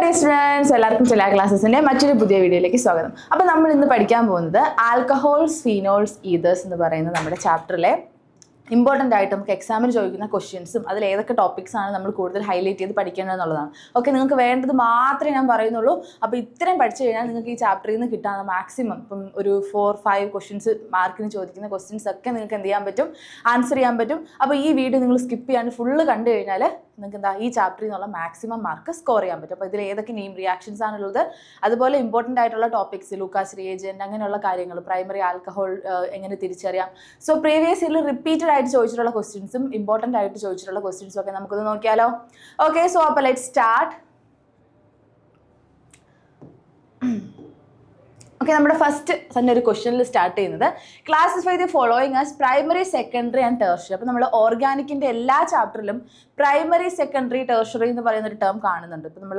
dear students, welcome to classes മറ്റൊരു പുതിയ വീഡിയോയിലേക്ക് സ്വാഗതം. അപ്പോൾ നമ്മൾ ഇന്ന് പഠിക്കാൻ പോകുന്നത് ആൽക്കഹോൾസ്, ഫീനോൾസ്, ഈതേഴ്സ് എന്ന് പറയുന്ന നമ്മുടെ ചാപ്റ്ററിലെ ഇമ്പോർട്ടൻ്റ് ആയിട്ട് നമുക്ക് എക്സാമിന് ചോദിക്കുന്ന ക്വസ്റ്റ്യൻസും അതിൽ ഏതൊക്കെ ടോപ്പിക്സ് ആണ് നമ്മൾ കൂടുതൽ ഹൈലൈറ്റ് ചെയ്ത് പഠിക്കേണ്ടതെന്നുള്ളതാണ്. ഓക്കെ, നിങ്ങൾക്ക് വേണ്ടത് മാത്രമേ ഞാൻ പറയുന്നുള്ളൂ. അപ്പോൾ ഇത്രയും പഠിച്ചു കഴിഞ്ഞാൽ നിങ്ങൾക്ക് ഈ ചാപ്റ്ററിൽ നിന്ന് കിട്ടാവുന്ന മാക്സിമം ഇപ്പം ഒരു 4-5 ക്വസ്റ്റ്യൻസ് മാർക്കിന് ചോദിക്കുന്ന ക്വസ്റ്റ്യൻസ് ഒക്കെ നിങ്ങൾക്ക് എന്ത് ചെയ്യാൻ പറ്റും, ആൻസർ ചെയ്യാൻ പറ്റും. അപ്പോൾ ഈ വീഡിയോ നിങ്ങൾ സ്കിപ്പ് ചെയ്യാണ്ട് ഫുള്ള് കണ്ടു കഴിഞ്ഞാൽ നിങ്ങൾക്ക് എന്താ ഈ ചാപ്റ്ററിൽ നിന്നുള്ള മാക്സിമം മാർക്ക് സ്കോർ ചെയ്യാൻ പറ്റും. അപ്പോൾ ഇതിൽ ഏതൊക്കെ നെയിം റിയാക്ഷൻസ് ആണുള്ളത്, അതുപോലെ ഇമ്പോർട്ടൻ്റ് ആയിട്ടുള്ള ടോപ്പിക്സ് ലൂക്കാസ് റിയേജന്റ് അങ്ങനെയുള്ള കാര്യങ്ങൾ, പ്രൈമറി ആൽക്കഹോൾ എങ്ങനെ തിരിച്ചറിയാം. സോ പ്രീവിയസ് ഇയറിൽ റിപ്പീറ്റഡ് ആയിട്ട് ചോദിച്ചിട്ടുള്ള ക്വസ്റ്റ്യൻസും ഇമ്പോർട്ടൻ്റ് ആയിട്ട് ചോദിച്ചിട്ടുള്ള ക്വസ്റ്റ്യൻസും ഒക്കെ നമുക്കൊന്ന് നോക്കിയാലോ. ഓക്കെ, സോ അപ്പോൾ ലെറ്റ്സ് സ്റ്റാർട്ട്. ഓക്കെ, നമ്മുടെ ഫസ്റ്റ് തന്നെ ഒരു ക്വസ്റ്റ്യനിൽ സ്റ്റാർട്ട് ചെയ്യുന്നത് classify the following as primary, secondary and tertiary. അപ്പോൾ നമ്മൾ ഓർഗാനിക്കിൻ്റെ എല്ലാ ചാപ്റ്ററിലും പ്രൈമറി, സെക്കൻഡറി, ടേർഷറി എന്ന് പറയുന്ന ഒരു ടേം കാണുന്നുണ്ട്. ഇപ്പോൾ നമ്മൾ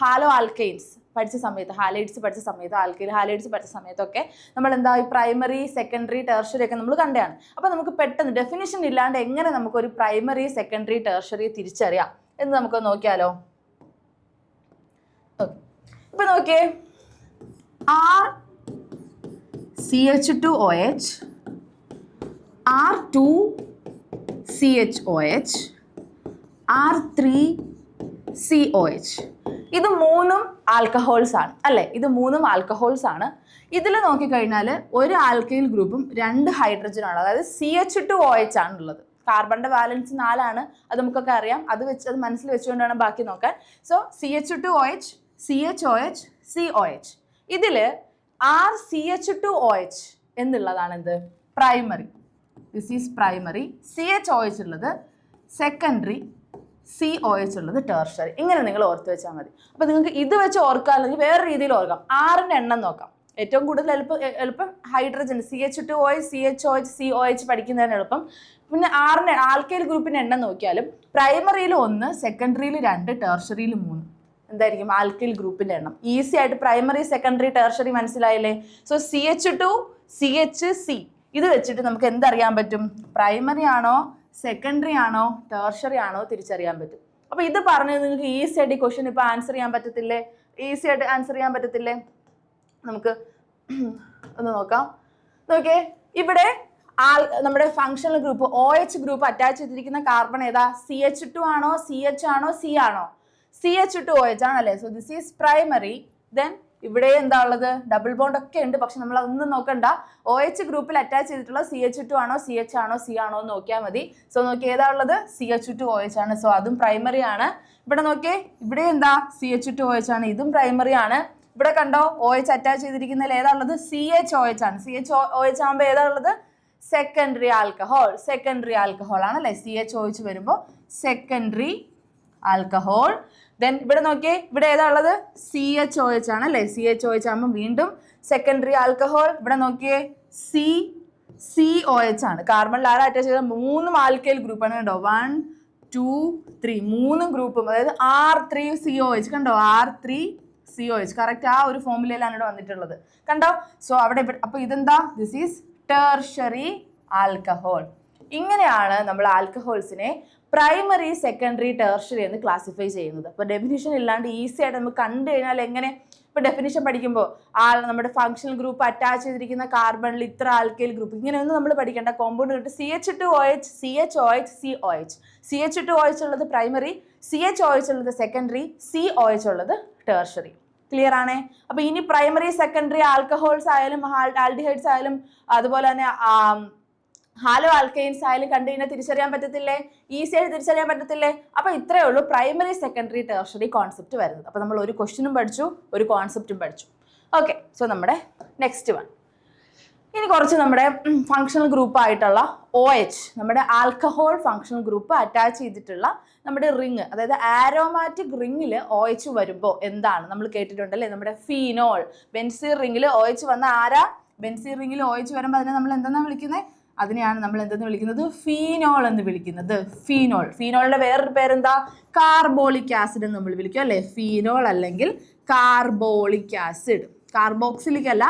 ഹാലോ ആൽക്കൈൻസ് പഠിച്ച സമയത്ത്, ഹാലൈഡ്സ് പഠിച്ച സമയത്ത്, ആൽക്കൈൽ ഹാലൈഡ്സ് പഠിച്ച സമയത്തൊക്കെ നമ്മൾ എന്താ ഈ പ്രൈമറി, സെക്കൻഡറി, ടേർഷറി ഒക്കെ നമ്മൾ കണ്ടതാണ്. അപ്പോൾ നമുക്ക് പെട്ടെന്ന് ഡെഫിനിഷൻ ഇല്ലാണ്ട് എങ്ങനെ നമുക്കൊരു പ്രൈമറി, സെക്കൻഡറി, ടേർഷറി തിരിച്ചറിയാം എന്ന് നമുക്ക് നോക്കിയാലോ. ഓക്കെ, ഇപ്പോൾ നോക്കിയേ, RCH2OH, R2CHOH, R3COH. ഇത് മൂന്നും ആൽക്കഹോൾസ് ആണ് അല്ലേ? ഇത് മൂന്നും ആൽക്കഹോൾസ് ആണ്. ഇതിൽ നോക്കിക്കഴിഞ്ഞാൽ ഒരു ആൽക്കൈൽ ഗ്രൂപ്പും 2 ഹൈഡ്രജനാണ്, അതായത് CH2OH ആണുള്ളത്. കാർബണിന്റെ വാലൻസ് 4 ആണ്, അത് നമുക്കൊക്കെ അറിയാം. അത് മനസ്സിൽ വെച്ചുകൊണ്ടാണ് ബാക്കി നോക്കാൻ. So CH2OH, CHOH, COH. ഇതിൽ RCH2OH എന്നുള്ളതാണ് എന്ത്, primary. This is primary. CHOH ഉള്ളത് സെക്കൻഡറി, COH ഉള്ളത് ടേർഷറി. ഇങ്ങനെ നിങ്ങൾ ഓർത്ത് വെച്ചാൽ മതി. അപ്പോൾ നിങ്ങൾക്ക് ഇത് വെച്ച് ഓർക്കാം, അല്ലെങ്കിൽ വേറെ രീതിയിൽ ഓർക്കാം. 6ന്റെ എണ്ണം നോക്കാം. ഏറ്റവും കൂടുതൽ എളുപ്പം ഹൈഡ്രജൻ CH2OH, CHOH, COH പഠിക്കുന്നതിന് എളുപ്പം. പിന്നെ 6ന്റെ ആൽക്കൈൽ ഗ്രൂപ്പിൻ്റെ എണ്ണം നോക്കിയാലും പ്രൈമറിയിൽ 1, സെക്കൻഡറിയിൽ 2, ടേർഷറിയിൽ 3 എന്തായിരിക്കും ആൽക്കൈൽ ഗ്രൂപ്പിന്റെ എണ്ണം. ഈസി ആയിട്ട് പ്രൈമറി, സെക്കൻഡറി, ടേർഷറി മനസ്സിലായില്ലേ? സോ CH2, CHC ഇത് വെച്ചിട്ട് നമുക്ക് എന്തറിയാൻ പറ്റും, പ്രൈമറി ആണോ, സെക്കൻഡറി ആണോ, ടേർഷറി ആണോ തിരിച്ചറിയാൻ പറ്റും. അപ്പോൾ ഇത് പറഞ്ഞ് നിങ്ങൾക്ക് ഈസി ആയിട്ട് ഈ ക്വസ്റ്റ്യൻ ഇപ്പോൾ ആൻസർ ചെയ്യാൻ പറ്റത്തില്ലേ? ഈസി ആയിട്ട് ആൻസർ ചെയ്യാൻ പറ്റത്തില്ലേ? നമുക്ക് ഒന്ന് നോക്കാം. നോക്കിയേ, ഇവിടെ നമ്മുടെ functional group OH group attach ചെയ്തിരിക്കുന്ന കാർബൺ ഏതാ? CH2 ആണോ, CH ആണോ, C ആണോ? CH2OH ആണല്ലേ. So this is primary. Then ഇവിടെ എന്താ ഉള്ളത്, ഡബിൾ ബോണ്ട് ഒക്കെ ഉണ്ട്, പക്ഷെ നമ്മൾ അതൊന്നും നോക്കണ്ട. OH ഗ്രൂപ്പിൽ അറ്റാച്ച് ചെയ്തിട്ടുള്ള CH2 ആണോ, CH ആണോ, C ആണോ എന്ന് നോക്കിയാൽ മതി. സോ നോക്കി ഏതാ ഉള്ളത്, CH2OH ആണ്. സോ അതും പ്രൈമറി ആണ്. ഇവിടെ നോക്കിയേ, ഇവിടെ എന്താ CH2OH ആണ്, ഇതും പ്രൈമറി ആണ്. ഇവിടെ കണ്ടോ, OH അറ്റാച്ച് ചെയ്തിരിക്കുന്നതിൽ ഏതാ ഉള്ളത്, CHOH ആണ്. CHOH ആകുമ്പോൾ ഏതാ ഉള്ളത്, സെക്കൻഡറി ആൽക്കഹോൾ. സെക്കൻഡറി ആൽക്കഹോൾ ആണല്ലേ. CHOH വരുമ്പോൾ സെക്കൻഡറി ആൽക്കഹോൾ. ദെൻ ഇവിടെ നോക്കിയേ, ഇവിടെ ഏതാ ഉള്ളത്, CHOH ആണ് അല്ലേ. CHOH ആകുമ്പോൾ വീണ്ടും സെക്കൻഡറി ആൽക്കഹോൾ. ഇവിടെ നോക്കിയേ, COH ആണ്. കാർബണിൽ ആരാ അറ്റാച്ച് ചെയ്ത 3 ആൽക്കൈൽ ഗ്രൂപ്പാണ് കണ്ടോ, 1, 2, 3 3 ഗ്രൂപ്പും, അതായത് R3COH കണ്ടോ, R3COH കറക്റ്റ് ആ ഒരു ഫോമുലയിലാണ് ഇവിടെ വന്നിട്ടുള്ളത് കണ്ടോ. സോ അവിടെ അപ്പോൾ ഇതെന്താ, ദിസ് ഈസ് ടെർഷറി ആൽക്കഹോൾ. ഇങ്ങനെയാണ് നമ്മൾ ആൽക്കഹോൾസിനെ പ്രൈമറി, സെക്കൻഡറി, ടെർഷറി എന്ന് ക്ലാസിഫൈ ചെയ്യുന്നത്. അപ്പോൾ ഡെഫിനിഷൻ ഇല്ലാണ്ട് ഈസി ആയിട്ട് നമുക്ക് കണ്ടു കഴിഞ്ഞാൽ എങ്ങനെ, ഇപ്പോൾ ഡെഫിനിഷൻ പഠിക്കുമ്പോൾ നമ്മുടെ ഫങ്ഷണൽ ഗ്രൂപ്പ് അറ്റാച്ച് ചെയ്തിരിക്കുന്ന കാർബണിൽ ഇത്ര ആൽക്കൈൽ ഗ്രൂപ്പ്, ഇങ്ങനെയൊന്നും നമ്മൾ പഠിക്കേണ്ട. കോമ്പൗണ്ട് കിട്ടും CH2OH, CHOH, COH. CH2OH ഉള്ളത് പ്രൈമറി, CHOH ഉള്ളത് സെക്കൻഡറി, COH ഉള്ളത് ടെർഷറി. ക്ലിയർ ആണേ? അപ്പോൾ ഇനി പ്രൈമറി, സെക്കൻഡറി ആൽക്കഹോൾസ് ആയാലും ആൽഡിഹൈഡ്സ് ആയാലും അതുപോലെ തന്നെ ഹാലോ ആൽക്കൈൻസ് ആയാലും കണ്ടു കഴിഞ്ഞാൽ തിരിച്ചറിയാൻ പറ്റത്തില്ലേ? ഈസി ആയിട്ട് തിരിച്ചറിയാൻ പറ്റത്തില്ലേ? അപ്പോൾ ഇത്രയേ ഉള്ളൂ പ്രൈമറി, സെക്കൻഡറി, ടേർഷറി കോൺസെപ്റ്റ് വരുന്നത്. അപ്പോൾ നമ്മൾ ഒരു ക്വസ്റ്റ്യനും പഠിച്ചു, ഒരു കോൺസെപ്റ്റും പഠിച്ചു. ഓക്കെ, സോ നമ്മുടെ നെക്സ്റ്റ് വൺ. ഇനി കുറച്ച് നമ്മുടെ ഫങ്ഷണൽ ഗ്രൂപ്പ് ആയിട്ടുള്ള OH, നമ്മുടെ ആൽക്കഹോൾ ഫങ്ഷണൽ ഗ്രൂപ്പ് അറ്റാച്ച് ചെയ്തിട്ടുള്ള നമ്മുടെ റിങ്, അതായത് ആരോമാറ്റിക് റിങ്ങിൽ OH വരുമ്പോൾ എന്താണ് നമ്മൾ കേട്ടിട്ടുണ്ടല്ലേ, നമ്മുടെ ഫീനോൾ. ബെൻസീൻ റിങ്ങിൽ OH വന്ന ആരാ? ബെൻസീൻ റിങ്ങിൽ OH വരുമ്പോൾ അതിനെ നമ്മൾ എന്തെന്നാണ് വിളിക്കുന്നത്? അതിനെയാണ് നമ്മൾ എന്തെന്ന് വിളിക്കുന്നത്, ഫീനോൾ എന്ന് വിളിക്കുന്നത്. ഫീനോൾ. ഫീനോളിന്റെ വേറൊരു പേരെന്താ, കാർബോളിക് ആസിഡ് എന്ന് നമ്മൾ വിളിക്കും അല്ലേ. ഫീനോൾ അല്ലെങ്കിൽ കാർബോളിക് ആസിഡ്. കാർബോക്സിലിക് അല്ല,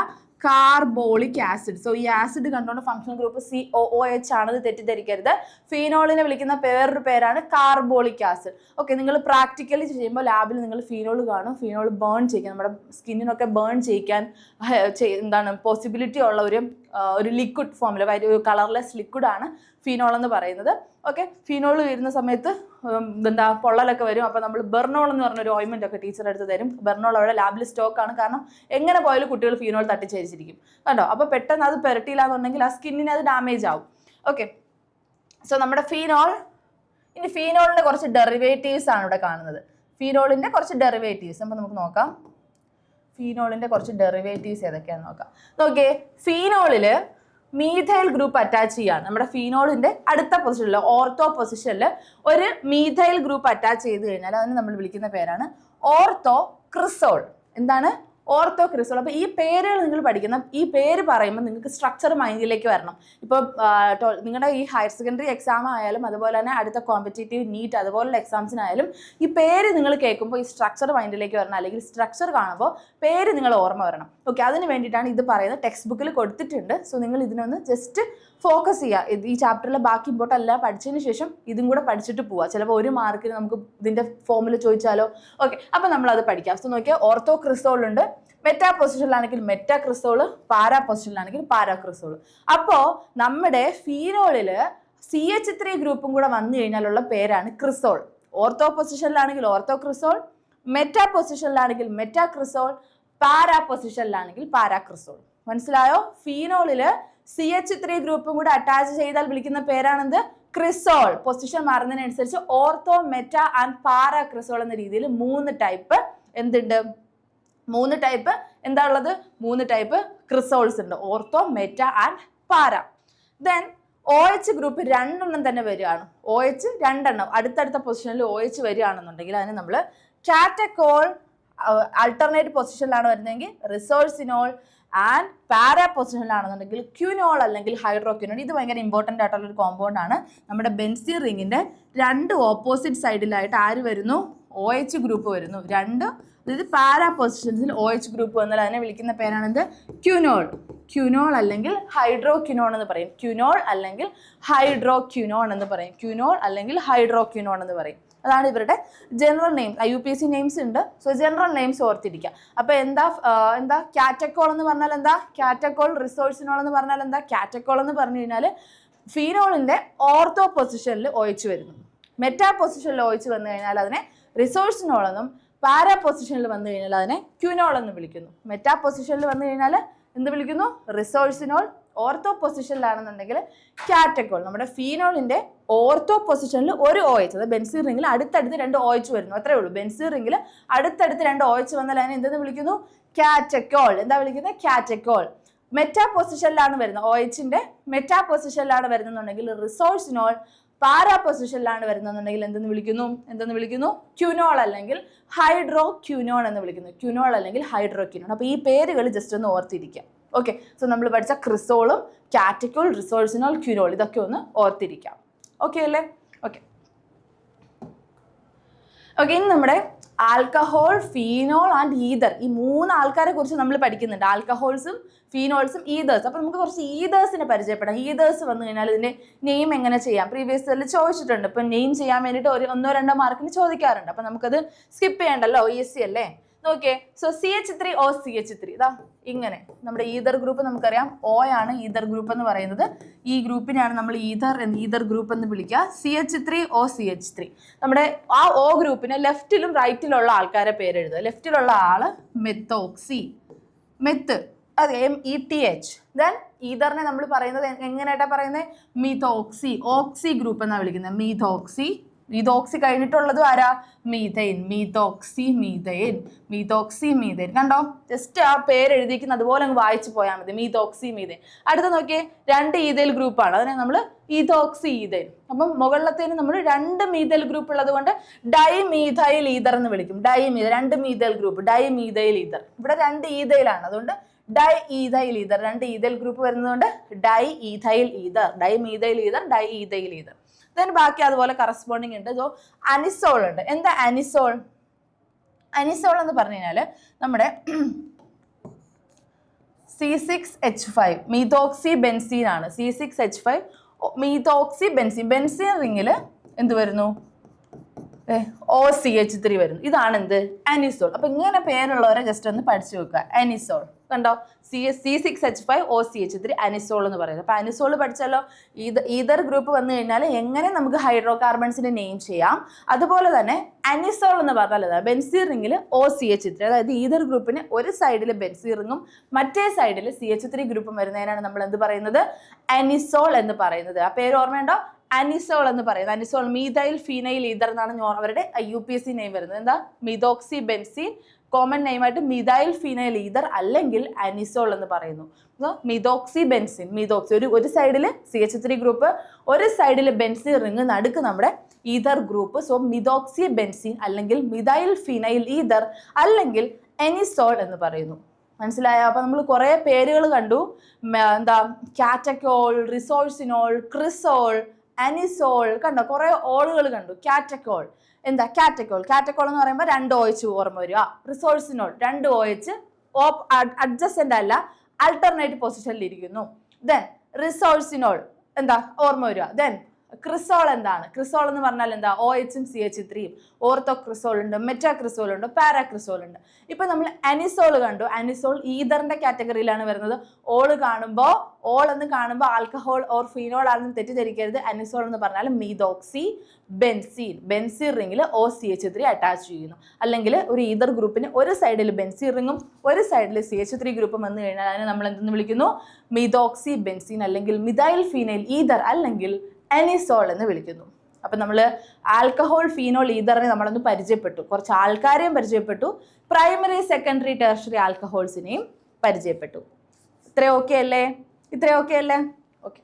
കാർബോളിക് ആസിഡ്. സോ ഈ ആസിഡ് കണ്ടുകൊണ്ട് ഫംഗ്ഷണൽ ഗ്രൂപ്പ് COOH ആണത് തെറ്റിദ്ധരിക്കരുത്. ഫീനോളിനെ വിളിക്കുന്ന വേറൊരു പേരാണ് കാർബോളിക് ആസിഡ്. ഓക്കെ, നിങ്ങൾ പ്രാക്ടിക്കലി ചെയ്യുമ്പോൾ ലാബിൽ നിങ്ങൾ ഫീനോൾ കാണും. ഫീനോൾ ബേൺ ചെയ്യിക്കാൻ, നമ്മുടെ സ്കിന്നിനൊക്കെ ബേൺ ചെയ്യിക്കാൻ എന്താണ് പോസിബിലിറ്റി ഉള്ള ഒരു ലിക്വിഡ് ഫോമിൽ, ഒരു കളർലെസ് ലിക്വിഡാണ് ഫീനോൾ എന്ന് പറയുന്നത്. ഓക്കെ, ഫീനോൾ വരുന്ന സമയത്ത് പൊള്ളലൊക്കെ വരും. അപ്പോൾ നമ്മൾ ബെർണോൾ എന്ന് പറഞ്ഞൊരു ഓയിൻമെൻ്റ് ഒക്കെ ടീച്ചർ എടുത്ത് തരും. ബെർണോൾ അവിടെ ലാബിൽ സ്റ്റോക്കാണ്. കാരണം എങ്ങനെ പോയാലും കുട്ടികൾ ഫീനോൾ തട്ടിച്ചേരിച്ചിരിക്കും കേട്ടോ. അപ്പോൾ പെട്ടെന്ന് അത് പുരട്ടിയില്ലാന്നുണ്ടെങ്കിൽ ആ സ്കിന്നിന് അത് ഡാമേജ് ആവും. ഓക്കെ, സോ നമ്മുടെ ഇനി ഫീനോളിൻ്റെ കുറച്ച് ഡെറിവേറ്റീവ്സ് ആണ് ഇവിടെ കാണുന്നത്. ഫീനോളിൻ്റെ കുറച്ച് ഡെറിവേറ്റീവ്സ് അപ്പോൾ നമുക്ക് നോക്കാം. ഫീനോളിൻ്റെ കുറച്ച് ഡെറിവേറ്റീവ്സ് ഏതൊക്കെയാണെന്ന് നോക്കാം. നോക്കിയേ, ഫീനോളിൽ മീഥൈൽ ഗ്രൂപ്പ് അറ്റാച്ച് ചെയ്യാണ്. നമ്മുടെ ഫീനോളിൻ്റെ അടുത്ത പൊസിഷനിൽ, ഓർത്തോ പൊസിഷനിൽ ഒരു മീഥൈൽ ഗ്രൂപ്പ് അറ്റാച്ച് ചെയ്ത് കഴിഞ്ഞാൽ അതിന് നമ്മൾ വിളിക്കുന്ന പേരാണ് ഓർത്തോ ക്രിസോൾ. എന്താണ്? ഓർത്തോ ക്രിസോൾ. അപ്പോൾ ഈ പേരുകൾ നിങ്ങൾ പഠിക്കുന്ന, ഈ പേര് പറയുമ്പോൾ നിങ്ങൾക്ക് സ്ട്രക്ചർ മൈൻഡിലേക്ക് വരണം. ഇപ്പോൾ നിങ്ങളുടെ ഈ ഹയർ സെക്കൻഡറി എക്സാം ആയാലും അതുപോലെ തന്നെ അടുത്ത കോമ്പറ്റേറ്റീവ് നീറ്റ് അതുപോലുള്ള എക്സാംസിനായാലും ഈ പേര് നിങ്ങൾ കേൾക്കുമ്പോൾ ഈ സ്ട്രക്ചർ മൈൻഡിലേക്ക് വരണം, അല്ലെങ്കിൽ സ്ട്രക്ചർ കാണുമ്പോൾ പേര് നിങ്ങൾ ഓർമ്മ വരണം. ഓക്കെ, അതിന് വേണ്ടിയിട്ടാണ് ഇത് പറയുന്നത്. ടെക്സ്റ്റ് ബുക്കിൽ കൊടുത്തിട്ടുണ്ട്. സോ നിങ്ങൾ ഇതിനൊന്ന് ജസ്റ്റ് ഫോക്കസ് ചെയ്യുക. ഈ ചാപ്റ്ററിലെ ബാക്കി ഇമ്പോർട്ട് എല്ലാം പഠിച്ചതിന് ശേഷം ഇതും കൂടെ പഠിച്ചിട്ട് പോവുക. ചിലപ്പോൾ ഒരു മാർക്കിന് നമുക്ക് ഇതിൻ്റെ ഫോമിൽ ചോദിച്ചാലോ. ഓക്കെ, അപ്പോൾ നമ്മളത് പഠിക്കാം. സോ നോക്കിയാൽ ഓർത്തോ ക്രിസോൾ ഉണ്ട്. മെറ്റാ പൊസിഷനിലാണെങ്കിൽ മെറ്റാ ക്രിസോള്, പാരാ പൊസിഷനിലാണെങ്കിൽ പാരാ ക്രിസോള്. അപ്പോൾ നമ്മുടെ ഫീനോളിൽ CH3 ഗ്രൂപ്പും കൂടെ വന്നു കഴിഞ്ഞാലുള്ള പേരാണ് ക്രിസോൾ. ഓർത്തോ പൊസിഷനിലാണെങ്കിൽ ഓർത്തോ ക്രിസോൾ, മെറ്റാ പൊസിഷനിലാണെങ്കിൽ മെറ്റാ ക്രിസോൾ, പാരാ പൊസിഷനിലാണെങ്കിൽ പാരാ ക്രിസോൾ. മനസ്സിലായോ? ഫീനോളിൽ CH3 ഗ്രൂപ്പും കൂടെ അറ്റാച്ച് ചെയ്താൽ വിളിക്കുന്ന പേരാണെന്ത്? ക്രിസോൾ. പൊസിഷൻ മാറുന്നതിനനുസരിച്ച് ortho, meta and para cresol എന്ന രീതിയിൽ 3 ടൈപ്പ് എന്തുണ്ട്? 3 ടൈപ്പ് എന്താ ഉള്ളത്? 3 ടൈപ്പ് ക്രിസോൾസ് ഉണ്ട്. Ortho, meta and para. Then OH group 2 തന്നെ വരികയാണ്. OH 2 അടുത്തടുത്ത പൊസിഷനിൽ OH വരികയാണെന്നുണ്ടെങ്കിൽ അതിന് നമ്മൾ കാറ്റക്കോൾ, ആൾട്ടർനേറ്റ് പൊസിഷനിലാണ് വരുന്നതെങ്കിൽ റിസോഴ്സിനോൾ, ആൻഡ് പാരാ പൊസിഷനിലാണെന്നുണ്ടെങ്കിൽ ക്യൂനോൾ അല്ലെങ്കിൽ ഹൈഡ്രോക്യൂനോൾ. ഇത് ഭയങ്കര ഇമ്പോർട്ടൻ്റ് ആയിട്ടുള്ള ഒരു കോമ്പൗണ്ട് ആണ്. നമ്മുടെ ബെൻസീൻ റിങ്ങിൻ്റെ 2 ഓപ്പോസിറ്റ് സൈഡിലായിട്ട് ആര് വരുന്നു? OH ഗ്രൂപ്പ് വരുന്നു. 2, അതായത് പാരാ പൊസിഷൻസിൽ OH ഗ്രൂപ്പ് വന്നാൽ അതിനെ വിളിക്കുന്ന പേരാണെന്ത്? ക്യൂനോൾ. ക്യൂനോൾ അല്ലെങ്കിൽ ഹൈഡ്രോക്യൂനോൺ എന്ന് പറയും. ക്യൂനോൾ അല്ലെങ്കിൽ ഹൈഡ്രോക്യൂനോൺ എന്ന് പറയും. ക്യൂനോൾ അല്ലെങ്കിൽ ഹൈഡ്രോക്യൂനോൺ എന്ന് പറയും. അതാണ് ഇവരുടെ ജനറൽ നെയിം. UPSC നെയിംസ് ഉണ്ട്. സോ ജനറൽ നെയിംസ് ഓർത്തിരിക്കുക. അപ്പോൾ എന്താ കാറ്റക്കോൾ എന്ന് പറഞ്ഞാൽ എന്താ? കാറ്റക്കോൾ. റിസോഴ്സിനോൾ എന്ന് പറഞ്ഞാൽ എന്താ? കാറ്റക്കോൾ എന്ന് പറഞ്ഞു കഴിഞ്ഞാൽ ഫീനോളിൻ്റെ ഓർത്തോ പൊസിഷനിൽ OH വരുന്നു. മെറ്റാ പൊസിഷനിൽ OH വന്നു കഴിഞ്ഞാൽ അതിനെ റിസോഴ്സിനോൾ എന്നും, പാരാ പൊസിഷനിൽ വന്നു കഴിഞ്ഞാൽ അതിനെ ക്യൂനോൾ എന്ന് വിളിക്കുന്നു. മെറ്റാ പൊസിഷനിൽ വന്നു കഴിഞ്ഞാൽ എന്ത് വിളിക്കുന്നു? റിസോഴ്സിനോൾ. ഓർത്തോ പൊസിഷനിലാണെന്നുണ്ടെങ്കിൽ കാറ്റക്കോൾ. നമ്മുടെ ഫീനോളിൻ്റെ ഓർത്തോ പൊസിഷനിൽ ഒരു OH, അത് ബെൻസീൻ റിംഗിൽ അടുത്തടുത്ത് 2 OH വരുന്നു, അത്രേ ഉള്ളൂ. ബെൻസീൻ റിംഗിൽ അടുത്തടുത്ത് 2 OH വന്നാൽ അതിനെ എന്തെന്ന് വിളിക്കുന്നു? കാറ്റക്കോൾ. എന്താ വിളിക്കുന്നത്? കാറ്റക്കോൾ. മെറ്റാ പൊസിഷനിലാണ് വരുന്നത്. OHൻ്റെ മെറ്റാ പൊസിഷനിലാണ് വരുന്നുണ്ടെങ്കിൽ റിസോഴ്സിനോൾ. പാരാ പൊസിഷനിലാണ് വരുന്നതെന്നുണ്ടെങ്കിൽ എന്തെന്ന് വിളിക്കുന്നു? ക്യൂനോൾ അല്ലെങ്കിൽ ഹൈഡ്രോ ക്യൂനോൺ എന്ന് വിളിക്കുന്നു. ക്യൂനോൾ അല്ലെങ്കിൽ ഹൈഡ്രോ ക്യൂനോൺ. അപ്പോൾ ഈ പേരുകൾ ജസ്റ്റ് ഒന്ന് ഓർത്തിരിക്കുക. ഓക്കെ, സോ നമ്മൾ പഠിച്ച ക്രിസോളും കാറ്റക്കോൾ, റിസോഴ്സിനോൾ, ക്യൂനോൾ ഇതൊക്കെ ഒന്ന് ഓർത്തിരിക്കാം. ഓക്കെ അല്ലേ? ഓക്കെ, ഇനി നമ്മുടെ ആൽക്കഹോൾ, ഫീനോൾ ആൻഡ് ഈതർ, ഈ 3 ആൾക്കാരെ കുറിച്ച് നമ്മൾ പഠിക്കുന്നുണ്ട്. ആൽക്കഹോൾസും ഫീനോൾസും ഈതേഴ്സ്. അപ്പോൾ നമുക്ക് കുറച്ച് ഈതേഴ്സിനെ പരിചയപ്പെടാം. ഈതേഴ്സ് വന്നു കഴിഞ്ഞാൽ ഇതിൻ്റെ നെയിം എങ്ങനെ ചെയ്യാം? പ്രീവിയസ് ഇയറിൽ ചോദിച്ചിട്ടുണ്ട്. ഇപ്പം നെയിം ചെയ്യാൻ വേണ്ടിയിട്ട് 1-2 മാർക്കിന് ചോദിക്കാറുണ്ട്. അപ്പം നമുക്കത് സ്കിപ്പ് ചെയ്യണ്ടല്ലോ, ഈസി അല്ലേ? നോക്കിയേ, സോ CH3OCH3 ഇതാ ഇങ്ങനെ. നമ്മുടെ ഈതർ ഗ്രൂപ്പ് നമുക്കറിയാം, O ആണ് ഈതർ ഗ്രൂപ്പ് എന്ന് പറയുന്നത്. ഈ ഗ്രൂപ്പിനെയാണ് നമ്മൾ ഈതർ ഗ്രൂപ്പ് എന്ന് വിളിക്കുക. CH3OCH3. നമ്മുടെ ആ O ഗ്രൂപ്പിന് ലെഫ്റ്റിലും റൈറ്റിലുള്ള ആൾക്കാരെ പേരെഴുതുക. ലെഫ്റ്റിലുള്ള ആള് മെത്തോക്സി, മെത്ത്, അത് METH. ദെൻ ഈതറിനെ നമ്മൾ പറയുന്നത് എങ്ങനെയായിട്ടാണ് പറയുന്നത്? മീഥോക്സി. ഓക്സി ഗ്രൂപ്പ് എന്നാണ് വിളിക്കുന്നത്. മീഥോക്സി കഴിഞ്ഞിട്ടുള്ളതും ആരാ? മീഥൈൻ. മീഥോക്സി മീഥൈൻ. കണ്ടോ? ജസ്റ്റ് ആ പേര് എഴുതിയിരിക്കുന്ന അതുപോലെ അങ്ങ് വായിച്ചു പോയാൽ മതി. മീഥോക്സി മീഥൈൻ. അടുത്ത നോക്കിയേ, 2 ഈഥൈൽ ഗ്രൂപ്പാണ്. അതിനെ നമ്മൾ ഈഥോക്സി ഈഥൈൻ. അപ്പം മുകളിലത്തേന് നമ്മൾ 2 മീഥൈൽ ഗ്രൂപ്പ് ഉള്ളത് കൊണ്ട് ഡൈമീഥൈൽ ഈതർ എന്ന് വിളിക്കും. 2 മീഥൈൽ ഗ്രൂപ്പ്, ഡൈമീഥൈൽ ഈതർ. ഇവിടെ 2 ഈഥൈലാണ്, അതുകൊണ്ട് di ethyl ether. 2 ethyl group വരുന്നതുകൊണ്ട് di ethyl ether, dimethyl ether, di ethyl ether. Then ബാക്കി അതുപോലെ കറസ്പോണ്ടിങ് ഉണ്ട്. സോ അനിസോൾ ഉണ്ട്. എന്താ അനിസോൾ? അനിസോൾ എന്ന് പറഞ്ഞു കഴിഞ്ഞാൽ നമ്മുടെ C6H5 മീതോക്സി ബെൻസീൻ ആണ്. C6H5 മീതോക്സി benzene. ബെൻസീൻ റിങ്ങിൽ എന്ത് വരുന്നു? OCH3 വരുന്നു. ഇതാണ് എന്ത്? അനിസോൾ. അപ്പൊ ഇങ്ങനെ പേരുള്ളവരെ ജസ്റ്റ് ഒന്ന് പഠിച്ചു വെക്കുക. അനിസോൾ കണ്ടോ? C6H5 OCH3 അനിസോൾ എന്ന് പറയുന്നത്. അപ്പൊ അനിസോൾ പഠിച്ചാലോ? ഈതർ ഗ്രൂപ്പ് വന്നു കഴിഞ്ഞാൽ എങ്ങനെ നമുക്ക് ഹൈഡ്രോ കാർബൺസിന്റെ നെയിം ചെയ്യാം. അതുപോലെ തന്നെ അനിസോൾ എന്ന് പറഞ്ഞാൽ ബെൻസീൻ റിങ്ങിൽ OCH3, അതായത് ഈതർ ഗ്രൂപ്പിന് ഒരു സൈഡിൽ ബെൻസീൻ റിങ്ങും മറ്റേ സൈഡിൽ CH3 ഗ്രൂപ്പും വരുന്നതിനാണ് നമ്മൾ എന്ത് പറയുന്നത്? അനിസോൾ എന്ന് പറയുന്നത്. ആ പേര് ഓർമ്മയുണ്ടോ? അനിസോൾ എന്ന് പറയുന്നത്. അനിസോൾ മീഥൈൽ ഫീനൈൽ ഈതർ എന്നാണ് അവരുടെ UPSC നെയിം വരുന്നത്. എന്താ? മിതോക്സി ബെൻസീൻ, കോമൺ നെയിമായിട്ട് മിഥൈൽ ഫീനൈൽ ഈതർ അല്ലെങ്കിൽ അനിസോൾ എന്ന് പറയുന്നു. മിതോക്സി ബെൻസിൻ, മിതോക്സി ഒരു സൈഡിൽ CH3 ഗ്രൂപ്പ്, ഒരു സൈഡിൽ ബെൻസീൻ റിങ്, നടുക്ക് നമ്മുടെ ether group. So methoxy benzene അല്ലെങ്കിൽ മിഥൈൽ ഫീനൈൽ ഈതർ അല്ലെങ്കിൽ അനിസോൾ എന്ന് പറയുന്നു. മനസ്സിലായോ? അപ്പൊ നമ്മൾ കുറെ പേരുകൾ കണ്ടു. എന്താ? കാറ്റക്കോൾ, റിസോഴ്സിനോൾ, ക്രിസോൾ, അനിസോൾ, കണ്ടോ? കുറെ ഓളുകൾ കണ്ടു. കാറ്റക്കോൾ എന്താ? കാറ്റക്കോൾ എന്ന് പറയുമ്പോൾ 2 OH ഓർമ്മ വരിക. റിസോഴ്സിനോൾ 2 OH അഡ്ജസ്റ്റന്റ് അല്ല, ആൾട്ടർനേറ്റ് പൊസിഷനിൽ ഇരിക്കുന്നു. ദെൻ റിസോഴ്സിനോൾ എന്താ ഓർമ്മ വരിക. ദെൻ ക്രിസോൾ എന്താണ്? ക്രിസോൾ എന്ന് പറഞ്ഞാൽ എന്താ? OHും CH3യും. ഓർത്തോ ക്രിസോൾ ഉണ്ട്, മെറ്റാ ക്രിസോൾ ഉണ്ട്, പാരാക്രിസോൾ ഉണ്ട്. ഇപ്പൊ നമ്മൾ അനിസോൾ കണ്ടു. അനിസോൾ ഈതറിന്റെ കാറ്റഗറിയിലാണ് വരുന്നത്. ഓൾ എന്ന് കാണുമ്പോൾ ആൽക്കഹോൾ ഓർ ഫീനോൾ ആണെന്ന് തെറ്റിദ്ധരിക്കരുത്. അനിസോൾ എന്ന് പറഞ്ഞാൽ മീതോക്സി ബെൻസീൻ. ബെൻസീൻ റിങ്ങിൽ OCH3 അറ്റാച്ച് ചെയ്യുന്നു. അല്ലെങ്കിൽ ഒരു ഈതർ ഗ്രൂപ്പിന് ഒരു സൈഡിൽ ബെൻസീൻ റിങ്ങും ഒരു സൈഡിൽ CH3 ഗ്രൂപ്പും വന്നു കഴിഞ്ഞാൽ അതിനെ നമ്മൾ എന്തെന്ന് വിളിക്കുന്നു? മീതോക്സി ബെൻസീൻ അല്ലെങ്കിൽ മിഥൈൽ ഫീനൈൽ ഈതർ അല്ലെങ്കിൽ അനിസോൾ എന്ന് വിളിക്കുന്നു. അപ്പൊ നമ്മൾ ആൽക്കഹോൾ, ഫീനോൾ, ഈതറിനെ നമ്മളൊന്ന് പരിചയപ്പെട്ടു. കുറച്ച് ആൾക്കാരെയും പരിചയപ്പെട്ടു. പ്രൈമറി, സെക്കൻഡറി, ടെർഷറി ആൽക്കഹോൾസിനെയും പരിചയപ്പെട്ടു. ഇത്രയും ഓക്കെ അല്ലേ? Okay.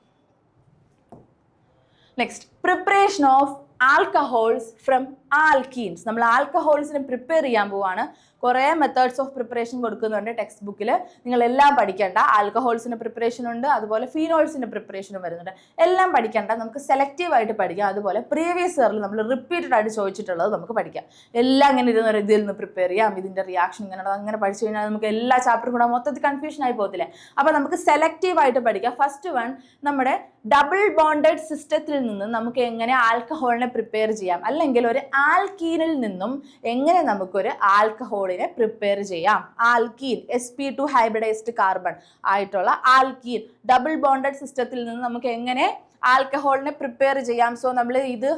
Next, preparation of alcohols from alkenes. നമ്മൾ ആൽക്കഹോൾസിനെ പ്രിപ്പയർ ചെയ്യാൻ പോവാണ്. കുറേ മെത്തേഡ്സ് ഓഫ് പ്രിപ്പറേഷൻ കൊടുക്കുന്നുണ്ട് ടെക്സ്റ്റ് ബുക്കിൽ. നിങ്ങൾ എല്ലാം പഠിക്കേണ്ട. ആൽക്കഹോൾസിന്റെ പ്രിപ്പറേഷൻ ഉണ്ട്, അതുപോലെ ഫീനോൾസിന്റെ പ്രിപ്പറേഷനും വരുന്നുണ്ട്. എല്ലാം പഠിക്കേണ്ട, നമുക്ക് സെലക്റ്റീവ് ആയിട്ട് പഠിക്കാം. അതുപോലെ പ്രീവിയസ് ഇയറിൽ നമ്മൾ റിപ്പീറ്റഡ് ആയിട്ട് ചോദിച്ചിട്ടുള്ളത് നമുക്ക് പഠിക്കാം. എല്ലാം ഇങ്ങനെ ഇരുന്ന ഇതിൽ നിന്ന് പ്രിപ്പയർ ചെയ്യാം. ഇതിന്റെ റിയാക്ഷൻ ഇങ്ങനെ അങ്ങനെ പഠിച്ചു കഴിഞ്ഞാൽ നമുക്ക് എല്ലാ ചാപ്റ്ററും കൂടെ മൊത്തത്തിൽ കൺഫ്യൂഷൻ ആയി പോകത്തില്ലേ? അപ്പൊ നമുക്ക് സെലക്റ്റീവ് ആയിട്ട് പഠിക്കാം. ഫസ്റ്റ് വൺ, നമ്മുടെ ഡബിൾ ബോണ്ടഡ് സിസ്റ്റത്തിൽ നിന്ന് നമുക്ക് എങ്ങനെ ആൽക്കഹോളിനെ പ്രിപ്പയർ ചെയ്യാം, അല്ലെങ്കിൽ ഒരു ആൽക്കീനിൽ നിന്നും എങ്ങനെ നമുക്കൊരു ആൽക്കഹോളിനെ പ്രിപ്പയർ ചെയ്യാം. ആൽക്കീൻ sp2 ഹൈബ്രിഡൈസ്ഡ് കാർബൺ ആയിട്ടുള്ള ആൽക്കീൻ ഡബിൾ ബോണ്ടഡ് സിസ്റ്റത്തിൽ നിന്ന് നമുക്ക് എങ്ങനെ ആൽക്കഹോളിനെ പ്രിപ്പയർ ചെയ്യാം. സോ നമ്മൾ ഇത്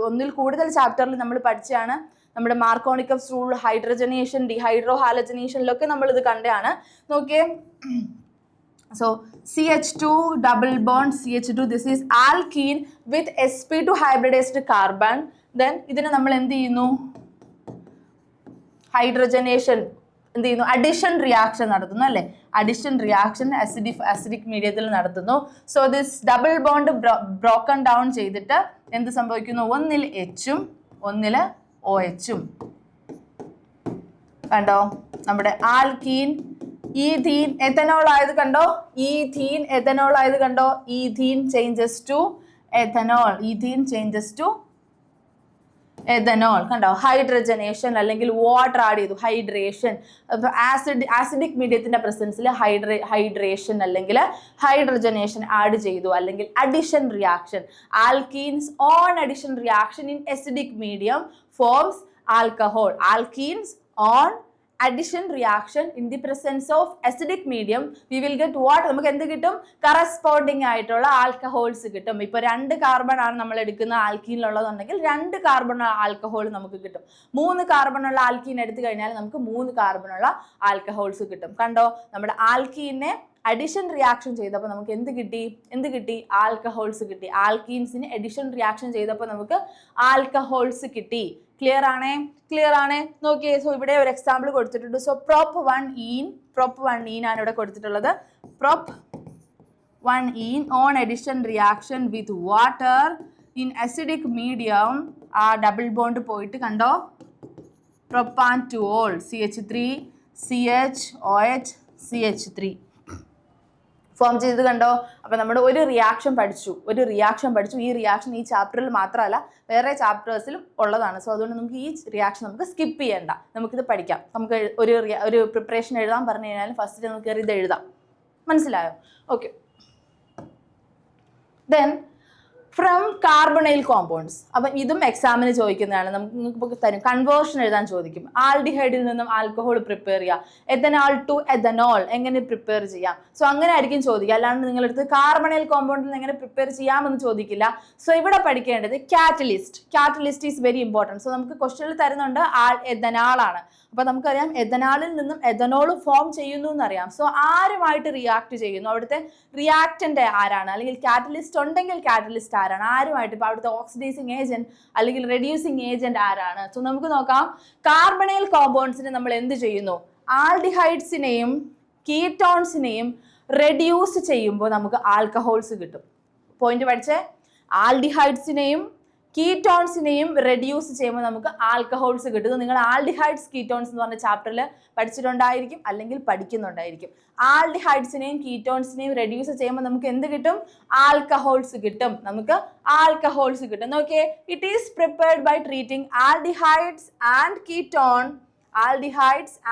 ഒന്നിൽ കൂടുതൽ ചാപ്റ്ററിൽ നമ്മൾ പഠിച്ചാണ്. നമ്മുടെ മാർക്കോണിക്കസ് റൂൾ, ഹൈഡ്രജനേഷൻ, ഡിഹൈഡ്രോ ഹാലജനേഷനിലൊക്കെ നമ്മൾ ഇത് കണ്ടാണ്. നോക്കിയേ. So CH2 double bond CH2, this is alkene with sp2 hybridized carbon. Then ഇതിനെ നമ്മൾ എന്ത് ചെയ്യുന്നു? ഹൈഡ്രജനേഷൻ എന്ത് ചെയ്യുന്നു? അഡിഷൻ റിയാക്ഷൻ നടത്തുന്നു അല്ലേ? അഡിഷൻ റിയാക്ഷൻ അസിഡിക് മീഡിയത്തിൽ നടത്തുന്നു. So this double bond broken down ചെയ്തിട്ട് എന്ത് സംഭവിക്കുന്നു? ഒന്നിൽ Hഉം ഒന്നിൽ OHഉം. കണ്ടോ? നമ്മുടെ ആൽക്കീൻ ഈഥീൻ എഥനോൾ ആയത് കണ്ടോ? ഈഥീൻ എഥനോൾ ആയത് കണ്ടോ? Ethene changes to ethanol. Ethene changes to ethanol. കണ്ടോ? ഹൈഡ്രജനേഷൻ അല്ലെങ്കിൽ വാട്ടർ ആഡ് ചെയ്തു. ഹൈഡ്രേഷൻ, ആസിഡിക് മീഡിയത്തിന്റെ പ്രസൻസിൽ ഹൈഡ്രേഷൻ അല്ലെങ്കിൽ ഹൈഡ്രജനേഷൻ ആഡ് ചെയ്തു. അല്ലെങ്കിൽ addition reaction. Alkenes on addition reaction in acidic medium forms alcohol. Alkenes on addition reaction in the presence of acidic medium we will get what? നമുക്ക് എന്ത് കിട്ടും? Corresponding ആയിട്ടുള്ള alcohols കിട്ടും. ഇപ്പൊ 2 കാർബൺ ആണ് നമ്മൾ എടുക്കുന്ന ആൽക്കീനിലുള്ളതുണ്ടെങ്കിൽ 2 കാർബൺ ആൽക്കഹോൾ നമുക്ക് കിട്ടും. 3 കാർബൺ ഉള്ള ആൽക്കീൻ എടുത്തു കഴിഞ്ഞാൽ നമുക്ക് 3 കാർബൺ ഉള്ള ആൽക്കഹോൾസ് കിട്ടും. കണ്ടോ? നമ്മുടെ ആൽക്കീനെ അഡിഷൻ റിയാക്ഷൻ ചെയ്തപ്പോൾ നമുക്ക് എന്ത് കിട്ടി? ആൽക്കഹോൾസ് കിട്ടി. ആൽക്കീൻസിന് അഡിഷൻ റിയാക്ഷൻ ചെയ്തപ്പോൾ നമുക്ക് ആൽക്കഹോൾസ് കിട്ടി. ക്ലിയർ ആണേ? നോക്കിയേ. സോ ഇവിടെ ഒരു എക്സാമ്പിൾ കൊടുത്തിട്ടുണ്ട്. സോ പ്രൊപ്പ് 1 ആണ് ഇവിടെ കൊടുത്തിട്ടുള്ളത്. Prop 1 on addition reaction with water in acidic medium. ആ ഡബിൾ ബോണ്ട് പോയിട്ട് കണ്ടോ? പ്രൊപ്പാൻറ്റുഓൾ CH3 CHOH CH3 ഫോം ചെയ്ത് കണ്ടോ? അപ്പൊ നമ്മൾ ഒരു റിയാക്ഷൻ പഠിച്ചു. ഈ റിയാക്ഷൻ ഈ ചാപ്റ്ററിൽ മാത്രമല്ല വേറെ ചാപ്റ്റേഴ്സിലും ഉള്ളതാണ്. സോ അതുകൊണ്ട് നമുക്ക് ഈ റിയാക്ഷൻ നമുക്ക് സ്കിപ്പ് ചെയ്യണ്ട, നമുക്കിത് പഠിക്കാം. നമുക്ക് ഒരു പ്രിപ്പറേഷൻ എഴുതാൻ പറഞ്ഞു കഴിഞ്ഞാൽ ഫസ്റ്റ് നമുക്ക് ഇത് എഴുതാം. മനസ്സിലായോ? Okay. Then from carbonyl compounds. അപ്പം ഇതും എക്സാമിന് ചോദിക്കുന്നതാണ്. നമുക്ക് തരും, കൺവേർഷൻ എഴുതാൻ ചോദിക്കും. ആൽഡിഹൈഡിൽ നിന്നും ആൽക്കഹോൾ പ്രിപ്പയർ ചെയ്യാം, എഥനോൾ ടു എഥനോൾ എങ്ങനെ പ്രിപ്പയർ ചെയ്യാം. സോ അങ്ങനെ ആയിരിക്കും ചോദിക്കുക. അല്ലാണ്ട് നിങ്ങളെടുത്ത് കാർബണൈൽ കോമ്പൗണ്ടിൽ നിന്ന് എങ്ങനെ പ്രിപ്പയർ ചെയ്യാമെന്ന് ചോദിക്കില്ല. സോ ഇവിടെ പഠിക്കേണ്ടത് catalyst. Catalyst is very important. So നമുക്ക് ക്വസ്റ്റ്യനിൽ തരുന്നുണ്ട് എഥനാൾ ആണ്. അപ്പൊ നമുക്കറിയാം എഥനാളിൽ നിന്നും എഥനോൾ ഫോം ചെയ്യുന്നു എന്നറിയാം. സോ ആരുമായിട്ട് റിയാക്ട് ചെയ്യുന്നു, അവിടുത്തെ റിയാക്ടന്റ് ആരാണ്, അല്ലെങ്കിൽ കാറ്റലിസ്റ്റ് ഉണ്ടെങ്കിൽ കാറ്റലിസ്റ്റ് ആരാണ്, ആരുമായിട്ട്, ഇപ്പൊ അവിടുത്തെ ഓക്സിഡൈസിങ് ഏജന്റ് അല്ലെങ്കിൽ റെഡ്യൂസിങ് ഏജന്റ് ആരാണ്. സോ നമുക്ക് നോക്കാം. കാർബണൈൽ കോമ്പൗണ്ട്സിനെ നമ്മൾ എന്ത് ചെയ്യുന്നു, ആൽഡിഹൈഡ്സിനെയും കീറ്റോൺസിനെയും റെഡ്യൂസ് ചെയ്യുമ്പോൾ നമുക്ക് ആൽക്കഹോൾസ് കിട്ടും. പോയിന്റ് പഠിച്ചേ, ആൽഡിഹൈഡ്സിനെയും കീറ്റോൺസിനെയും റെഡ്യൂസ് ചെയ്യുമ്പോൾ നമുക്ക് ആൽക്കഹോൾസ് കിട്ടും. നിങ്ങൾ ആൽഡിഹൈഡ്സ് കീറ്റോൺസ് എന്ന് പറഞ്ഞ ചാപ്റ്ററിൽ പഠിച്ചിട്ടുണ്ടായിരിക്കും, അല്ലെങ്കിൽ പഠിക്കുന്നുണ്ടായിരിക്കും. ആൽഡിഹൈഡ്സിനെയും കീറ്റോൺസിനെയും റെഡ്യൂസ് ചെയ്യുമ്പോൾ നമുക്ക് എന്ത് കിട്ടും, ആൽക്കഹോൾസ് കിട്ടും. നമുക്ക് ആൽക്കഹോൾസ് കിട്ടും. നോക്കിയേ, it is prepared by treating aldehydes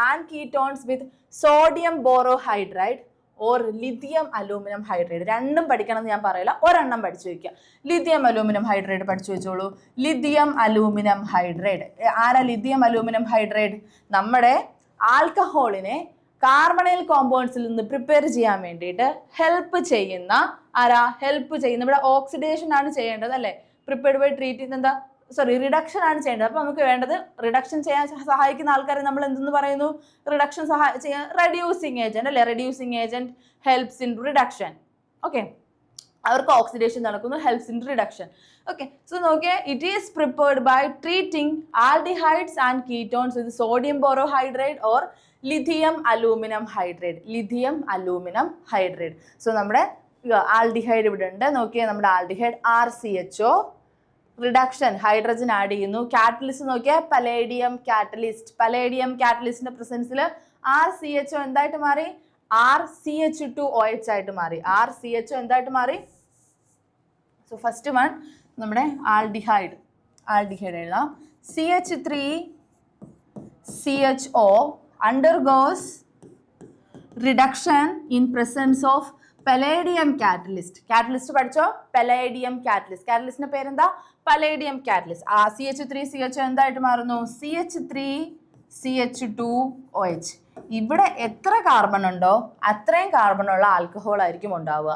and ketones with sodium borohydride or lithium aluminium hydride. രണ്ടും പഠിക്കണം എന്ന് ഞാൻ പറയില്ല, ഒരെണ്ണം പഠിച്ചു വയ്ക്കുക. ലിഥിയം അലൂമിനിയം ഹൈഡ്രൈഡ് പഠിച്ചു വെച്ചോളൂ. ലിഥിയം അലൂമിനിയം ഹൈഡ്രൈഡ് ആരാ? ലിഥിയം അലൂമിനിയം ഹൈഡ്രൈഡ് നമ്മുടെ ആൽക്കഹോളിനെ കാർബണൈൽ കോമ്പൗണ്ട്സിൽ നിന്ന് പ്രിപ്പയർ ചെയ്യാൻ വേണ്ടിയിട്ട് ഹെൽപ്പ് ചെയ്യുന്ന ആരാ? ഹെൽപ്പ് ചെയ്യുന്ന, ഇവിടെ ഓക്സിഡേഷൻ ആണ് ചെയ്യേണ്ടത് അല്ലേ? പ്രിപ്പയർഡ് ബൈ ട്രീറ്റിംഗ് എന്താ, റിഡക്ഷൻ ആണ് ചെയ്യേണ്ടത്. അപ്പൊ നമുക്ക് വേണ്ടത് റിഡക്ഷൻ ചെയ്യാൻ സഹായിക്കുന്ന ആൾക്കാരെ നമ്മൾ എന്തെന്ന് പറയുന്നു? റിഡക്ഷൻ ചെയ്യാൻ റെഡ്യൂസിങ് ഏജന്റ് അല്ലെ? Reducing agent helps in reduction. Okay, അവർക്ക് ഓക്സിഡേഷൻ നടക്കുന്നു, helps in reduction. Okay, so നോക്കിയേ, it is prepared by treating aldehydes and ketones with sodium borohydride or lithium aluminium hydride. Lithium aluminium hydride. So നമ്മുടെ aldehyde ഇവിടെ ഉണ്ട്. നോക്കിയേ, നമ്മുടെ aldehyde RCHO, reduction hydrogen add ചെയ്യുന്നു. Catalyst നോക്കിയാൽ palladium catalyst. Palladium കാറ്റലിസ്റ്റിന്റെ പ്രസൻസിൽ RCHO എന്തായിട്ട് മാറി? RCH2OH ആയിട്ട് മാറി. RCHO എന്തായിട്ട് മാറി? സോ ഫസ്റ്റ് വൺ നമ്മുടെ ആൽഡിഹൈഡ് എഴുതാം. CH3CHO undergoes reduction in presence of palladium catalyst. Catalyst പഠിച്ചോ? Palladium catalyst. കാറ്റലിസ്റ്റിന്റെ പേരെന്താ? Palladium catalyst. CH3CHO എന്തായിട്ട് മാറുന്നു? CH3CH2OH. ഇവിടെ എത്ര കാർബൺ ഉണ്ടോ അത്രയും കാർബൺ ഉള്ള ആൽക്കഹോൾ ആയിരിക്കും ഉണ്ടാവുക.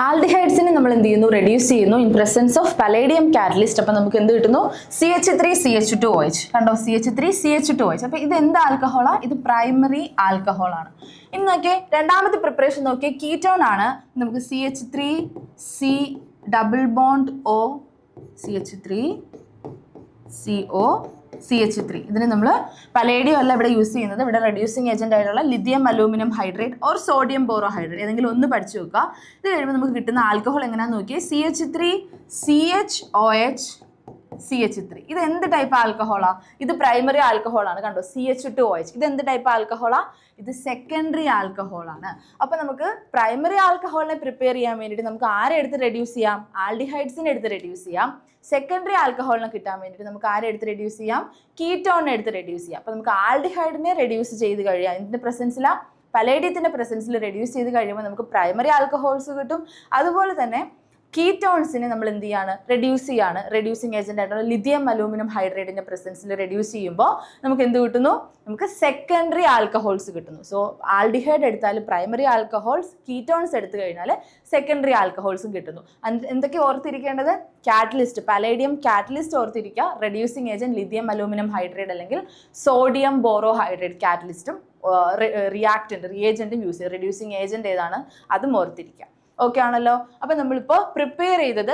ആൽഡിഹൈഡ്സിനെ നമ്മൾ എന്ത് ചെയ്യുന്നു? റെഡ്യൂസ് ചെയ്യുന്നു in presence of palladium catalyst. അപ്പൊ നമുക്ക് എന്ത് കിട്ടുന്നു? CH3CH2OH. കണ്ടോ? CH3CH2OH. അപ്പൊ ഇത് എന്ത് ആൽക്കഹോളാ? ഇത് പ്രൈമറി ആൽക്കഹോൾ ആണ്. ഇനി നോക്കിയേ, രണ്ടാമത്തെ പ്രിപ്പറേഷൻ നോക്കിയേ, കീറ്റോൺ ആണ്. നമുക്ക് CH3C double bond O CH3CO CH3. ഇതിന് നമ്മൾ പലേഡിയം അല്ല ഇവിടെ യൂസ് ചെയ്യുന്നത്. ഇവിടെ റെഡ്യൂസിങ് ഏജന്റ് ആയിട്ടുള്ള lithium aluminium hydrate or sodium borohydrate ഏതെങ്കിലും ഒന്ന് പഠിച്ചു വെക്കുക. ഇത് കഴിയുമ്പോൾ നമുക്ക് കിട്ടുന്ന ആൽക്കഹോൾ എങ്ങനെയാണെന്ന് നോക്കിയേ, CH3CHOH CH3. ഇത് എന്ത് ടൈപ്പ് ആൽക്കഹോളാ? ഇത് പ്രൈമറി ആൽക്കഹോളാണ്. കണ്ടോ? CH2OH. ഇത് എന്ത് ടൈപ്പ് ആൽക്കഹോളാ? ഇത് സെക്കൻഡറി ആൽക്കഹോളാണ്. അപ്പൊ നമുക്ക് പ്രൈമറി ആൽക്കഹോളിനെ പ്രിപ്പയർ ചെയ്യാൻ വേണ്ടിയിട്ട് നമുക്ക് ആരെ എടുത്ത് റെഡ്യൂസ് ചെയ്യാം? ആൽഡിഹൈഡ്സിനെ എടുത്ത് റെഡ്യൂസ് ചെയ്യാം. സെക്കൻഡറി ആൽക്കഹോളിനെ കിട്ടാൻ വേണ്ടിയിട്ട് നമുക്ക് ആരെ എടുത്ത് റെഡ്യൂസ് ചെയ്യാം? കീറ്റോണിനെ എടുത്ത് റെഡ്യൂസ് ചെയ്യാം. അപ്പൊ നമുക്ക് ആൽഡിഹൈഡിനെ റെഡ്യൂസ് ചെയ്ത് കഴിയാം. ഇതിന്റെ പ്രസൻസിലാ പലേഡിയത്തിന്റെ പ്രസൻസിൽ റെഡ്യൂസ് ചെയ്ത് കഴിയുമ്പോൾ നമുക്ക് പ്രൈമറി ആൽക്കഹോൾസ് കിട്ടും. അതുപോലെ തന്നെ കീറ്റോൺസിനെ നമ്മൾ എന്ത് ചെയ്യാണ്? റെഡ്യൂസ് ചെയ്യാണ്. റെഡ്യൂസിങ് ഏജന്റ് ആയിട്ടുള്ള ലിഥിയം അലൂമിനിയം ഹൈഡ്രേറ്റിന്റെ പ്രസൻസിൽ റെഡ്യൂസ് ചെയ്യുമ്പോൾ നമുക്ക് എന്ത് കിട്ടുന്നു? നമുക്ക് സെക്കൻഡറി ആൽക്കഹോൾസ് കിട്ടുന്നു. സോ ആൽഡിഹൈഡ് എടുത്താൽ പ്രൈമറി ആൽക്കഹോൾസ്, കീറ്റോൺസ് എടുത്തു കഴിഞ്ഞാൽ സെക്കൻഡറി ആൽക്കഹോൾസും കിട്ടുന്നു. എന്തൊക്കെ ഓർത്തിരിക്കേണ്ടത്? കാറ്റലിസ്റ്റ്, പലേഡിയം കാറ്റലിസ്റ്റ് ഓർത്തിരിക്കുക. Reducing agent lithium aluminium hydrate അല്ലെങ്കിൽ സോഡിയം ബോറോഹൈഡ്രേറ്റ് കാറ്റലിസ്റ്റും റിയാക്ടന്റ് റിയേജന്റും യൂസ് ചെയ്യുക. റെഡ്യൂസിങ് ഏജന്റ് ഏതാണ് അതും ഓർത്തിരിക്കുക. ഓക്കെ ആണല്ലോ? അപ്പൊ നമ്മളിപ്പോൾ പ്രിപ്പയർ ചെയ്തത്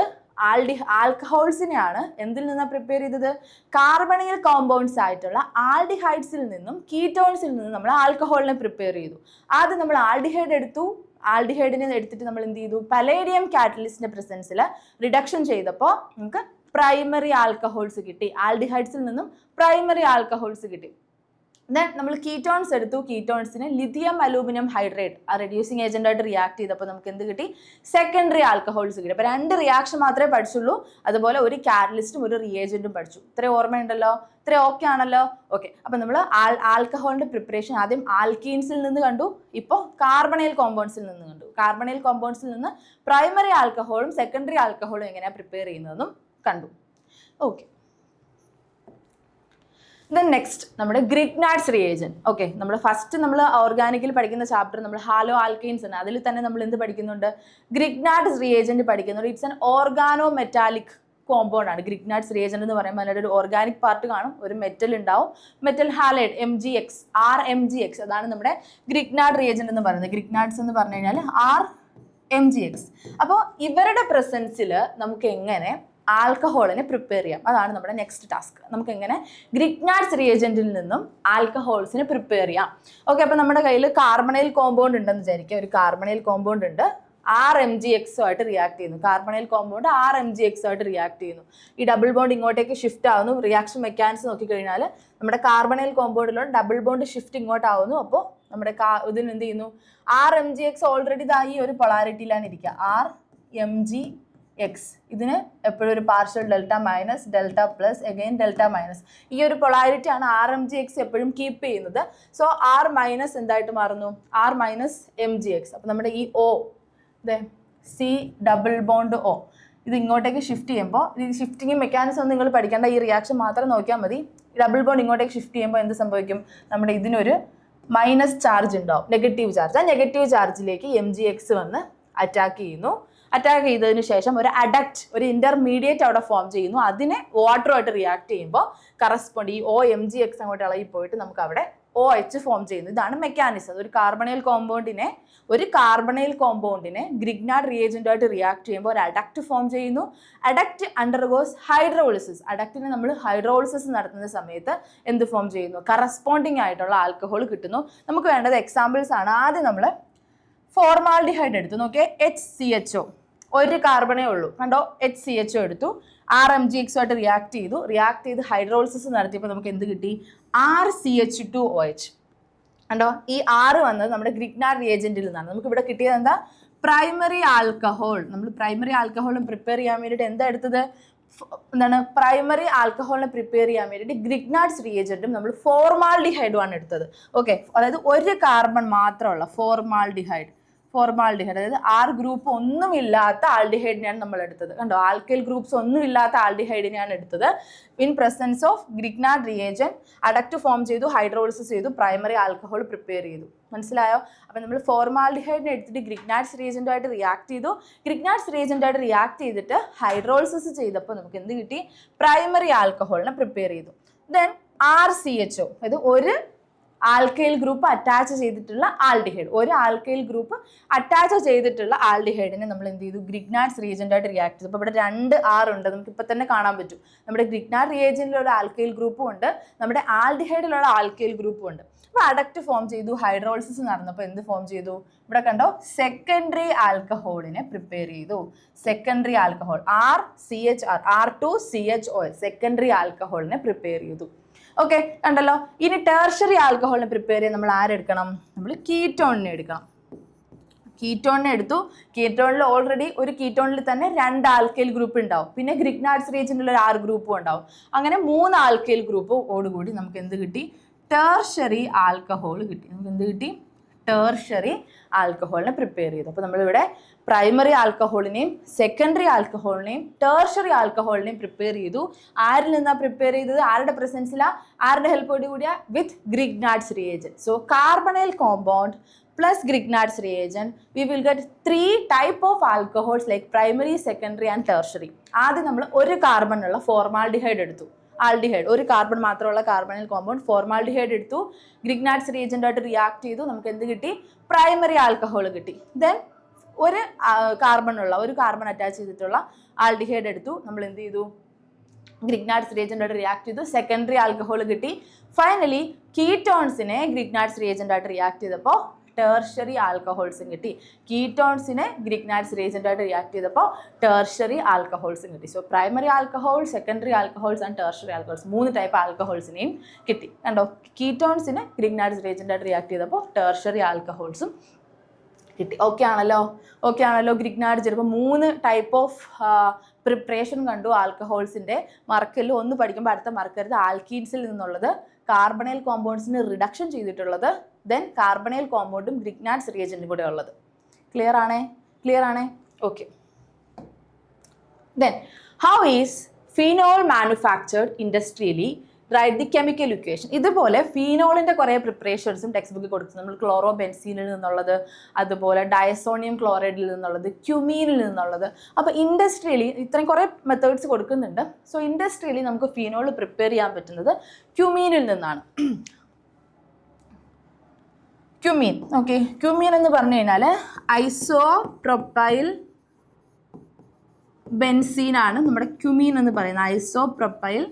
ആൽക്കഹോൾസിനെയാണ്. എന്തിൽ നിന്നാണ് പ്രിപ്പയർ ചെയ്തത്? കാർബണൈൽ കോമ്പൗണ്ട്സ് ആയിട്ടുള്ള ആൽഡിഹൈഡ്സിൽ നിന്നും കീറ്റോൺസിൽ നിന്നും നമ്മൾ ആൽക്കഹോളിനെ പ്രിപ്പയർ ചെയ്തു. ആദ്യം നമ്മൾ ആൽഡിഹൈഡ് എടുത്തു. ആൽഡിഹൈഡിനെ എടുത്തിട്ട് നമ്മൾ എന്ത് ചെയ്തു? പലേഡിയം കാറ്റലിസ്റ്റിന്റെ പ്രസൻസിൽ റിഡക്ഷൻ ചെയ്തപ്പോൾ നമുക്ക് പ്രൈമറി ആൽക്കഹോൾസ് കിട്ടി. ആൽഡിഹൈഡ്സിൽ നിന്നും പ്രൈമറി ആൽക്കഹോൾസ് കിട്ടി. ദെൻ നമ്മൾ കീറ്റോൺസ് എടുത്തു. കീറ്റോൺസിന് ലിഥിയം അലൂമിനിയം ഹൈഡ്രേറ്റ് ആ റെഡ്യൂസിങ് ഏജന്റ് ആയിട്ട് റിയാക്ട് ചെയ്തപ്പോൾ നമുക്ക് എന്ത് കിട്ടി? സെക്കൻഡറി ആൽക്കഹോൾസ് കിട്ടി. അപ്പോൾ 2 റിയാക്ഷൻ മാത്രമേ പഠിച്ചുള്ളൂ. അതുപോലെ ഒരു കാറ്റലിസ്റ്റും ഒരു റിയേജന്റും പഠിച്ചു. ഇത്രയും ഓർമ്മയുണ്ടല്ലോ? ഇത്രയും ഓക്കെ ആണല്ലോ? ഓക്കെ. അപ്പോൾ നമ്മൾ ആൽക്കഹോളിന്റെ പ്രിപ്പറേഷൻ ആദ്യം ആൽക്കീൻസിൽ നിന്ന് കണ്ടു, ഇപ്പോൾ കാർബണൈൽ കോമ്പൗണ്ട്സിൽ നിന്ന് കണ്ടു. കാർബണൈൽ കോമ്പൗണ്ട്സിൽ നിന്ന് പ്രൈമറി ആൽക്കഹോളും സെക്കൻഡറി ആൽക്കഹോളും എങ്ങനെയാണ് പ്രിപ്പയർ ചെയ്യുന്നതെന്നും കണ്ടു. ഓക്കെ. ദെൻ നെക്സ്റ്റ് നമ്മുടെ ഗ്രിഗ്നാർഡ്സ് റിയേജന്റ്. ഓക്കെ, നമ്മൾ ഫസ്റ്റ് നമ്മൾ ഓർഗാനിക്കിൽ പഠിക്കുന്ന ചാപ്റ്റർ നമ്മൾ ഹാലോ ആൽക്കൈൻസ് ആണ്. അതിൽ തന്നെ നമ്മൾ എന്ത് പഠിക്കുന്നുണ്ട്? ഗ്രിഗ്നാർഡ്സ് റിയേജന്റ് പഠിക്കുന്നുണ്ട്. It's an organo metallic compound ആണ്. ഗ്രിഗ്നാർഡ്സ് റിയേജന്റ് എന്ന് പറയുമ്പോൾ അതിൻ്റെ ഒരു ഓർഗാനിക് പാർട്ട് കാണും, ഒരു മെറ്റൽ ഉണ്ടാവും, മെറ്റൽ ഹാലൈഡ് MgX, RMgX. അതാണ് നമ്മുടെ ഗ്രിഗ്നാർഡ് റിയേജന്റ് എന്ന് പറയുന്നത്. ഗ്രിഗ്നാർഡ്സ് എന്ന് പറഞ്ഞു കഴിഞ്ഞാൽ RMgX. അപ്പോൾ ഇവരുടെ പ്രസൻസിൽ നമുക്ക് എങ്ങനെ ആൽക്കഹോളിനെ പ്രിപ്പയർ ചെയ്യാം? അതാണ് നമ്മുടെ നെക്സ്റ്റ് ടാസ്ക്. നമുക്ക് എങ്ങനെ ഗ്രിഗ്നാർഡ്സ് റിയേജന്റിൽ നിന്നും ആൽക്കഹോൾസിനെ പ്രിപ്പയർ ചെയ്യാം? ഓക്കെ. അപ്പോൾ നമ്മുടെ കയ്യിൽ കാർബണൈൽ കോമ്പൗണ്ട് ഉണ്ടെന്ന് വിചാരിക്കുക. ഒരു കാർബണൈൽ കോമ്പൗണ്ട് ഉണ്ട്, RMgX ആയിട്ട് റിയാക്ട് ചെയ്യുന്നു. കാർബണൈൽ കോമ്പൗണ്ട് RMgX ആയിട്ട് റിയാക്ട് ചെയ്യുന്നു. ഈ ഡബിൾ ബോണ്ട് ഇങ്ങോട്ടേക്ക് ഷിഫ്റ്റ് ആവുന്നു. റിയാക്ഷൻ മെക്കാനിസം നോക്കിക്കഴിഞ്ഞാൽ നമ്മുടെ കാർബണൈൽ കോമ്പൗണ്ടിലുള്ള ഡബിൾ ബോണ്ട് ഷിഫ്റ്റ് ഇങ്ങോട്ടാവുന്നു. അപ്പോൾ നമ്മുടെ ഇതിന് എന്ത് ചെയ്യുന്നു? RMgX ഓൾറെഡി ഈ ഒരു പൊളാരിറ്റിയിലാണ് ഇരിക്കുക, RMgX. ഇതിന് എപ്പോഴും ഒരു partial delta minus, delta plus, again delta minus. ഈ ഒരു പൊളാരിറ്റി ആണ് RMgX എപ്പോഴും കീപ്പ് ചെയ്യുന്നത്. സോ R മൈനസ് എന്തായിട്ട് മാറുന്നു? R minus MgX. അപ്പോൾ നമ്മുടെ ഈ O, C double bond O, ഇത് ഇങ്ങോട്ടേക്ക് ഷിഫ്റ്റ് ചെയ്യുമ്പോൾ, ഈ ഷിഫ്റ്റിംഗ് മെക്കാനിസം ഒന്നും നിങ്ങൾ പഠിക്കേണ്ട, ഈ റിയാക്ഷൻ മാത്രം നോക്കിയാൽ മതി. ഡബിൾ ബോണ്ട് ഇങ്ങോട്ടേക്ക് ഷിഫ്റ്റ് ചെയ്യുമ്പോൾ എന്ത് സംഭവിക്കും? നമ്മുടെ ഇതിനൊരു മൈനസ് ചാർജ് ഉണ്ടാവും, നെഗറ്റീവ് ചാർജ്. ആ നെഗറ്റീവ് ചാർജിലേക്ക് MgX വന്ന് അറ്റാക്ക് ചെയ്യുന്നു. അറ്റാക്ക് ചെയ്തതിന് ശേഷം ഒരു അഡക്റ്റ്, ഒരു ഇന്റർമീഡിയറ്റ് അവിടെ ഫോം ചെയ്യുന്നു. അതിനെ വാട്ടറുമായിട്ട് റിയാക്ട് ചെയ്യുമ്പോൾ കറസ്പോണ്ട് ഈ OMgX അങ്ങോട്ട് ഇളകി പോയിട്ട് നമുക്ക് അവിടെ OH ഫോം ചെയ്യുന്നു. ഇതാണ് മെക്കാനിസം. ഒരു കാർബണൈൽ കോമ്പൗണ്ടിനെ ഗ്രിഗ്നാർഡ് റിയേജന്റുമായിട്ട് റിയാക്ട് ചെയ്യുമ്പോൾ ഒരു അഡക്റ്റ് ഫോം ചെയ്യുന്നു. Adduct undergoes hydrolysis. അഡക്റ്റിനെ നമ്മൾ ഹൈഡ്രോളിസിസ് നടത്തുന്ന സമയത്ത് എന്ത് ഫോം ചെയ്യുന്നു? കറസ്പോണ്ടിങ് ആയിട്ടുള്ള ആൽക്കഹോൾ കിട്ടുന്നു. നമുക്ക് വേണ്ടത് എക്സാമ്പിൾസ് ആണ്. ആദ്യം നമ്മൾ ഫോർമാൽഡിഹൈഡ് എടുത്തു. നോക്കിയേ, HCHO, ഒരു കാർബണേ ഉള്ളൂ, കണ്ടോ? HCHO എടുത്തു, RMgX ആയിട്ട് റിയാക്ട് ചെയ്ത് ഹൈഡ്രോളിസിസ് നടത്തിയപ്പോൾ നമുക്ക് എന്ത് കിട്ടി? RCH2OH. കണ്ടോ? ഈ R വന്നത് നമ്മുടെ ഗ്രിഗ്നാർഡ് റിയേജന്റിൽ നിന്നാണ്. നമുക്ക് ഇവിടെ കിട്ടിയത് എന്താ? Primary alcohol. നമ്മൾ പ്രൈമറി ആൽക്കഹോളും പ്രിപ്പയർ ചെയ്യാൻ വേണ്ടിയിട്ട് എന്താ എടുത്തത്? എന്താണ്? പ്രൈമറി ആൽക്കഹോളിനെ പ്രിപ്പയർ ചെയ്യാൻ വേണ്ടിയിട്ട് ഗ്രിഗ്നാർഡ്സ് റിയേജന്റും നമ്മൾ ഫോർമാൽഡിഹൈഡും ആണ് എടുത്തത്. ഓക്കെ, അതായത് ഒരു കാർബൺ മാത്രമുള്ള ഫോർമാൽഡിഹൈഡ്, അതായത് R ഗ്രൂപ്പ് ഒന്നുമില്ലാത്ത ആൽഡിഹൈഡിനെയാണ് നമ്മൾ എടുത്തത്. കണ്ടോ? ആൽക്കൈൽ ഗ്രൂപ്പ്സ് ഒന്നുമില്ലാത്ത ആൽഡിഹൈഡിനെയാണ് എടുത്തത്. In presence of Grignard reagent adduct form ചെയ്തു, ഹൈഡ്രോളിസിസ് ചെയ്തു, പ്രൈമറി ആൽക്കഹോൾ പ്രിപ്പയർ ചെയ്തു. മനസ്സിലായോ? അപ്പം നമ്മൾ ഫോർമാൽഡിഹൈഡിനെ എടുത്തിട്ട് ഗ്രിഗ്നാർഡ്സ് റിയേജന്റുമായിട്ട് റിയാക്ട് ചെയ്തു. ഗ്രിഗ്നാർഡ്സ് റിയേജന്റുമായിട്ട് റിയാക്ട് ചെയ്തിട്ട് ഹൈഡ്രോളിസിസ് ചെയ്തപ്പോൾ നമുക്ക് എന്ത് കിട്ടി? പ്രൈമറി ആൽക്കഹോളിനെ പ്രിപ്പയർ ചെയ്തു. ദെൻ RCHO, അതായത് ഒരു ആൽക്കൈൽ ഗ്രൂപ്പ് അറ്റാച്ച് ചെയ്തിട്ടുള്ള ആൽഡിഹൈഡ്, ഒരു ആൽക്കൈൽ ഗ്രൂപ്പ് അറ്റാച്ച് ചെയ്തിട്ടുള്ള ആൽഡിഹൈഡിനെ നമ്മൾ എന്ത് ചെയ്തു? ഗ്രിഗ്നാർഡ്സ് റിയേജന്റായിട്ട് റിയാക്ട് ചെയ്തു. അപ്പോൾ ഇവിടെ 2 R ഉണ്ട്, നമുക്ക് ഇപ്പം തന്നെ കാണാൻ പറ്റും. നമ്മുടെ ഗ്രിഗ്നാർഡ് റിയേജന്റിലുള്ള ആൽക്കൈൽ ഗ്രൂപ്പും ഉണ്ട്, നമ്മുടെ ആൽഡിഹൈഡിലുള്ള ആൽക്കൈൽ ഗ്രൂപ്പും ഉണ്ട്. അപ്പോൾ അഡക്റ്റ് ഫോം ചെയ്തു, ഹൈഡ്രോളിസിസ് നടന്നപ്പോൾ എന്ത് ഫോം ചെയ്തു? ഇവിടെ കണ്ടോ? സെക്കൻഡറി ആൽക്കഹോളിനെ പ്രിപ്പയർ ചെയ്തു. Secondary alcohol RCHR, R2CHOH, secondary ആൽക്കഹോളിനെ പ്രിപ്പയർ ചെയ്തു. ഓക്കെ, കണ്ടല്ലോ? ഇനി ടെർഷറി ആൽക്കഹോളിനെ പ്രിപ്പയർ ചെയ്യാൻ നമ്മൾ ആരെടുക്കണം? നമ്മൾ കീറ്റോണിനെ എടുക്കണം. കീറ്റോണിനെ എടുത്തു. കീറ്റോണിൽ ഓൾറെഡി ഒരു കീറ്റോണിൽ തന്നെ 2 ആൽക്കൈൽ ഗ്രൂപ്പ് ഉണ്ടാവും, പിന്നെ ഗ്രിഗ്നാർഡ്സ് റിയേജന്റിൽ ഒരു R ഗ്രൂപ്പും ഉണ്ടാവും. അങ്ങനെ 3 ആൽക്കൈൽ ഗ്രൂപ്പോടുകൂടി നമുക്ക് എന്ത് കിട്ടി? ടെർഷറി ആൽക്കഹോൾ കിട്ടി. നമുക്ക് എന്ത് കിട്ടി? ടെർഷറി ആൽക്കഹോളിനെ പ്രിപ്പയർ ചെയ്തു. അപ്പോൾ നമ്മളിവിടെ പ്രൈമറി ആൽക്കഹോളിനെയും സെക്കൻഡറി ആൽക്കഹോളിനെയും ടെർഷറി ആൽക്കഹോളിനെയും പ്രിപ്പയർ ചെയ്തു. ആരിൽ നിന്നാണ് പ്രിപ്പയർ ചെയ്തത്? ആരുടെ പ്രസൻസിലാണ്? ആരുടെ ഹെൽപ്പോട് കൂടിയാ? With Grignard's reagent. So carbonyl compound plus Grignard's reagent, we will get 3 type of alcohols like primary, secondary and tertiary. ആദ്യം നമ്മൾ ഒരു കാർബൺ ഉള്ള ഫോർമാൽഡിഹൈഡ് എടുത്തു. ആൽഡിഹൈഡ്, ഒരു കാർബൺ മാത്രമുള്ള കാർബണൈൽ കോമ്പൗണ്ട് ഫോർമാൽഡിഹൈഡ് എടുത്തു. ഗ്രിഗ്നാർഡ്സ് റിയേജന്റ് ആയിട്ട് റിയാക്ട് ചെയ്തു. നമുക്ക് എന്ത് കിട്ടി? പ്രൈമറി ആൽക്കഹോൾ കിട്ടി. ദെൻ ഒരു കാർബൺ അറ്റാച്ച് ചെയ്തിട്ടുള്ള ആൽഡിഹൈഡ് എടുത്തു. നമ്മൾ എന്ത് ചെയ്തു? ഗ്രിഗ്നാർഡ്സ് റിയേജന്റ് ആയിട്ട് റിയാക്ട് ചെയ്തു. സെക്കൻഡറി ആൽക്കഹോൾ കിട്ടി. ഫൈനലി കീറ്റോൺസിനെ ഗ്രിഗ്നാർഡ്സ് റിയേജന്റ് ആയിട്ട് റിയാക്ട് ചെയ്തപ്പോൾ ടേർഷ്യറി ആൽക്കഹോൾസും കിട്ടി. കീറ്റോൺസിനെ ഗ്രിഗ്നാറ്റ്സ് റിയേജൻ്റായിട്ട് റിയാക്ട് ചെയ്തപ്പോൾ ടേർഷ്യറി ആൽക്കഹോൾസും കിട്ടി. So primary alcohol, secondary alcohols and tertiary alcohols 3 type ആൽക്കഹോൾസിനെയും കിട്ടി. കണ്ടോ, കീറ്റോൺസിനെ ഗ്രിഗ്നാറ്റ്സ് റിയേജൻ്റായിട്ട് റിയാക്ട് ചെയ്തപ്പോൾ ടേർഷ്യറി ആൽക്കഹോൾസും കിട്ടി. ഓക്കെ ആണല്ലോ ഗ്രിഗ്നാർഡ് ചിലപ്പോൾ 3 ടൈപ്പ് ഓഫ് പ്രിപ്പറേഷൻ കണ്ടു ആൽക്കഹോൾസിൻ്റെ. മറക്കല് ഒന്ന് പഠിക്കുമ്പോൾ അടുത്ത മറക്കരുത്. ആൽക്കീൻസിൽ നിന്നുള്ളത്, കാർബണൈൽ കോമ്പൗണ്ട്സിന് റിഡക്ഷൻ ചെയ്തിട്ടുള്ളത്, ദെൻ കാർബണൈൽ കോമ്പൗണ്ടും ഗ്രിഗ്നാറ്റ്സ് റിയേജൻറ്റും കൂടെ ഉള്ളത്. ക്ലിയർ ആണേ okay. Then how is phenol manufactured industrially, right the chemical equation. ഇതുപോലെ ഫീനോളിൻ്റെ കുറേ പ്രിപ്പറേഷൻസും ടെക്സ്റ്റ് ബുക്കിൽ കൊടുക്കുന്നത്. നമ്മൾ ക്ലോറോ ബെൻസീനിൽ നിന്നുള്ളത്, അതുപോലെ ഡയസോണിയം ക്ലോറൈഡിൽ നിന്നുള്ളത്, ക്യുമീനിൽ നിന്നുള്ളത്. അപ്പോൾ ഇൻഡസ്ട്രിയലി ഇത്രയും കുറേ മെത്തേഡ്സ് കൊടുക്കുന്നുണ്ട്. സോ ഇൻഡസ്ട്രിയലി നമുക്ക് ഫീനോൾ പ്രിപ്പയർ ചെയ്യാൻ പറ്റുന്നത് ക്യുമീനിൽ നിന്നാണ്. ക്യുമീൻ എന്ന് പറഞ്ഞു കഴിഞ്ഞാൽ ഐസോപ്രൊപ്പൈൽ ബെൻസീനാണ് നമ്മുടെ ക്യുമീൻ എന്ന് പറയുന്നത്. ഐസോപ്രൊപ്പൈൽ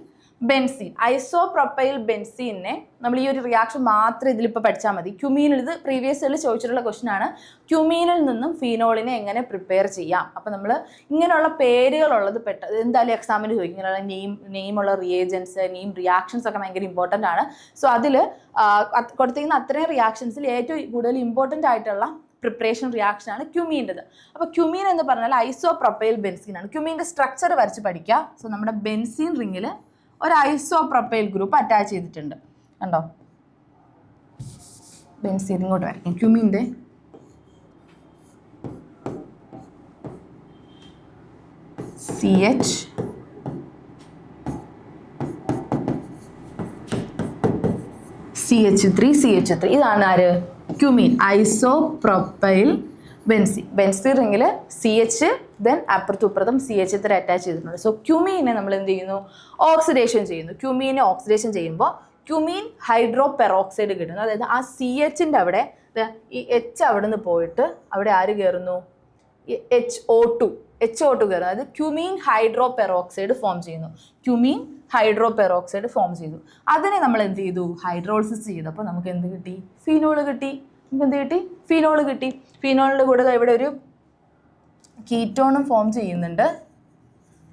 ബെൻസീനെ നമ്മൾ ഈ ഒരു റിയാക്ഷൻ മാത്രം ഇതിലിപ്പോൾ പഠിച്ചാൽ മതി. ക്യുമീനിൽ, ഇത് പ്രീവിയസ് ഇയറിൽ ചോദിച്ചിട്ടുള്ള ക്വസ്റ്റൻ ആണ്, ക്യുമീനിൽ നിന്നും ഫീനോളിനെ എങ്ങനെ പ്രിപ്പയർ ചെയ്യാം. അപ്പോൾ നമ്മൾ ഇങ്ങനെയുള്ള പേരുകളുള്ളത് എന്തായാലും എക്സാമിന് ചോദിക്കും. ഇങ്ങനെയുള്ള നെയിമുള്ള റിയേജൻസ്, നെയിം റിയാക്ഷൻസ് ഒക്കെ ഭയങ്കര ഇമ്പോർട്ടൻ്റ് ആണ്. സോ അതിൽ കൊടുത്തിരിക്കുന്ന അത്രയും റിയാക്ഷൻസിൽ ഏറ്റവും കൂടുതൽ ഇമ്പോർട്ടൻ്റ് ആയിട്ടുള്ള പ്രിപ്പറേഷൻ റിയാക്ഷൻ ആണ് ക്യുമീൻ്റെത്. അപ്പോൾ ക്യുമീൻ എന്ന് പറഞ്ഞാൽ ഐസോപ്രൊപ്പൈൽ ബെൻസീനാണ്. ക്യുമീൻ്റെ സ്ട്രക്ചർ വരച്ച് പഠിക്കുക. സോ നമ്മുടെ ബെൻസീൻ റിങ്ങിൽ ഒരു ഐസോപ്രൊപ്പൈൽ ഗ്രൂപ്പ് അറ്റാച്ച് ചെയ്തിട്ടുണ്ട്. കണ്ടോ, ബെൻസീൻ ഇങ്ങോട്ട് വരയ്ക്കും. ക്യുമീൻ്റെ CH3 ഇതാണ് ആര്, ക്യുമീൻ, ഐസോപ്രൊപ്പൈൽ ബെൻസീൻ റിങ്ങിൽ CH, ദെൻ അപ്പുറത്തും CH3 അറ്റാച്ച് ചെയ്തിട്ടുണ്ട്. സോ ക്യുമീനെ നമ്മൾ എന്ത് ചെയ്യുന്നു, ഓക്സിഡേഷൻ ചെയ്യുന്നു. ക്യുമീനെ ഓക്സിഡേഷൻ ചെയ്യുമ്പോൾ ക്യുമീൻ ഹൈഡ്രോ പെറോക്സൈഡ് കിട്ടുന്നു. അതായത് ആ CHൻ്റെ അവിടെ ഈ H അവിടെ നിന്ന് പോയിട്ട് അവിടെ ആര് കയറുന്നു, HO2 കയറുന്നു. അതായത് ക്യുമീൻ ഹൈഡ്രോ പെറോക്സൈഡ് ഫോം ചെയ്യുന്നു. അതിനെ നമ്മൾ എന്ത് ചെയ്തു, ഹൈഡ്രോളിസിസ് ചെയ്തു. അപ്പോൾ നമുക്ക് എന്ത് കിട്ടി, ഫീനോൾ കിട്ടി. ഫീനോളിൻ്റെ കൂടെ ഇവിടെ ഒരു കീറ്റോണും ഫോം ചെയ്യുന്നുണ്ട്.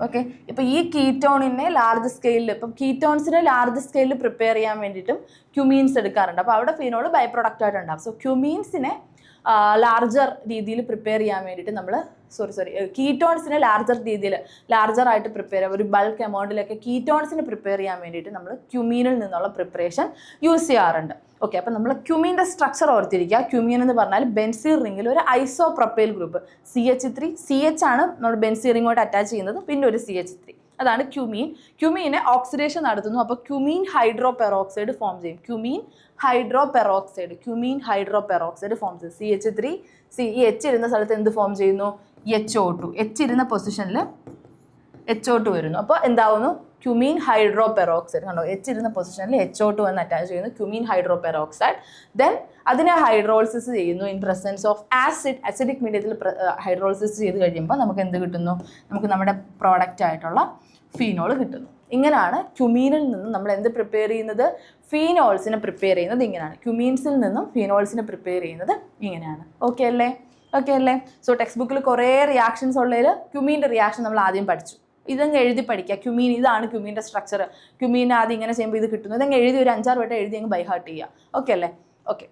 ഓക്കെ, ഇപ്പോൾ ഈ കീറ്റോണിനെ ലാർജ് സ്കെയിലിൽ, ഇപ്പം കീറ്റോൺസിനെ ലാർജ് സ്കെയിലിൽ പ്രിപ്പയർ ചെയ്യാൻ വേണ്ടിയിട്ടും ക്യുമീൻസ് എടുക്കാറുണ്ട്. അപ്പോൾ അവിടെ ഫീനോൾ ബൈ പ്രൊഡക്റ്റ് ആയിട്ടുണ്ടാകും. സോ ക്യുമീൻസിനെ ലാർജർ രീതിയിൽ പ്രിപ്പയർ ചെയ്യാൻ വേണ്ടിയിട്ട് നമ്മൾ കീറ്റോൺസിനെ ലാർജറായിട്ട് പ്രിപ്പയർ ചെയ്യാം. ഒരു ബൾക്ക് എമൗണ്ടിലൊക്കെ കീറ്റോൺസിനെ പ്രിപ്പയർ ചെയ്യാൻ വേണ്ടിയിട്ട് നമ്മൾ ക്യുമീനിൽ നിന്നുള്ള പ്രിപ്പറേഷൻ യൂസ് ചെയ്യാറുണ്ട്. ഓക്കെ, അപ്പോൾ നമ്മൾ ക്യുമീൻ്റെ സ്ട്രക്ചർ ഓർത്തിരിക്കുക. ക്യുമീൻ എന്ന് പറഞ്ഞാൽ ബെൻസീൻ റിങ്ങിൽ ഒരു ഐസോപ്രൊപ്പൈൽ ഗ്രൂപ്പ്, CH ആണ് നമ്മൾ ബെൻസീൻ റിങ്ങോട്ട് അറ്റാച്ച് ചെയ്യുന്നത്, പിന്നെ ഒരു CH3, അതാണ് ക്യുമീൻ. ക്യുമീനെ ഓക്സിഡേഷൻ നടത്തുന്നു. അപ്പോൾ ക്യുമീൻ ഹൈഡ്രോ പെറോക്സൈഡ് ഫോം ചെയ്യും. ക്യുമീൻ ഹൈഡ്രോ പെറോക്സൈഡ് ഫോം ചെയ്യും. CH3, ഈ H ഇരുന്ന സ്ഥലത്ത് എന്ത് ഫോം ചെയ്യുന്നു, HO2. H ഇരുന്ന പൊസിഷനിൽ HO2 വരുന്നു. അപ്പോൾ എന്താവുന്നു, ക്യുമീൻ ഹൈഡ്രോ പെറോക്സൈഡ്. കണ്ടോ, H ഇരുന്ന പൊസിഷനിൽ HO2 എന്ന് അറ്റാച്ച് ചെയ്യുന്നു, ക്യുമീൻ ഹൈഡ്രോ പെറോക്സൈഡ്. ദെൻ അതിനെ ഹൈഡ്രോളിസിസ് ചെയ്യുന്നു ഇൻ പ്രസൻസ് ഓഫ് ആസിഡിക് മീഡിയത്തിൽ ഹൈഡ്രോളിസിസ് ചെയ്ത് കഴിയുമ്പോൾ നമുക്ക് എന്ത് കിട്ടുന്നു, നമുക്ക് നമ്മുടെ പ്രോഡക്റ്റ് ആയിട്ടുള്ള ഫീനോൾ കിട്ടുന്നു. ഇങ്ങനെയാണ് ക്യുമീനിൽ നിന്നും നമ്മൾ എന്ത് പ്രിപ്പയർ ചെയ്യുന്നത്, ഫീനോൾസിനെ പ്രിപ്പയർ ചെയ്യുന്നത് ഇങ്ങനെയാണ്. ക്യുമീൻസിൽ നിന്നും ഫീനോൾസിനെ പ്രിപ്പയർ ചെയ്യുന്നത് ഇങ്ങനെയാണ്. ഓക്കെ അല്ലേ? സോ ടെക്സ്റ്റ് ബുക്കിൽ കുറേ റിയാക്ഷൻസ് ഉള്ളതിൽ ക്യുമീൻ്റെ റിയാക്ഷൻ നമ്മൾ ആദ്യം പഠിച്ചു. ഇതങ്ങ് എഴുതി പഠിക്കുക. ക്യുമീൻ, ഇതാണ് ക്യുമീൻ്റെ സ്ട്രക്ചർ. ക്യുമീൻ ആദ്യം ഇങ്ങനെ ചെയ്യുമ്പോൾ ഇത് കിട്ടുന്നു. ഇതങ്ങ് എഴുതി ഒരു 5-6 വട്ടം എഴുതി അങ്ങ് ബൈ ഹാർട്ട് ചെയ്യുക. ഓക്കെ അല്ലേ? Okay.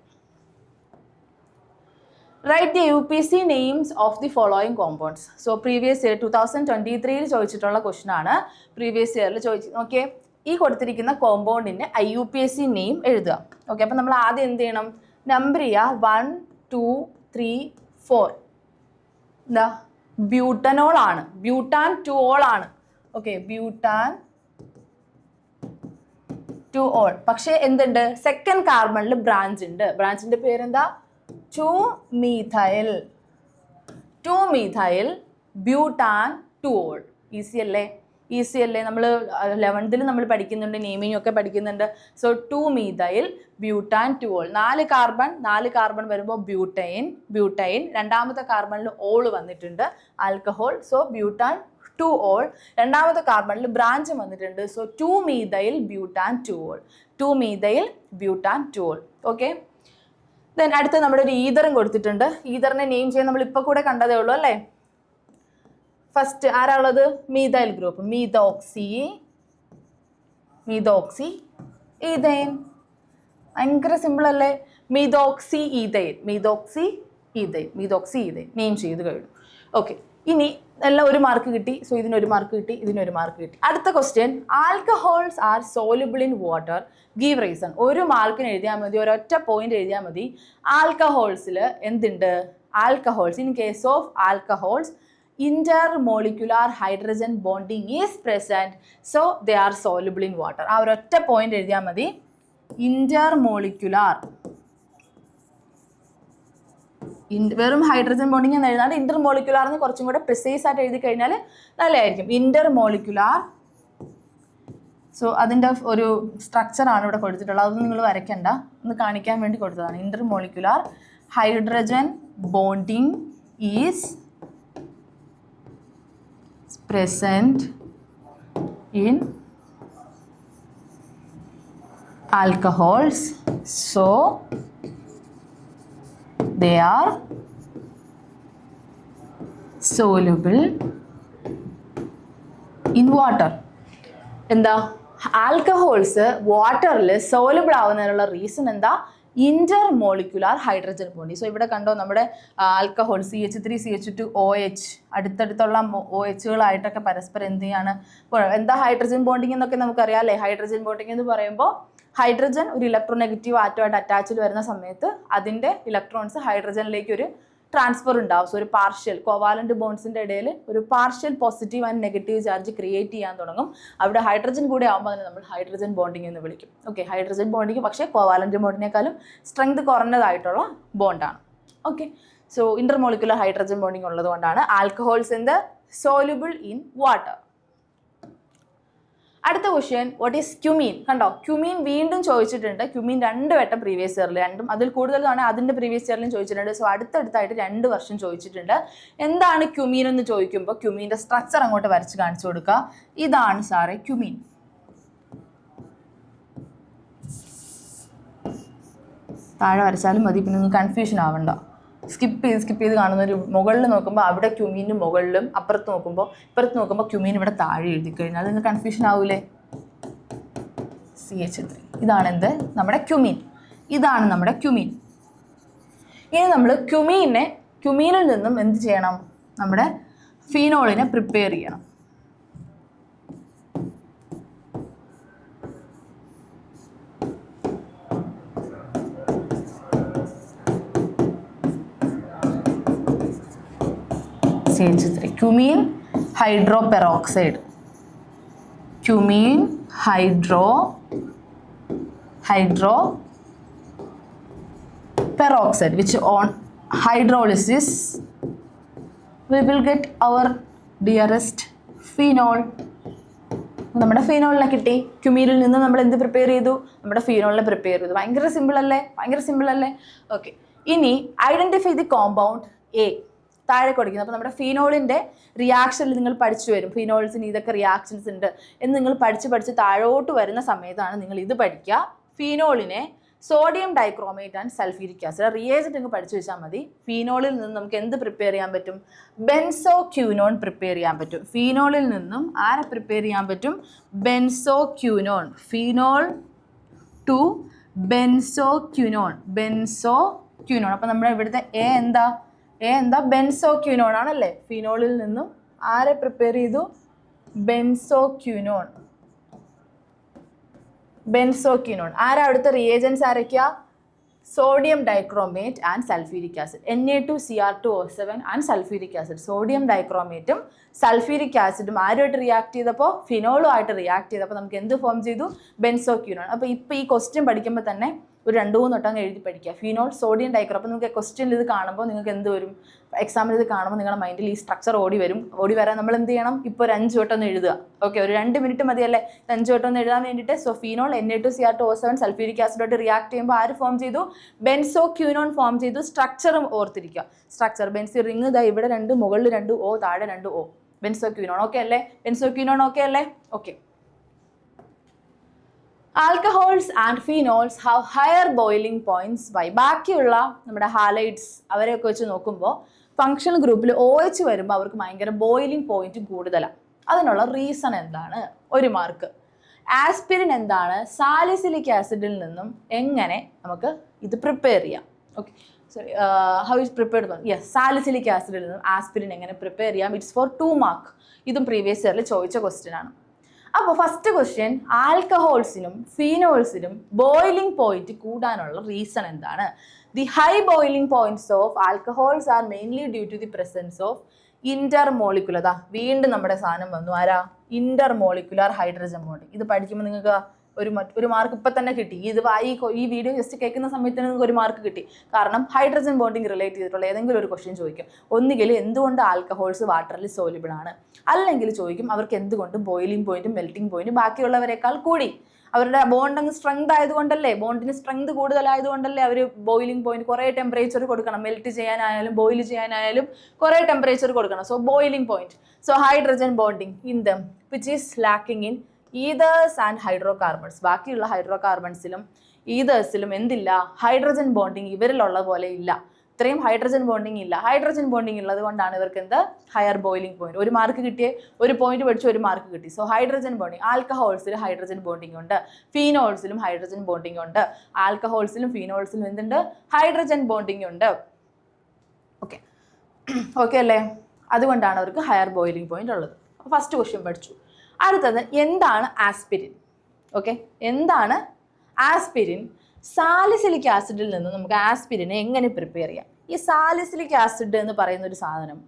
Write the UPSC names of the following compounds. So previous year 2023 ചോദിച്ചിട്ടുള്ള ക്വസ്റ്റൻ ആണ്. പ്രീവിയസ് ഇയറിൽ ഓക്കെ, ഈ കൊടുത്തിരിക്കുന്ന കോമ്പൗണ്ടിൻ്റെ IUPAC നെയിം എഴുതുക. ഓക്കെ, അപ്പം നമ്മൾ ആദ്യം എന്ത് ചെയ്യണം, നമ്പർ ചെയ്യുക. 1, 2, 3, 4. എന്താ, ബ്യൂട്ടനോൾ ആണ്, ബ്യൂട്ടാൻ 2-ol ആണ്. Okay, butane 2-ol. പക്ഷേ എന്തുണ്ട്, സെക്കൻഡ് കാർബണിൽ ബ്രാഞ്ച് ഉണ്ട്. ബ്രാഞ്ചിന്റെ പേരെന്താ, 2-methyl ബ്യൂട്ടാൻ 2-ol. ഈസി അല്ലേ? നമ്മൾ 11th നമ്മൾ പഠിക്കുന്നുണ്ട്, നെയിമിംഗ് ഒക്കെ പഠിക്കുന്നുണ്ട്. So 2-methyl butane 2-ol. 4 carbon വരുമ്പോൾ ബ്യൂട്ടൈൻ. രണ്ടാമത്തെ കാർബണിൽ ഓൾ വന്നിട്ടുണ്ട്, ആൽക്കഹോൾ. So butane 2-ol. രണ്ടാമത്തെ കാർബണിൽ ബ്രാഞ്ച് വന്നിട്ടുണ്ട്. So 2-methyl butane 2-ol. Okay, then അടുത്ത് നമ്മുടെ ഒരു ഈതറും കൊടുത്തിട്ടുണ്ട്. ഈതറിനെ നെയിം ചെയ്യാൻ നമ്മൾ ഇപ്പോൾ കൂടെ കണ്ടതേ ഉള്ളൂ അല്ലേ. ഫസ്റ്റ് ആരാ ഉള്ളത്? Methyl group. Methoxy ethane. ഭയങ്കര സിമ്പിൾ അല്ലേ? മീതോക്സി ഈഥൈൻ നെയിം ചെയ്ത് കഴിഞ്ഞു. ഓക്കെ, ഇനി എല്ലാം ഒരു മാർക്ക് കിട്ടി. സോ ഇതിനൊരു മാർക്ക് കിട്ടി, ഇതിനൊരു മാർക്ക് കിട്ടി. അടുത്ത question, alcohols are soluble in water, give reason. ഒരു മാർക്കിന് എഴുതിയാൽ മതി, ഒരൊറ്റ പോയിന്റ് എഴുതിയാൽ മതി. ആൽക്കഹോൾസിൽ എന്തുണ്ട്? Alcohols, in case of alcohols intermolecular hydrogen bonding is present, so they are soluble in water. ആ ഒരൊറ്റ പോയിന്റ് എഴുതിയാൽ മതി. ഇന്റർമോളിക്യുലാർ, വെറും ഹൈഡ്രജൻ ബോണ്ടിങ് എന്ന് എഴുതാണ്ട് ഇന്റർമോളിക്യുലാർ എന്ന് കുറച്ചും കൂടെ പ്രിസൈസ് ആയിട്ട് എഴുതി കഴിഞ്ഞാൽ നല്ലതായിരിക്കും. ഇന്റർമോളിക്യുലാർ. സോ അതിൻ്റെ ഒരു സ്ട്രക്ചറാണ് ഇവിടെ കൊടുത്തിട്ടുള്ളത്. അതൊന്നും നിങ്ങൾ വരയ്ക്കണ്ട, ഒന്ന് കാണിക്കാൻ വേണ്ടി കൊടുത്തതാണ്. Intermolecular hydrogen bonding is present in alcohols, so they are soluble in water. എന്താ? ആൽക്കഹോൾസ് വാട്ടറിൽ സോലബിൾ ആവുന്നതിനുള്ള റീസൺ എന്താ? Intermolecular hydrogen Bondi. സോ ഇവിടെ കണ്ടോ നമ്മുടെ ആൽക്കഹോൾ CH3 CH2 OH അടുത്തടുത്തുള്ള OHകളായിട്ടൊക്കെ പരസ്പരം എന്ത് ചെയ്യാണ്? എന്താ ഹൈഡ്രജൻ ബോണ്ടിങ് എന്നൊക്കെ നമുക്കറിയാം അല്ലേ. ഹൈഡ്രജൻ ബോണ്ടിങ് എന്ന് പറയുമ്പോൾ ഹൈഡ്രജൻ ഒരു ഇലക്ട്രോനെഗറ്റീവ് ആറ്റമായിട്ട് അറ്റാച്ചിൽ വരുന്ന സമയത്ത് അതിൻ്റെ ഇലക്ട്രോൺസ് ഹൈഡ്രജനിലേക്ക് ഒരു ട്രാൻസ്ഫർ ഉണ്ടാവും. സോ ഒരു പാർഷ്യൽ കോവാലന്റ് ബോൺസിന്റെ ഇടയിൽ ഒരു partial positive and negative charge create ചെയ്യാൻ തുടങ്ങും. അവിടെ ഹൈഡ്രജൻ കൂടെ ആകുമ്പോൾ അതിനെ നമ്മൾ ഹൈഡ്രജൻ ബോണ്ടിങ് എന്ന് വിളിക്കും. ഓക്കെ, ഹൈഡ്രജൻ ബോണ്ടിങ് പക്ഷേ കോവാലന്റ് ബോണ്ടിനേക്കാളും സ്ട്രെങ്ത് കുറഞ്ഞതായിട്ടുള്ള ബോണ്ടാണ്. Okay, so intermolecular hydrogen bonding ഉള്ളതുകൊണ്ടാണ് alcohols in the soluble in water. അടുത്ത ക്വസ്റ്റ്യൻ, വാട്ട് ഈസ് ക്യുമീൻ? കണ്ടോ, ക്യുമീൻ വീണ്ടും ചോദിച്ചിട്ടുണ്ട്. ക്യുമീൻ 2 വട്ടം പ്രീവിയസ് ഇയറിൽ, രണ്ടും അതിൽ കൂടുതലാണ് അതിൻ്റെ പ്രീവിയസ് ഇയറിലും ചോദിച്ചിട്ടുണ്ട്. സോ അടുത്തടുത്തായിട്ട് 2 വർഷം ചോദിച്ചിട്ടുണ്ട്. എന്താണ് ക്യുമീൻ എന്ന് ചോദിക്കുമ്പോൾ ക്യുമീൻ്റെ സ്ട്രക്ചർ അങ്ങോട്ട് വരച്ച് കാണിച്ചു കൊടുക്കുക. ഇതാണ് സാറേ ക്യുമീൻ. താഴെ വരച്ചാലും മതി, പിന്നെ നിങ്ങൾക്ക് കൺഫ്യൂഷൻ ആവണ്ട. സ്കിപ്പ് ചെയ്ത് കാണുന്ന ഒരു മുകളിൽ നോക്കുമ്പോൾ അവിടെ ക്യുമീനും മുകളിലും, ഇപ്പുറത്ത് നോക്കുമ്പോൾ ക്യുമീൻ ഇവിടെ താഴെ എഴുതി കഴിഞ്ഞാൽ നിങ്ങൾക്ക് കൺഫ്യൂഷൻ ആവൂലേ? CH3. ഇതാണ് എന്ത്? നമ്മുടെ ക്യുമീൻ. ഇതാണ് നമ്മുടെ ക്യുമീൻ. ഇനി നമ്മൾ ക്യുമീനിൽ നിന്നും എന്ത് ചെയ്യണം? നമ്മുടെ ഫീനോളിനെ പ്രിപ്പയർ ചെയ്യണം. CH3, cumene hydroperoxide. Cumene hydroperoxide, which on hydrolysis we will get our dearest phenol. നമ്മുടെ ഫീനോളിനെ കിട്ടി. ക്യുമീനിൽ നിന്ന് നമ്മൾ എന്ത് പ്രിപ്പയർ ചെയ്തു? നമ്മുടെ ഫീനോളിനെ പ്രിപ്പയർ ചെയ്തു. ഭയങ്കര സിമ്പിൾ അല്ലേ? ഓക്കെ, ഇനി ഐഡന്റിഫൈ ദി കോമ്പൗണ്ട് എ. താഴെ കൊടുക്കുന്നത്. അപ്പോൾ നമ്മുടെ ഫീനോളിൻ്റെ റിയാക്ഷനിൽ നിങ്ങൾ പഠിച്ചു വരും. ഫീനോൾസിന് ഇതൊക്കെ റിയാക്ഷൻസ് ഉണ്ട് എന്ന് നിങ്ങൾ പഠിച്ച് താഴോട്ട് വരുന്ന സമയത്താണ് നിങ്ങൾ ഇത് പഠിക്കുക. ഫീനോളിനെ sodium dichromate and sulphuric acid reagent നിങ്ങൾ പഠിച്ചു വെച്ചാൽ മതി. ഫീനോളിൽ നിന്ന് നമുക്ക് എന്ത് പ്രിപ്പയർ ചെയ്യാൻ പറ്റും? ബെൻസോക്യൂനോൺ പ്രിപ്പയർ ചെയ്യാൻ പറ്റും. ഫീനോളിൽ നിന്നും ആരെ പ്രിപ്പയർ ചെയ്യാൻ പറ്റും? ബെൻസോക്യൂനോൺ. Phenol to benzoquinone. അപ്പോൾ നമ്മുടെ ഇവിടുത്തെ എ എന്താ? ബെൻസോക്യൂനോൺ ആണല്ലേ. ഫീനോളിൽ നിന്നും ആരെ പ്രിപ്പയർ ചെയ്തു? ബെൻസോക്യൂനോൺ. ആരാ അവിടുത്തെ റിയേജൻസ് ആരൊക്കെയാ? Sodium dichromate and sulphuric acid. Na2Cr2O7 and sulphuric acid. Sodium ഡൈക്രോമേറ്റും സൾഫ്യൂരിക് ആസിഡും ആരുമായിട്ട് റിയാക്ട് ചെയ്തപ്പോൾ? ഫിനോളുമായിട്ട് റിയാക്ട് ചെയ്തപ്പോൾ നമുക്ക് എന്ത് ഫോം ചെയ്തു? ബെൻസോക്യൂനോൺ. അപ്പോൾ ഇപ്പോൾ ഈ ക്വസ്റ്റ്യൻ പഠിക്കുമ്പോൾ തന്നെ ഒരു 2-3 വട്ടം എഴുതി പഠിക്കുക. Phenol, sodium dichro. അപ്പോൾ നിങ്ങൾക്ക് ക്വസ്റ്റ്യനിൽ ഇത് കാണുമ്പോൾ നിങ്ങൾക്ക് എന്ത് വരും? എക്സാമിൽ ഇത് കാണുമ്പോൾ നിങ്ങളുടെ മൈൻഡിൽ ഈ സ്ട്രക്ചർ ഓടി വരാൻ നമ്മൾ എന്ത് ചെയ്യണം? ഇപ്പോൾ ഒരു 5 വട്ടം ഒന്ന് എഴുതുക. ഓക്കെ, ഒരു 2 മിനിറ്റ് മതിയല്ലേ 5 വട്ടം ഒന്ന് എഴുതാൻ വേണ്ടിയിട്ട്. സോ ഫിനോൾ Na2Cr2O7 സൾഫ്യൂരിക് ആസിഡോട്ട് റിയാക്ട് ചെയ്യുമ്പോൾ ആര് ഫോം ചെയ്തു? ബെൻസോക്യൂനോൺ ഫോം ചെയ്തു. സ്ട്രക്ചറും ഓർത്തിരിക്കുക. സ്ട്രക്ചർ ബെൻസി റിങ് ഇതാ ഇവിടെ 2, മുകളിൽ 2 O, താഴെ 2 O. ബെൻസോക്യൂനോൺ ഓക്കെ അല്ലേ? Okay. Alcohols and phenols have higher boiling points by. ബാക്കിയുള്ള നമ്മുടെ ഹാലൈറ്റ്സ് അവരെയൊക്കെ വെച്ച് നോക്കുമ്പോൾ ഫങ്ഷണൽ ഗ്രൂപ്പിൽ OH വരുമ്പോൾ അവർക്ക് ഭയങ്കര ബോയിലിംഗ് പോയിന്റ് കൂടുതലാണ്. അതിനുള്ള റീസൺ എന്താണ്? 1 മാർക്ക്. ആസ്പിരിൻ എന്താണ്? സാലിസിലിക് ആസിഡിൽ നിന്നും എങ്ങനെ നമുക്ക് ഇത് പ്രിപ്പയർ ചെയ്യാം? Okay, sorry, how is prepared? Yes, salicylic ആസിഡിൽ നിന്നും ആസ്പിരിൻ എങ്ങനെ പ്രിപ്പയർ ചെയ്യാം? It's for 2 mark. ഇതും പ്രീവിയസ് ഇയറിൽ ചോദിച്ച ക്വസ്റ്റ്യൻ ആണ്. അപ്പോൾ ഫസ്റ്റ് ക്വസ്റ്റ്യൻ, ആൽക്കഹോൾസിനും ഫീനോൾസിനും ബോയിലിംഗ് പോയിന്റ് കൂടാനുള്ള റീസൺ എന്താണ്? The high boiling points of alcohols are mainly due to the presence of intermolecular. വീണ്ടും നമ്മുടെ സാധനം വന്നു, ആരാ? Intermolecular hydrogen bonding. ഇത് പഠിക്കുമ്പോൾ നിങ്ങൾക്ക് ഒരു മാർക്ക് ഇപ്പം തന്നെ കിട്ടി. ഈ വീഡിയോ ജസ്റ്റ് കേൾക്കുന്ന സമയത്ത് നിങ്ങൾക്ക് 1 മാർക്ക് കിട്ടി. കാരണം ഹൈഡ്രജൻ ബോണ്ടിങ് റിലേറ്റ് ചെയ്തിട്ടുള്ള ഏതെങ്കിലും ഒരു ക്വസ്റ്റ്യൻ ചോദിക്കും. ഒന്നുകിൽ എന്തുകൊണ്ട് ആൽക്കഹോൾസ് വാട്ടറിൽ സോലിബിൾ ആണ്, അല്ലെങ്കിൽ ചോദിക്കും അവർക്ക് എന്തുകൊണ്ട് ബോയിലിംഗ് പോയിന്റും മെൽറ്റിംഗ് പോയിന്റും ബാക്കിയുള്ളവരെക്കാൾ കൂടി. അവരുടെ ബോണ്ട് അങ്ങ് സ്ട്രെങ്ത് ആയതുകൊണ്ടല്ലേ, ബോണ്ടിന് സ്ട്രെങ്ത് കൂടുതലായതുകൊണ്ടല്ലേ അവർ ബോയിലിംഗ് പോയിന്റ് കുറേ ടെമ്പറേച്ചർ കൊടുക്കണം. മെൽറ്റ് ചെയ്യാനായാലും ബോയിൽ ചെയ്യാനായാലും കുറേ ടെമ്പറേച്ചർ കൊടുക്കണം. So boiling point. So hydrogen bonding in them which is lacking in ethers and hydrocarbons. ബാക്കിയുള്ള ഹൈഡ്രോകാർബൺസിലും ഈതേഴ്സിലും എന്തില്ല? ഹൈഡ്രജൻ ബോണ്ടിങ് ഇവരിലുള്ള പോലെ ഇല്ല. ഇത്രയും ഹൈഡ്രജൻ ബോണ്ടിങ് ഇല്ല. ഹൈഡ്രജൻ ബോണ്ടിങ് ഉള്ളത് കൊണ്ടാണ് ഇവർക്ക് എന്ത്? Higher boiling point. 1 മാർക്ക് കിട്ടിയേ, 1 പോയിന്റ് പഠിച്ച് 1 മാർക്ക് കിട്ടി. So hydrogen bonding. ആൽക്കഹോൾസിൽ ഹൈഡ്രജൻ ബോണ്ടിങ് ഉണ്ട്, ഫീനോൾസിലും ഹൈഡ്രജൻ ബോണ്ടിങ് ഉണ്ട്. ആൽക്കഹോൾസിലും ഫീനോൾസിലും എന്തുണ്ട്? ഹൈഡ്രജൻ ബോണ്ടിങ് ഉണ്ട്. ഓക്കെ, ഓക്കെ അല്ലേ? അതുകൊണ്ടാണ് അവർക്ക് ഹയർ ബോയിലിംഗ് പോയിന്റ് ഉള്ളത്. ഫസ്റ്റ് ക്വസ്റ്റ്യൻ പഠിച്ചു. അടുത്തത്, എന്താണ് ആസ്പിരിൻ? ഓക്കെ, എന്താണ് ആസ്പിരിൻ? സാലിസിലിക് ആസിഡിൽ നിന്ന് നമുക്ക് ആസ്പിരിനെ എങ്ങനെ പ്രിപ്പയർ ചെയ്യാം? ഈ സാലിസിലിക് ആസിഡ് എന്ന് പറയുന്ന ഒരു സാധനം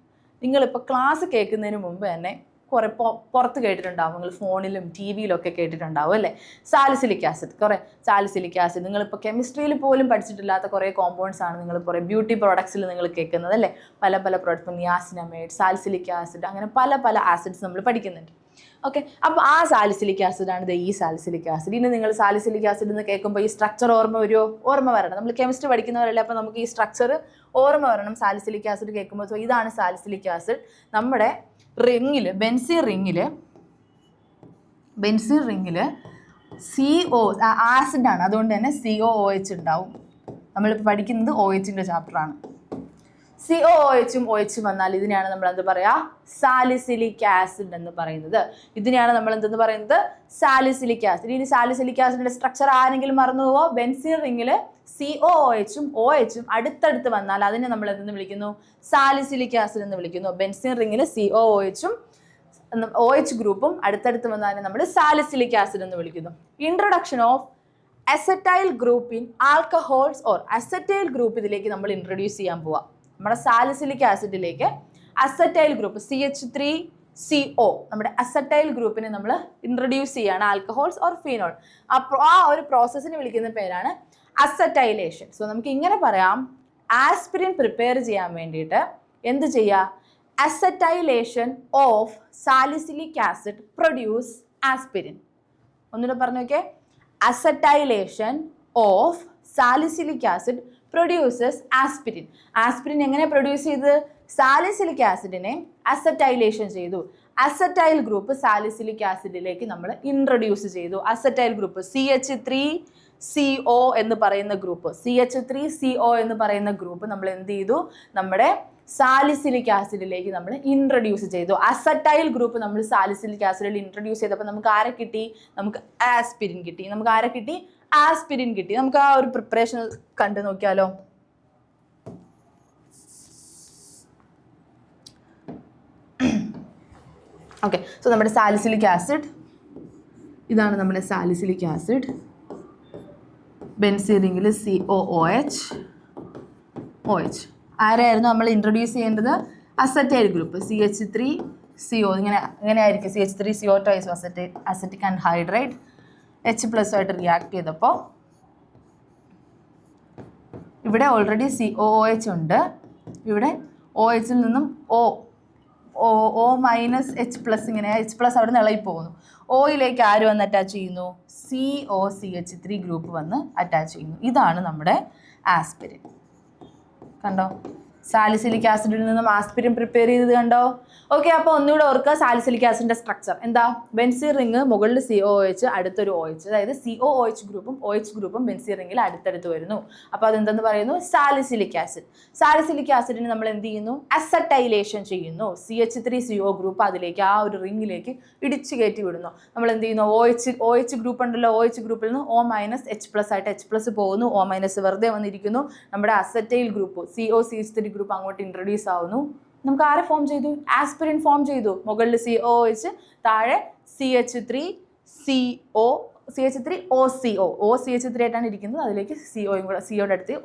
നിങ്ങളിപ്പോൾ ക്ലാസ് കേൾക്കുന്നതിന് മുമ്പ് തന്നെ കുറേ പുറത്ത് കേട്ടിട്ടുണ്ടാവും. നിങ്ങൾ ഫോണിലും TV-യിലും ഒക്കെ കേട്ടിട്ടുണ്ടാവും അല്ലേ? സാലിസിലിക് ആസിഡ്, കുറേ സാലിസിലിക് ആസിഡ്. നിങ്ങളിപ്പോൾ കെമിസ്ട്രിയിൽ പോലും പഠിച്ചിട്ടില്ലാത്ത കുറേ കോമ്പൗണ്ട്സ് ആണ് നിങ്ങൾ കുറേ ബ്യൂട്ടി പ്രോഡക്ട്സിൽ നിങ്ങൾ കേൾക്കുന്നത് അല്ലേ? പല പ്രോഡക്ട്സ്, നിയാസിനമൈഡ്, സാലിസിലിക് ആസിഡ്, അങ്ങനെ പല ആസിഡ്സ് നമ്മൾ പഠിക്കുന്നുണ്ട്. ഓക്കെ, അപ്പോൾ ആ സാലിസിലിക് ആസിഡാണ് ഈ സാലിസിലിക് ആസിഡ്. ഇനി നിങ്ങൾ സാലിസിലിക് ആസിഡ് എന്ന് കേൾക്കുമ്പോൾ ഈ സ്ട്രക്ചർ ഓർമ്മ വരണം. നമ്മൾ കെമിസ്ട്രി പഠിക്കുന്നവരല്ലേ, അപ്പോൾ നമുക്ക് ഈ സ്ട്രക്ചർ ഓർമ്മ വരണം. സാലിസിലിക് ആസിഡ് കേൾക്കുമ്പോൾ സോ ഇതാണ് സാലിസിലിക് ആസിഡ്. നമ്മുടെ റിങ്ങിൽ, ബെൻസീൻ റിങ്ങിൽ CO ആസിഡാണ്, അതുകൊണ്ട് തന്നെ COOH ഉണ്ടാവും. നമ്മളിപ്പോൾ പഠിക്കുന്നത് OH-ൻ്റെ ചാപ്റ്ററാണ്. COOH-ഉം OH വന്നാൽ ഇതിനെയാണ് നമ്മൾ എന്ത് പറയുക? സാലിസിലിക് ആസിഡ് എന്ന് പറയുന്നത്. ഇതിനെയാണ് നമ്മൾ എന്തെന്ന് പറയുന്നത്? Salicylic acid. ഇനി സാലിസിലിക് ആസിഡിന്റെ സ്ട്രക്ചർ ആരെങ്കിലും മറന്നു പോവോ? ബെൻസീൻ റിങ്ങിൽ COOH-ഉം OH-ഉം അടുത്തടുത്ത് വന്നാൽ അതിനെ നമ്മൾ എന്തെന്ന് വിളിക്കുന്നു? സാലിസിലിക് ആസിഡ് എന്ന് വിളിക്കുന്നു. ബെൻസീൻ റിങ്ങിൽ COOH-ഉം OH ഗ്രൂപ്പും അടുത്തടുത്ത് വന്നാൽ നമ്മൾ സാലിസിലിക് ആസിഡ് എന്ന് വിളിക്കുന്നു. Introduction of acetyl group in alcohols or acetyl group ഇതിലേക്ക് നമ്മൾ ഇൻട്രൊഡ്യൂസ് ചെയ്യാൻ പോവാം. നമ്മുടെ സാലിസിലിക് ആസിഡിലേക്ക് അസറ്റൈൽ ഗ്രൂപ്പ് CH3CO, നമ്മുടെ അസറ്റൈൽ ഗ്രൂപ്പിനെ നമ്മൾ ഇൻട്രൊഡ്യൂസ് ചെയ്യാണ് ആൽക്കഹോൾസ് ഓർ ഫീനോൾ. അപ്പോൾ ആ ഒരു പ്രോസസ്സിനെ വിളിക്കുന്ന പേരാണ് അസറ്റൈലേഷൻ. സോ നമുക്ക് ഇങ്ങനെ പറയാം, ആസ്പിരിൻ പ്രിപ്പയർ ചെയ്യാൻ വേണ്ടിയിട്ട് എന്ത് ചെയ്യുക? Acetylation of salicylic acid produce aspirin. ഒന്നുകൂടെ പറഞ്ഞു നോക്കേ, acetylation of salicylic acid produces aspirin. Aspirin എങ്ങനെ പ്രൊഡ്യൂസ് ചെയ്ത്? സാലിസിലിക് ആസിഡിനെ അസറ്റൈലേഷൻ ചെയ്തു. അസറ്റൈൽ ഗ്രൂപ്പ് സാലിസിലിക് ആസിഡിലേക്ക് നമ്മൾ ഇൻട്രൊഡ്യൂസ് ചെയ്തു. അസറ്റൈൽ ഗ്രൂപ്പ് CH3CO എന്ന് പറയുന്ന ഗ്രൂപ്പ്, CH3CO എന്ന് പറയുന്ന ഗ്രൂപ്പ് നമ്മൾ എന്ത് ചെയ്തു? നമ്മുടെ സാലിസിലിക് ആസിഡിലേക്ക് നമ്മൾ ഇൻട്രൊഡ്യൂസ് ചെയ്തു. അസറ്റൈൽ ഗ്രൂപ്പ് നമ്മൾ സാലിസിലിക് ആസിഡിൽ ഇൻട്രൊഡ്യൂസ് ചെയ്തപ്പോൾ നമുക്ക് ആരെ കിട്ടി? നമുക്ക് ആസ്പിരിൻ കിട്ടി. നമുക്ക് ആരെ കിട്ടി? ആസ്പിരിൻ കിട്ടി. നമുക്ക് ആ ഒരു പ്രിപ്പറേഷൻ കണ്ടു നോക്കിയാലോ? ഓക്കെ, സോ നമ്മുടെ സാലിസിലിക് ആസിഡ് ഇതാണ്. നമ്മുടെ സാലിസിലിക് ആസിഡ് ബെൻസീൻ റിങ്ങിൽ COOH. ആരായിരുന്നു നമ്മൾ ഇൻട്രൊഡ്യൂസ് ചെയ്യേണ്ടത്? Acetyl group CH3CO. ഇങ്ങനെ ആയിരിക്കും, CH3CO ടൈസ് അസറ്റിക് ആൻഡ് ഹൈഡ്രൈഡ് H+ ആയിട്ട് റിയാക്ട് ചെയ്തപ്പോൾ ഇവിടെ ഓൾറെഡി COOH ഉണ്ട്. ഇവിടെ OH-ൽ നിന്നും O- H+, ഇങ്ങനെ H+ അവിടെ നിന്ന് ഇളകി പോകുന്നു. ഓയിലേക്ക് ആര് വന്ന് അറ്റാച്ച് ചെയ്യുന്നു? COCH3 ഗ്രൂപ്പ് വന്ന് അറ്റാച്ച് ചെയ്യുന്നു. ഇതാണ് നമ്മുടെ ആസ്പിരിൻ. കണ്ടോ? സാലിസിലിക് ആസിഡിൽ നിന്നും ആസ്പിരിൻ പ്രിപ്പയർ ചെയ്തത് കണ്ടോ. ഓക്കെ, അപ്പോൾ ഒന്നുകൂടെ ഓർക്കുക സാലിസിലിക് ആസിഡിന്റെ സ്ട്രക്ചർ എന്താ? ബെൻസീൻ റിംഗ്, മുകളിൽ COOH, അടുത്തൊരു OH, അതായത് COOH ഗ്രൂപ്പും OH ഗ്രൂപ്പും ബെൻസീൻ റിംഗിൽ അടുത്തടുത്ത് വരുന്നു. അപ്പോൾ അതെന്തെന്ന് പറയുന്നു? Salicylic acid. സാലിസിലിക് ആസിഡിന് നമ്മൾ എന്ത് ചെയ്യുന്നു? അസറ്റൈലേഷൻ ചെയ്യുന്നു. CH3CO ഗ്രൂപ്പ് അതിലേക്ക് ആ ഒരു റിംഗിലേക്ക് ഇടിച്ചു കയറ്റി വിടുന്നു. നമ്മൾ എന്ത് ചെയ്യുന്നു? OH ഗ്രൂപ്പ് ഉണ്ടല്ലോ, OH ഗ്രൂപ്പിൽ നിന്ന് O-H+ ആയിട്ട് H+ പോകുന്നു. O- വെറുതെ വന്നിരിക്കുന്നു. നമ്മുടെ അസറ്റൈൽ ഗ്രൂപ്പ് COCH3 ഗ്രൂപ്പ് അങ്ങോട്ട് ഇൻട്രൊഡ്യൂസ് ആവുന്നു. നമുക്ക് ആരെ ഫോം ചെയ്തു? ആസ്പിരിൻ ഫോം ചെയ്തു. മുകളിൽ COOH, താഴെ CH3CO, CH3OCO, OCH3 ആയിട്ടാണ് ഇരിക്കുന്നത്. അതിലേക്ക് COയും കൂടെ, COയുടെ അടുത്ത്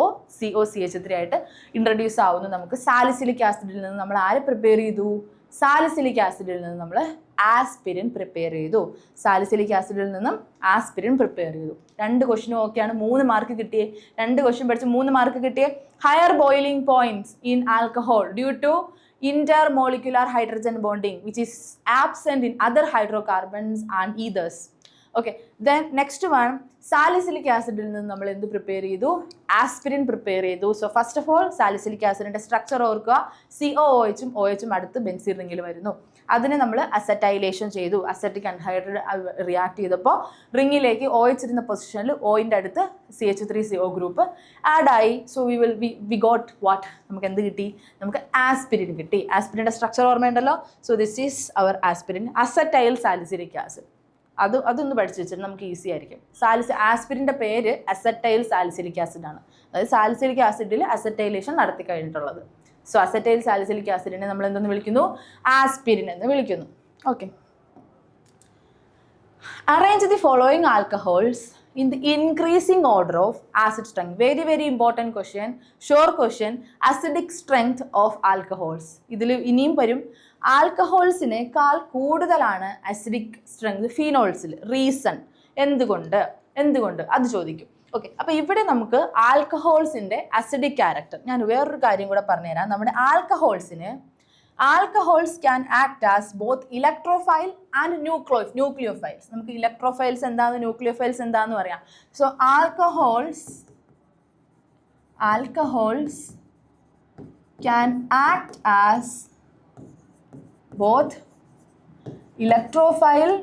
OCOCH3 ആയിട്ട് ഇൻട്രൊഡ്യൂസ് ആവുന്നു. നമുക്ക് സാലിസിലിക് ആസിഡിൽ നിന്ന് നമ്മൾ ആരെ പ്രിപ്പയർ ചെയ്തു? സാലിസിലിക് ആസിഡിൽ നിന്ന് നമ്മൾ ആസ്പിരിൻ പ്രിപ്പയർ ചെയ്തു. സാലിസിലിക് ആസിഡിൽ നിന്നും ആസ്പിരിൻ പ്രിപ്പയർ ചെയ്തു. 2 ക്വസ്റ്റ്യനും ഓക്കെയാണ്. 3 മാർക്ക് കിട്ടിയേ. 2 ക്വസ്റ്റ്യൻ പഠിച്ച് 3 മാർക്ക് കിട്ടിയേ. Higher boiling points in alcohol due to intermolecular hydrogen bonding which is absent in other hydrocarbons and ethers. Okay, then next one, salicylic ആസിഡിൽ നിന്ന് നമ്മൾ എന്ത് പ്രിപ്പയർ ചെയ്തു? ആസ്പിരിൻ പ്രിപ്പയർ ചെയ്തു. So first of all salicylic ആസിഡിന്റെ structure ഓർക്കുക. COOHും OHും അടുത്ത് ബെൻസീൻ റിംഗിൽ വരുന്നു. അതിനെ നമ്മൾ അസറ്റൈലേഷൻ ചെയ്തു. അസറ്റിക് അൺഹൈഡ്രേറ്റ് റിയാക്ട് ചെയ്തപ്പോൾ റിംഗിലേക്ക് OH ഇരുന്ന പൊസിഷനിൽ Oന്റെ അടുത്ത് CH3CO ഗ്രൂപ്പ് ആഡ് ആയി. So we got what? നമുക്ക് എന്ത് കിട്ടി? നമുക്ക് ആസ്പിരിൻ കിട്ടി. ആസ്പിരിൻ്റെ സ്ട്രക്ചർ ഓർമ്മയുണ്ടല്ലോ. So this is our aspirin, acetyl salicylic acid. അതൊന്ന് പഠിച്ചു വെച്ചിട്ട് നമുക്ക് ഈസി ആയിരിക്കും. ആസ്പിരിൻ്റെ പേര് അസറ്റൈൽ സാലിസിലിക് ആസിഡ് ആണ്. അതായത് സാലിസിലിക് ആസിഡിൽ അസറ്റൈലേഷൻ നടത്തി കഴിഞ്ഞിട്ടുള്ളത്. സോ അസറ്റൈൽ സാലിസിലിക് ആസിഡിനെ നമ്മൾ എന്തെന്ന് വിളിക്കുന്നു? ആസ്പിരിൻ എന്ന് വിളിക്കുന്നു. Okay, arrange the following alcohols in the increasing order of acid strength. Very important question, sure question. Acidic strength of alcohols. ഇതിൽ ഇനിയും വരും. ആൽക്കഹോൾസിനേക്കാൾ കൂടുതലാണ് അസിഡിക് സ്ട്രെങ്ത് ഫീനോൾസിൽ. റീസൺ എന്തുകൊണ്ട് അത് ചോദിക്കും. ഓക്കെ, അപ്പോൾ ഇവിടെ നമുക്ക് ആൽക്കഹോൾസിൻ്റെ അസിഡിക് ക്യാരക്ടർ ഞാൻ വേറൊരു കാര്യം കൂടെ പറഞ്ഞുതരാം. നമ്മുടെ alcohols can act as both electrophile and nucleophiles. നമുക്ക് ഇലക്ട്രോഫൈൽസ് എന്താണ്, ന്യൂക്ലിയോഫൈൽസ് എന്താന്ന് പറയാം. So alcohols can act as both electrophile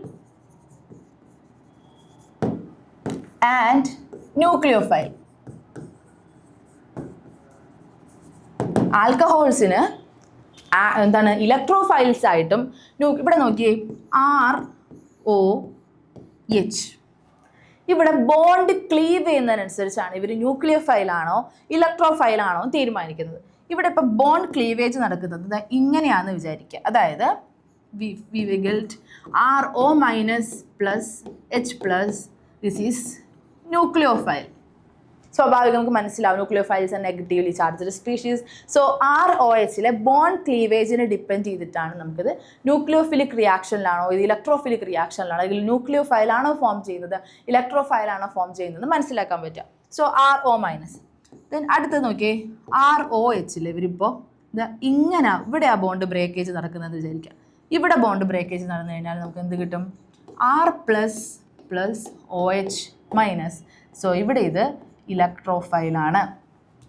and nucleophile. ആൽക്കഹോൾസിന് എന്താണ്? ഇലക്ട്രോഫൈൽസ് ആയിട്ടും. ഇവിടെ നോക്കിയേ, ROH. ഇവിടെ ബോണ്ട് ക്ലീവ് ചെയ്യുന്നതിനനുസരിച്ചാണ് ഇവർ ന്യൂക്ലിയോഫൈൽ ആണോ ഇലക്ട്രോഫൈൽ ആണോ തീരുമാനിക്കുന്നത്. ഇവിടെ ഇപ്പോൾ ബോണ്ട് ക്ലീവേജ് നടക്കുന്നത് ഇങ്ങനെയാണെന്ന് വിചാരിക്കുക. അതായത് we will get RO-+H+. This is nucleophile. സ്വാഭാവികം നമുക്ക് മനസ്സിലാവും nucleophiles and negatively charged species. So ROHലെ ബോണ്ട് ക്ലീവേജിനെ ഡിപ്പെൻഡ് ചെയ്തിട്ടാണ് നമുക്കിത് ന്യൂക്ലിയോഫിലിക് റിയാക്ഷനിലാണോ, ഇത് ഇലക്ട്രോഫിലിക് റിയാക്ഷനിലാണോ, ഇതിൽ ന്യൂക്ലിയോഫൈൽ ആണോ ഫോം ചെയ്യുന്നത്, ഇലക്ട്രോഫൈൽ ആണോ ഫോം ചെയ്യുന്നത് മനസ്സിലാക്കാൻ പറ്റുക. So RO-. ദെൻ അടുത്തത് നോക്കിയേ, ROHൽ ഇവരിപ്പോൾ ഇങ്ങനെ ഇവിടെ ആ ബോണ്ട് ബ്രേക്കേജ് നടക്കുന്നത് വിചാരിക്കുക. ഇവിടെ ബോണ്ട് ബ്രേക്കേജ് നടന്നു കഴിഞ്ഞാൽ നമുക്ക് എന്ത് കിട്ടും? R++OH-. സോ ഇവിടെ ഇത് ഇലക്ട്രോഫൈലാണ്.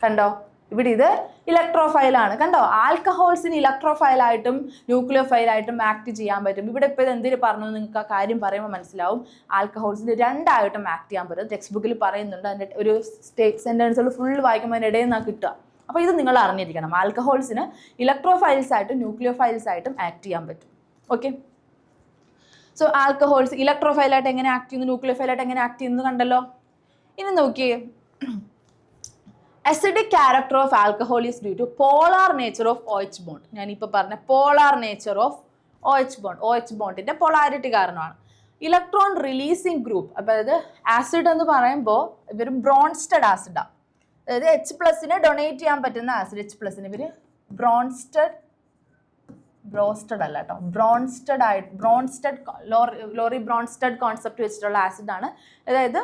കണ്ടോ? ഇവിടെ ഇത് ഇലക്ട്രോഫൈലാണ്. കണ്ടോ? ആൽക്കഹോൾസിന് ഇലക്ട്രോഫൈലായിട്ടും ന്യൂക്ലിയോഫൈലായിട്ടും ആക്ട് ചെയ്യാൻ പറ്റും. ഇവിടെ ഇപ്പോൾ ഇത് എന്തിനു പറഞ്ഞു നിങ്ങൾക്ക് ആ കാര്യം പറയുമ്പോൾ മനസ്സിലാവും. ആൽക്കഹോൾസിന് 2 ആയിട്ടും ആക്ട് ചെയ്യാൻ പറ്റും. ടെക്സ്റ്റ് ബുക്കിൽ പറയുന്നുണ്ട്. അതിൻ്റെ ഒരു സെൻറ്റൻസുകൾ ഫുൾ വായിക്കുമ്പോൾ അതിൻ്റെ ഇടയിൽ നിന്നാണ് കിട്ടുക. അപ്പോൾ ഇത് നിങ്ങൾ അറിഞ്ഞിരിക്കണം. ആൽക്കഹോൾസിന് ഇലക്ട്രോഫൈൽസ് ആയിട്ടും ന്യൂക്ലിയോഫൈൽസ് ആയിട്ടും ആക്ട് ചെയ്യാൻ പറ്റും. ഓക്കെ, സോ ആൽക്കഹോൾസ് ഇലക്ട്രോഫൈലായിട്ട് എങ്ങനെ ആക്ട് ചെയ്യുന്നു, ന്യൂക്ലിയോഫൈലായിട്ട് എങ്ങനെ ആക്ട് ചെയ്യുന്നു കണ്ടല്ലോ. ഇനി നോക്കിയേ, acidic character of alcohol is due to polar nature of OH bond. ഞാനിപ്പോൾ പറഞ്ഞ polar nature of OH bond. OH ബോണ്ടിൻ്റെ പൊളാരിറ്റി കാരണമാണ്. ഇലക്ട്രോൺ റിലീസിങ് ഗ്രൂപ്പ്, അതായത് ആസിഡ് എന്ന് പറയുമ്പോൾ ഇവർ ബ്രോൺസ്റ്റഡ് ആസിഡാണ്. അതായത് H+നെ ഡൊണേറ്റ് ചെയ്യാൻ പറ്റുന്ന ആസിഡ്. H+ന് ഇവർ ബ്രോൺസ്റ്റഡ് അല്ല കേട്ടോ, ലോറി ബ്രോൺസ്റ്റഡ് കോൺസെപ്റ്റ് വെച്ചിട്ടുള്ള ആസിഡാണ്. അതായത്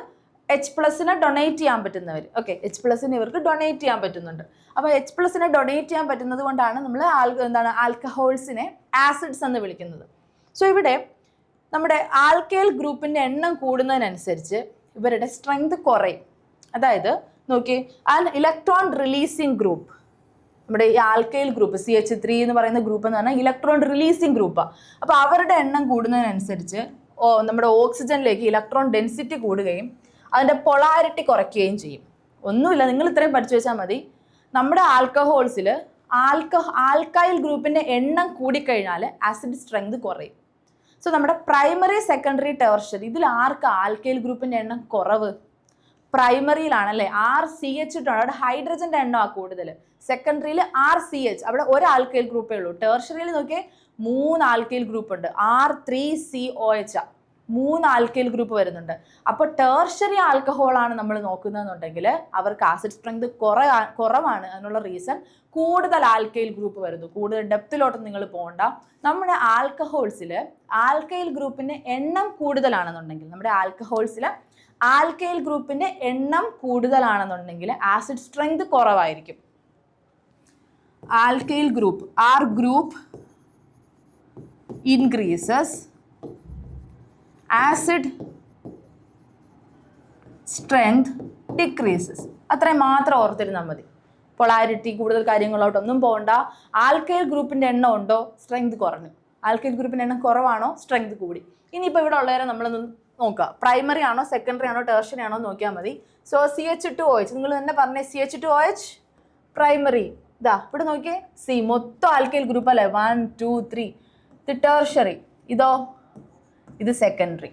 H+നെ ഡൊണേറ്റ് ചെയ്യാൻ പറ്റുന്നവർ. ഓക്കെ, H+നെ ഇവർക്ക് ഡൊണേറ്റ് ചെയ്യാൻ പറ്റുന്നുണ്ട്. അപ്പോൾ H+നെ ഡൊണേറ്റ് ചെയ്യാൻ പറ്റുന്നത് കൊണ്ടാണ് നമ്മൾ ആൽക്കഹോൾസിനെ ആസിഡ്സ് എന്ന് വിളിക്കുന്നത്. സോ ഇവിടെ നമ്മുടെ ആൽക്കൈൽ ഗ്രൂപ്പിൻ്റെ എണ്ണം കൂടുന്നതിനനുസരിച്ച് ഇവരുടെ സ്ട്രെങ്ത് കുറയും. അതായത് നോക്കി, ഇലക്ട്രോൺ റിലീസിങ് ഗ്രൂപ്പ് നമ്മുടെ ഈ ആൽക്കൈൽ ഗ്രൂപ്പ് CH3 എന്ന് പറയുന്ന ഗ്രൂപ്പ് എന്ന് പറഞ്ഞാൽ ഇലക്ട്രോൺ റിലീസിങ് ഗ്രൂപ്പാണ്. അപ്പോൾ അവരുടെ എണ്ണം കൂടുന്നതിനനുസരിച്ച് നമ്മുടെ ഓക്സിജനിലേക്ക് ഇലക്ട്രോൺ ഡെൻസിറ്റി കൂടുകയും അതിൻ്റെ പൊളാരിറ്റി കുറയ്ക്കുകയും ചെയ്യും. ഒന്നുമില്ല, നിങ്ങൾ ഇത്രയും പഠിച്ചു വെച്ചാൽ മതി. നമ്മുടെ ആൽക്കഹോൾസിൽ ആൽക്കൈൽ ഗ്രൂപ്പിൻ്റെ എണ്ണം കൂടിക്കഴിഞ്ഞാൽ ആസിഡ് സ്ട്രെങ്ത് കുറയും. സോ നമ്മുടെ പ്രൈമറി, സെക്കൻഡറി, ടെർഷ്യറി ഇതിൽ ആർക്ക് ആൽക്കൈൽ ഗ്രൂപ്പിൻ്റെ എണ്ണം കുറവ്? പ്രൈമറിയിലാണല്ലേ RCH ഇട്ടാണ്, അവിടെ ഹൈഡ്രജൻ്റെ എണ്ണമാണ് കൂടുതൽ. സെക്കൻഡറിയിൽ RCH, അവിടെ ഒരു ആൽക്കൈൽ ഗ്രൂപ്പേ ഉള്ളൂ. ടെർഷ്യറിയിൽ നോക്കിയേ 3 ആൽക്കൈൽ ഗ്രൂപ്പ് ഉണ്ട്. R3COH 3 ആൽക്കൈൽ ഗ്രൂപ്പ് വരുന്നുണ്ട്. അപ്പോൾ ടെർഷ്യറി ആൽക്കഹോളാണ് നമ്മൾ നോക്കുന്നതെന്നുണ്ടെങ്കിൽ അവർക്ക് ആസിഡ് സ്ട്രെങ്ത് കുറവാണ്. അതിനുള്ള റീസൺ കൂടുതൽ ആൽക്കൈൽ ഗ്രൂപ്പ് വരുന്നു. കൂടുതൽ ഡെപ്തിലോട്ട് നിങ്ങൾ പോകണ്ട. നമ്മുടെ ആൽക്കഹോൾസിൽ ആൽക്കൈൽ ഗ്രൂപ്പിൻ്റെ എണ്ണം കൂടുതലാണെന്നുണ്ടെങ്കിൽ, ആൽക്കൈൽ ഗ്രൂപ്പിൻ്റെ എണ്ണം കൂടുതലാണെന്നുണ്ടെങ്കിൽ ആസിഡ് സ്ട്രെങ്ത് കുറവായിരിക്കും. Alkyl group R group increases, acid strength decreases. അത്രയും മാത്രം ഓർത്തിരുന്നാൽ മതി. പൊളാരിറ്റി കൂടുതൽ കാര്യങ്ങളോട്ടൊന്നും പോകണ്ട. ആൽക്കൈൽ ഗ്രൂപ്പിൻ്റെ എണ്ണം ഉണ്ടോ, സ്ട്രെങ്ത് കുറഞ്ഞു. ആൽക്കൈൽ ഗ്രൂപ്പിൻ്റെ എണ്ണം കുറവാണോ, സ്ട്രെങ്ത് കൂടി. ഇനിയിപ്പോൾ ഇവിടെ ഉള്ളവരെ നമ്മളൊന്ന് നോക്കുക. പ്രൈമറി ആണോ, സെക്കൻഡറി ആണോ, ടെർഷ്യറി ആണോ നോക്കിയാൽ മതി. സോ CH2OH നിങ്ങൾ തന്നെ പറഞ്ഞേ, CH2OH പ്രൈമറി. ഇതാ ഇവിടെ നോക്കിയേ, മൊത്തം ആൽക്കൈൽ ഗ്രൂപ്പ് അല്ലേ, 1 2 3. ഇത് ടെർഷ്യറി, ഇതോ ഇത് സെക്കൻഡറി.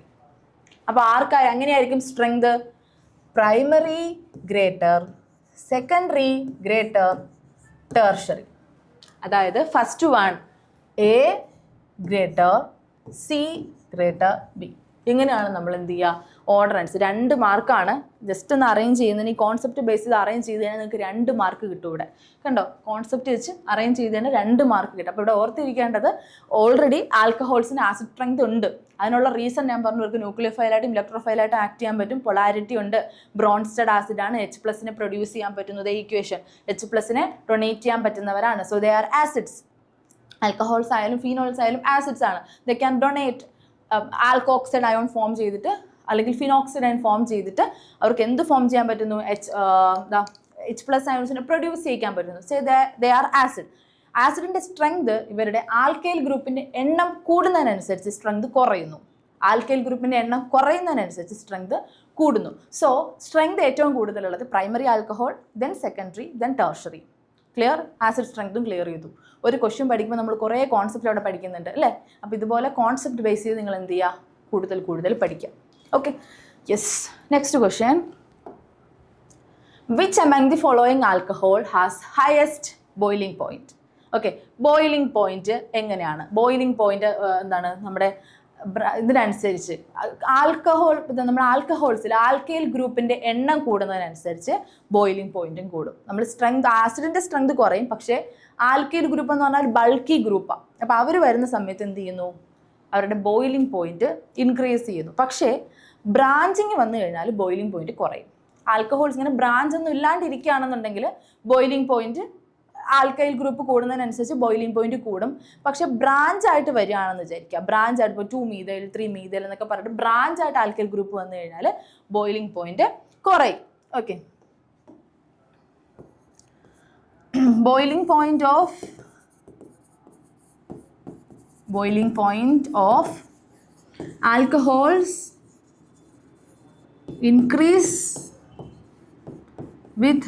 അപ്പോൾ അങ്ങനെയായിരിക്കും strength? Primary greater, secondary greater, tertiary. അതായത് first one A greater, C greater, B. ഇങ്ങനെയാണ് നമ്മൾ എന്ത് ചെയ്യുക, ഓർഡർ അനുസരിച്ച്. 2 മാർക്കാണ്. ജസ്റ്റ് ഒന്ന് അറേഞ്ച് ചെയ്യുന്നതിന്, ഈ കോൺസെപ്റ്റ് ബേസ് ചെയ്ത് അറേഞ്ച് ചെയ്ത് കഴിഞ്ഞാൽ നിങ്ങൾക്ക് 2 മാർക്ക് കിട്ടും. ഇവിടെ കണ്ടോ, കോൺസെപ്റ്റ് വെച്ച് അറേഞ്ച് ചെയ്ത് കഴിഞ്ഞാൽ 2 മാർക്ക് കിട്ടും. അപ്പോൾ ഇവിടെ ഓർത്തിരിക്കേണ്ടത്, ഓൾറെഡി ആൽക്കഹോൾസിന് ആസിഡ് സ്ട്രെങ്ത് ഉണ്ട്. അതിനുള്ള റീസൺ ഞാൻ പറഞ്ഞു, ഇവർക്ക് ന്യൂക്ലിയോഫൈലായിട്ടും ഇലക്ട്രോഫൈലായിട്ടും ആക്ട് ചെയ്യാൻ പറ്റും. പൊളാരിറ്റി ഉണ്ട്. ബ്രോൺസ്റ്റഡ് ആസിഡാണ് H+നെ പ്രൊഡ്യൂസ് ചെയ്യാൻ പറ്റുന്നത്. ഇക്വേഷൻ H+നെ ഡൊണേറ്റ് ചെയ്യാൻ പറ്റുന്നവരാണ്. So they are acids. Alcohols ആയാലും ഫീനോൾസ് ആയാലും ആസിഡ്സ് ആണ്. They can donate alkoxide ion form ചെയ്തിട്ട്, അല്ലെങ്കിൽ ഫിനോക്സൈഡ് അയോൺ ഫോം ചെയ്തിട്ട് അവർക്ക് എന്ത് ഫോം ചെയ്യാൻ പറ്റുന്നു, H+ അയോൺസിനെ പ്രൊഡ്യൂസ് ചെയ്യിക്കാൻ പറ്റുന്നു. So they are acid. ആസിഡിൻ്റെ സ്ട്രെങ്ത് ഇവരുടെ ആൽക്കൈൽ ഗ്രൂപ്പിൻ്റെ എണ്ണം കൂടുന്നതിനനുസരിച്ച് സ്ട്രെങ്ത് കുറയുന്നു. ആൽക്കൈൽ ഗ്രൂപ്പിൻ്റെ എണ്ണം കുറയുന്നതിനനുസരിച്ച് സ്ട്രെങ്ത് കൂടുന്നു. സോ സ്ട്രെങ്ത് ഏറ്റവും കൂടുതലുള്ളത് primary alcohol, then secondary, then tertiary. Clear? Acid സ്ട്രെങ്തും ക്ലിയർ ചെയ്തു. ഒരു ക്വസ്റ്റ്യൻ പഠിക്കുമ്പോൾ നമ്മൾ കുറേ കോൺസെപ്റ്റ് അവിടെ പഠിക്കുന്നുണ്ട് അല്ലേ? അപ്പോൾ ഇതുപോലെ കോൺസെപ്റ്റ് ബേസ് ചെയ്ത് നിങ്ങൾ എന്ത് ചെയ്യുക, കൂടുതൽ പഠിക്കുക. Okay, yes. Next question, which among the following alcohol has highest boiling point? Okay, boiling point എങ്ങനെയാണ്? ബോയിലിംഗ് പോയിന്റ് എന്താണ്? നമ്മുടെ ഇതിനനുസരിച്ച് നമ്മുടെ ആൽക്കഹോൾസിൽ ആൽക്കൈൽ ഗ്രൂപ്പിൻ്റെ എണ്ണം കൂടുന്നതിനനുസരിച്ച് ബോയിലിംഗ് പോയിന്റും കൂടും. നമ്മൾ സ്ട്രെങ്ത്, ആസിഡിൻ്റെ സ്ട്രെങ്ത് കുറയും. പക്ഷേ ആൽക്കൈൽ ഗ്രൂപ്പ് എന്ന് പറഞ്ഞാൽ ബൾക്കി ഗ്രൂപ്പാണ്. അപ്പോൾ അവർ വരുന്ന സമയത്ത് എന്ത് ചെയ്യുന്നു, അവരുടെ ബോയിലിംഗ് പോയിന്റ് ഇൻക്രീസ് ചെയ്യുന്നു. പക്ഷേ ബ്രാഞ്ചിങ് വന്നു കഴിഞ്ഞാൽ ബോയിലിംഗ് പോയിന്റ് കുറയും. ആൽക്കഹോൾസ് ഇങ്ങനെ ബ്രാഞ്ച് ഒന്നും ഇല്ലാണ്ടിരിക്കുകയാണെന്നുണ്ടെങ്കിൽ ബോയിലിംഗ് പോയിന്റ്, ആൽക്കൈൽ ഗ്രൂപ്പ് കൂടുന്നതിനനുസരിച്ച് ബോയിലിംഗ് പോയിന്റ് കൂടും. പക്ഷെ ബ്രാഞ്ച് ആയിട്ട് വരികയാണെന്ന് വിചാരിക്കുക, ബ്രാഞ്ച് ആയിട്ട് ഇപ്പോൾ 2 മീഥൈൽ 3 മീഥൈൽ എന്നൊക്കെ പറഞ്ഞിട്ട് ബ്രാഞ്ച് ആയിട്ട് ആൽക്കൈൽ ഗ്രൂപ്പ് വന്നു കഴിഞ്ഞാൽ ബോയിലിംഗ് പോയിന്റ് കുറയും. Okay, boiling point of alcohols increase with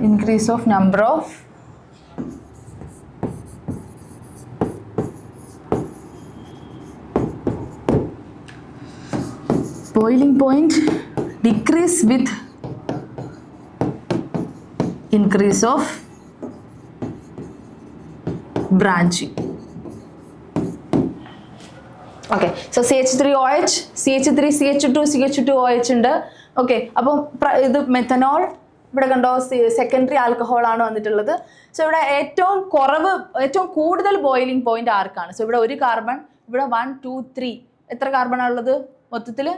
increase of number of boiling point decrease with increase of branching. Okay, so CH3OH, CH3, CH2, CH2OH ഉണ്ട്. Okay, അപ്പം ഇത് methanol ഇവിടെ കണ്ടോ, secondary alcohol ആണ് വന്നിട്ടുള്ളത്. സോ ഇവിടെ ഏറ്റവും കൂടുതൽ ബോയിലിംഗ് പോയിന്റ് ആർക്കാണ്? സോ ഇവിടെ ഒരു കാർബൺ, ഇവിടെ 1 2 3 എത്ര കാർബൺ ആണുള്ളത്? മൊത്തത്തിൽ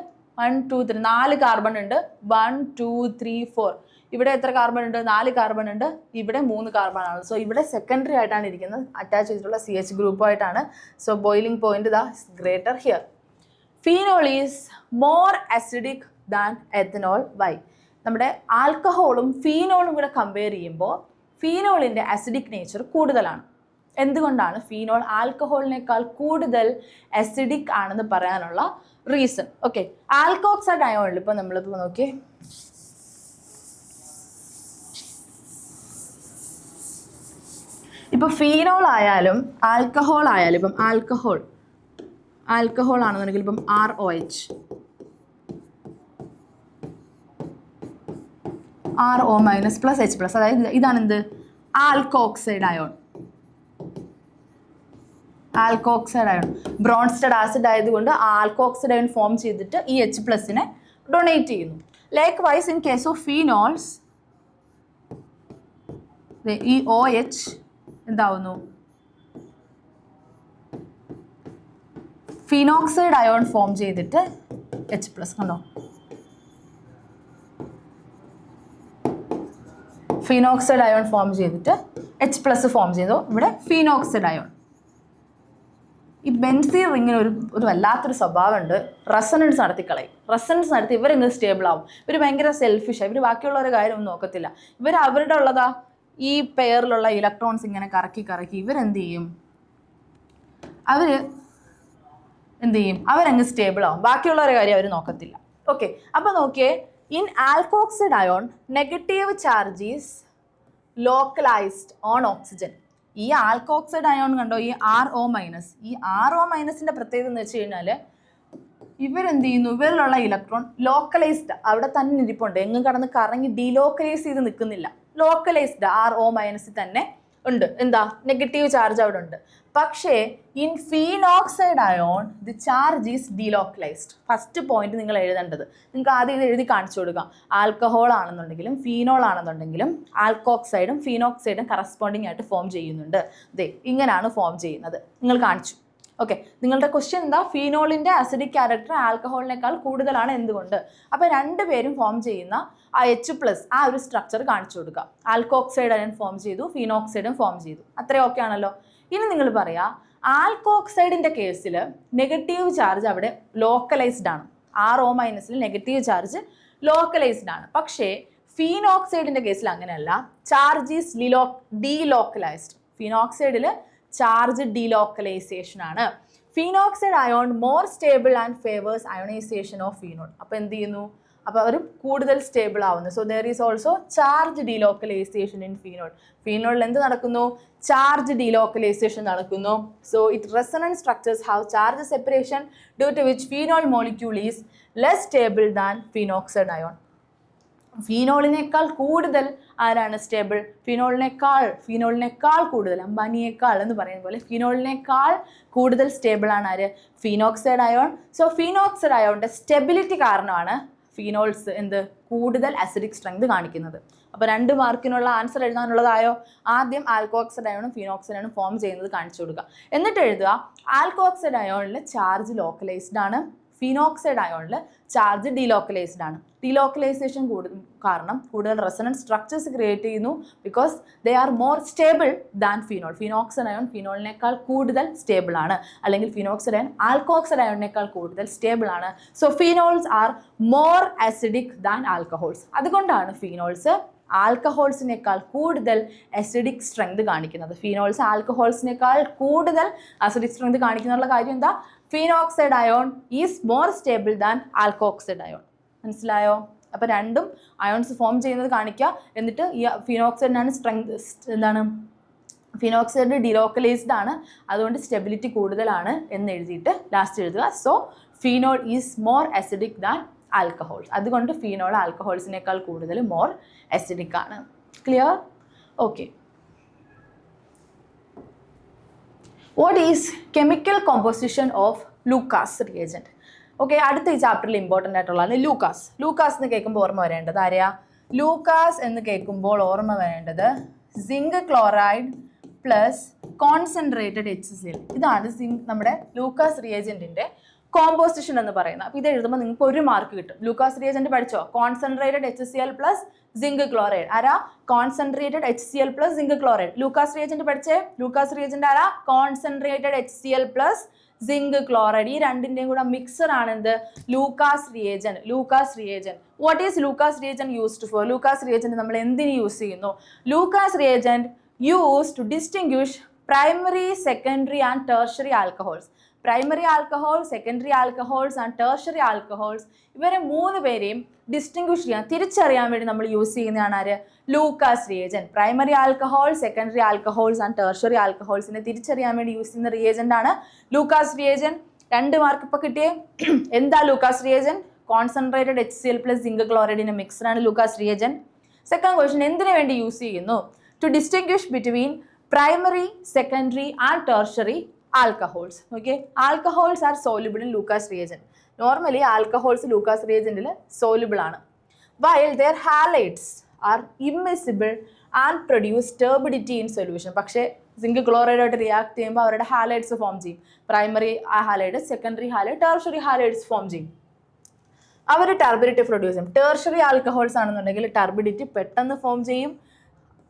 1 2 3 4 കാർബൺ ഉണ്ട്. 1 2 3 4 ഇവിടെ എത്ര കാർബൺ ഉണ്ട്? 4 കാർബൺ ഉണ്ട്. ഇവിടെ 3 കാർബൺ ആണ്. സോ ഇവിടെ സെക്കൻഡറി ആയിട്ടാണ് ഇരിക്കുന്നത്, അറ്റാച്ച് ചെയ്തിട്ടുള്ള CH ഗ്രൂപ്പായിട്ടാണ്. സോ ബോയിലിംഗ് പോയിന്റ് ദാ greater here. Phenol is more acidic than ethanol. Why? നമ്മുടെ ആൽക്കഹോളും ഫീനോളും കൂടെ കമ്പയർ ചെയ്യുമ്പോൾ ഫീനോളിൻ്റെ അസിഡിക് നേച്ചർ കൂടുതലാണ്. എന്തുകൊണ്ടാണ് ഫീനോൾ ആൽക്കഹോളിനേക്കാൾ കൂടുതൽ അസിഡിക് ആണെന്ന് പറയാനുള്ള റീസൺ? ഓക്കെ, ആൽക്കോക്സൈഡ് അയോണിൽ ഇപ്പോൾ നമ്മളിപ്പോൾ നോക്കിയേ, ഇപ്പോൾ ഫീനോൾ ആയാലും ആൽക്കഹോൾ ആയാലും, ഇപ്പം ആൽക്കഹോൾ ആണെന്നുണ്ടെങ്കിൽ ഇപ്പം ROH, RO- + H+, അതായത് ഇതാണ് എന്ത്? Alkoxide ion. Alkoxide ion Bronsted acid ആയതുകൊണ്ട് ആൽക്കോക്സൈഡ് അയോൺ ഫോം ചെയ്തിട്ട് ഈ H+നെ ഡൊണേറ്റ് ചെയ്യുന്നു. Likewise in case of phenols ഈ OH എന്താവുന്നു? ഫിനോക്സൈഡ് അയോൺ ഫോം ചെയ്തിട്ട് H+, കണ്ടോ? ഫിനോക്സൈഡ് അയോൺ ഫോം ചെയ്തിട്ട് H+ ഫോം ചെയ്തു. ഇവിടെ ഫിനോക്സൈഡ് അയോൺ. ഈ ബെൻസീൻ റിങ്ങിന് ഒരു വല്ലാത്തൊരു സ്വഭാവമുണ്ട്. റെസൊണൻസ് നടത്തിക്കളയും. റെസൊണൻസ് നടത്തി ഇവരെങ്ങനെ സ്റ്റേബിൾ ആവും? ഇവർ ഭയങ്കര സെൽഫിഷാണ്. ഇവർ ബാക്കിയുള്ളവരുടെ കാര്യമൊന്നും നോക്കത്തില്ല. ഇവർ അവരുടെ ഉള്ളതാ ഈ പെയറിലുള്ള ഇലക്ട്രോൺസ് ഇങ്ങനെ കറക്കി ഇവരെന്ത് ചെയ്യും? അവരങ്ങ് സ്റ്റേബിൾ ആവും. ബാക്കിയുള്ളവരുടെ കാര്യം അവർ നോക്കത്തില്ല. ഓക്കെ, അപ്പോൾ നോക്കിയേ, in alkoxide ion negative charge is localised on oxygen. ഈ ആൽക്കോക്സൈഡ് അയോൺ കണ്ടോ, ഈ RO-, ഈ RO-ന്റെ പ്രത്യേകത എന്ന് വെച്ച് കഴിഞ്ഞാൽ ഇവരെന്ത് ചെയ്യുന്നു? ഇവരിലുള്ള ഇലക്ട്രോൺ ലോക്കലൈസ്ഡ്, അവിടെ തന്നെ ഇരിപ്പുണ്ട്. എങ്ങും കടന്ന് കറങ്ങി ഡീലോക്കലൈസ് ചെയ്ത് നിൽക്കുന്നില്ല. ലോക്കലൈസ്ഡ് RO- തന്നെ ഉണ്ട്. എന്താ? നെഗറ്റീവ് ചാർജ് അവിടെ ഉണ്ട്. പക്ഷേ in phenoxide ion the charge is delocalised. First point നിങ്ങൾ എഴുതേണ്ടത്, നിങ്ങൾക്ക് ആദ്യം ഇത് എഴുതി കാണിച്ചു കൊടുക്കാം. ആൽക്കഹോൾ ആണെന്നുണ്ടെങ്കിലും ഫീനോൾ ആണെന്നുണ്ടെങ്കിലും ആൽക്കോക്സൈഡും ഫീനോക്സൈഡും കറസ്പോണ്ടിങ് ആയിട്ട് ഫോം ചെയ്യുന്നുണ്ട്. ഇങ്ങനെയാണ് ഫോം ചെയ്യുന്നത്. നിങ്ങൾ കാണിച്ചു. ഓക്കെ, നിങ്ങളുടെ ക്വസ്റ്റ്യൻ എന്താ? ഫീനോളിൻ്റെ അസിഡിക് ക്യാരക്ടർ ആൽക്കഹോളിനേക്കാൾ കൂടുതലാണ്, എന്തുകൊണ്ട്? അപ്പോൾ രണ്ടുപേരും ഫോം ചെയ്യുന്ന ആ H+, ആ ഒരു സ്ട്രക്ചർ കാണിച്ചു കൊടുക്കുക. ആൽക്കോക്സൈഡ് അയൺ ഫോം ചെയ്തു, ഫീനോക്സൈഡും ഫോം ചെയ്തു. അത്രയും ഓക്കെ ആണല്ലോ. ഇനി നിങ്ങൾ പറയാം, ആൽക്കോക്സൈഡിൻ്റെ കേസിൽ നെഗറ്റീവ് ചാർജ് അവിടെ ലോക്കലൈസ്ഡ് ആണ്. RO- നെഗറ്റീവ് ചാർജ് ലോക്കലൈസ്ഡ് ആണ്. പക്ഷേ ഫീനോക്സൈഡിൻ്റെ കേസിൽ അങ്ങനെയല്ല. Charge is delocalized. ഫീനോക്സൈഡിൽ ചാർജ് ഡീലോക്കലൈസേഷൻ ആണ്. Phenoxide ion more stable and favours ionization of phenol. അപ്പോൾ എന്ത് ചെയ്യുന്നു? അപ്പോൾ അവർ കൂടുതൽ സ്റ്റേബിൾ ആവുന്നു. So there is also charge delocalization in phenol. ഫീനോളിൽ എന്ത് നടക്കുന്നു? ചാർജ് ഡീലോക്കലൈസേഷൻ നടക്കുന്നു. So it resonance structures have charge separation due to which phenol molecule is less stable than phenoxide ion. ഫീനോളിനേക്കാൾ കൂടുതൽ ആരാണ് സ്റ്റേബിൾ? ഫീനോളിനേക്കാൾ കൂടുതൽ, അംബാനിയേക്കാൾ എന്ന് പറയുന്ന പോലെ ഫീനോളിനേക്കാൾ കൂടുതൽ സ്റ്റേബിൾ ആണ് ആര്? Phenoxide ion. സോ ഫീനോക്സൈഡ് അയോണിൻ്റെ സ്റ്റെബിലിറ്റി കാരണമാണ് ഫീനോൾസ് കൂടുതൽ അസിഡിക് സ്ട്രെങ്ത് കാണിക്കുന്നത്. അപ്പോൾ 2 മാർക്കിനുള്ള ആൻസർ എഴുതാനുള്ളതായോ? ആദ്യം ആൽക്കോക്സൈഡ് അയോണും ഫീനോക്സൈഡ് അയോണും ഫോം ചെയ്യുന്നത് കാണിച്ചു കൊടുക്കുക. എന്നിട്ട് എഴുതുക, ആൽക്കോക്സൈഡ് അയോണിൽ ചാർജ് ലോക്കലൈസ്ഡ് ആണ്, ഫീനോക്സൈഡ് അയോണിൽ ചാർജ് ഡീലോക്കലൈസ്ഡ് ആണ്. ഡീലോക്കലൈസേഷൻ കാരണം കൂടുതൽ റെസൊണൻസ് സ്ട്രക്ചേഴ്സ് ക്രിയേറ്റ് ചെയ്യുന്നു. Because they are more stable than phenol. Phenoxide ion ഫീനോളിനേക്കാൾ കൂടുതൽ സ്റ്റേബിൾ ആണ്, അല്ലെങ്കിൽ ഫീനോക്സൈഡ് അയോൺ ആൽക്കോക്സൈഡ് അയോണിനേക്കാൾ കൂടുതൽ സ്റ്റേബിൾ ആണ്. So phenols are more acidic than alcohols. അതുകൊണ്ടാണ് ഫീനോൾസ് ആൽക്കഹോൾസിനേക്കാൾ കൂടുതൽ അസിഡിക് സ്ട്രെങ്ത് കാണിക്കുന്നത്. ഫീനോൾസ് ആൽക്കഹോൾസിനേക്കാൾ കൂടുതൽ അസിഡിക് സ്ട്രെങ്ത് കാണിക്കുന്നുള്ള കാര്യം എന്താ? Phenoxide ion is more stable than alkoxide ion. മനസ്സിലായോ? അപ്പോൾ രണ്ടും അയോൺസ് ഫോം ചെയ്യുന്നത് കാണിക്കുക. എന്നിട്ട് ഈ ഫീനോക്സൈഡിനാണ് ഫീനോക്സൈഡ് ഡിലോക്കലൈസ്ഡ് ആണ്, അതുകൊണ്ട് സ്റ്റെബിലിറ്റി കൂടുതലാണ് എന്ന് എഴുതിയിട്ട് ലാസ്റ്റ് എഴുതുക. So phenol is more acidic than alcohol. അതുകൊണ്ട് ഫീനോൾ ആൽക്കഹോൾസിനേക്കാൾ കൂടുതൽ മോർ അസിഡിക് ആണ്. Clear? Okay. What is chemical composition of Lucas reagent? Okay, അടുത്ത ഈ ചാപ്റ്ററിൽ ഇമ്പോർട്ടൻ്റ് ആയിട്ടുള്ളതാണ് ലൂക്കാസ്. ലൂക്കാസ് എന്ന് കേൾക്കുമ്പോൾ ഓർമ്മ വരേണ്ടത് ആരെയാ? ലൂക്കാസ് എന്ന് കേൾക്കുമ്പോൾ ഓർമ്മ വരേണ്ടത് zinc chloride plus concentrated HCl. ഇതാണ് നമ്മുടെ ലൂക്കാസ് റിയേജൻറ്റിൻ്റെ കോമ്പോസിഷൻ എന്ന് പറയുന്നത്. അപ്പോൾ ഇത് എഴുതുമ്പോൾ നിങ്ങൾക്ക് 1 മാർക്ക് കിട്ടും. ലൂക്കാസ് റിയേജൻറ്റ് പഠിച്ചോ? Concentrated HCl plus zinc chloride. ആരാ? Concentrated HCl plus zinc chloride. Lucas reagent പഠിച്ചേ? ലൂക്കാസ് റിയേജൻറ്റ് ആരാ? Concentrated HCl plus zinc chloride, ഈ രണ്ടിൻ്റെയും കൂടെ മിക്സർ ആണ് എന്ത്? Lucas reagent. Lucas reagent. What is Lucas reagent used for? Lucas reagent നമ്മൾ എന്തിന് യൂസ് ചെയ്യുന്നു? Lucas reagent use to distinguish primary, secondary and tertiary alcohols. Primary alcohol, secondary alcohols and tertiary alcohols, ഇവരെ മൂന്ന് പേരെയും distinguish ചെയ്യാൻ, തിരിച്ചറിയാൻ വേണ്ടി നമ്മൾ യൂസ് ചെയ്യുന്നതാണ് ആര്? Lucas reagent. Primary alcohol, secondary alcohols and tertiary ആൽക്കഹോൾസിനെ തിരിച്ചറിയാൻ വേണ്ടി യൂസ് ചെയ്യുന്ന റിയേജന്റ് ആണ് ലൂക്കാസ് റിയേജൻ. 2 മാർക്ക് ഇപ്പൊ കിട്ടിയേ. എന്താ Lucas reagent? Concentrated HCl plus zinc ക്ലോറൈഡിന്റെ മിക്സർ ആണ് ലൂക്കാസ് റിയേജൻ. സെക്കൻഡ് ക്വസ്റ്റ്യൻ, എന്തിനു വേണ്ടി യൂസ് ചെയ്യുന്നു? To distinguish between primary, secondary and tertiary alcohols. Okay, alcohols are soluble in Lucas reagent. Normally alcohols Lucas reagent soluble ആണ്, while their halides are immiscible and produce turbidity in solution. പക്ഷേ zinc chloride ആയിട്ട് react ചെയ്യുമ്പോൾ അവരുടെ halides form ചെയ്യും. Primary halide, secondary halide, tertiary halides form ചെയ്യും. അവർ turbidity produce ചെയ്യും. Tertiary alcohols ആണെന്നുണ്ടെങ്കിൽ ടർബിഡിറ്റി പെട്ടെന്ന് ഫോം ചെയ്യും.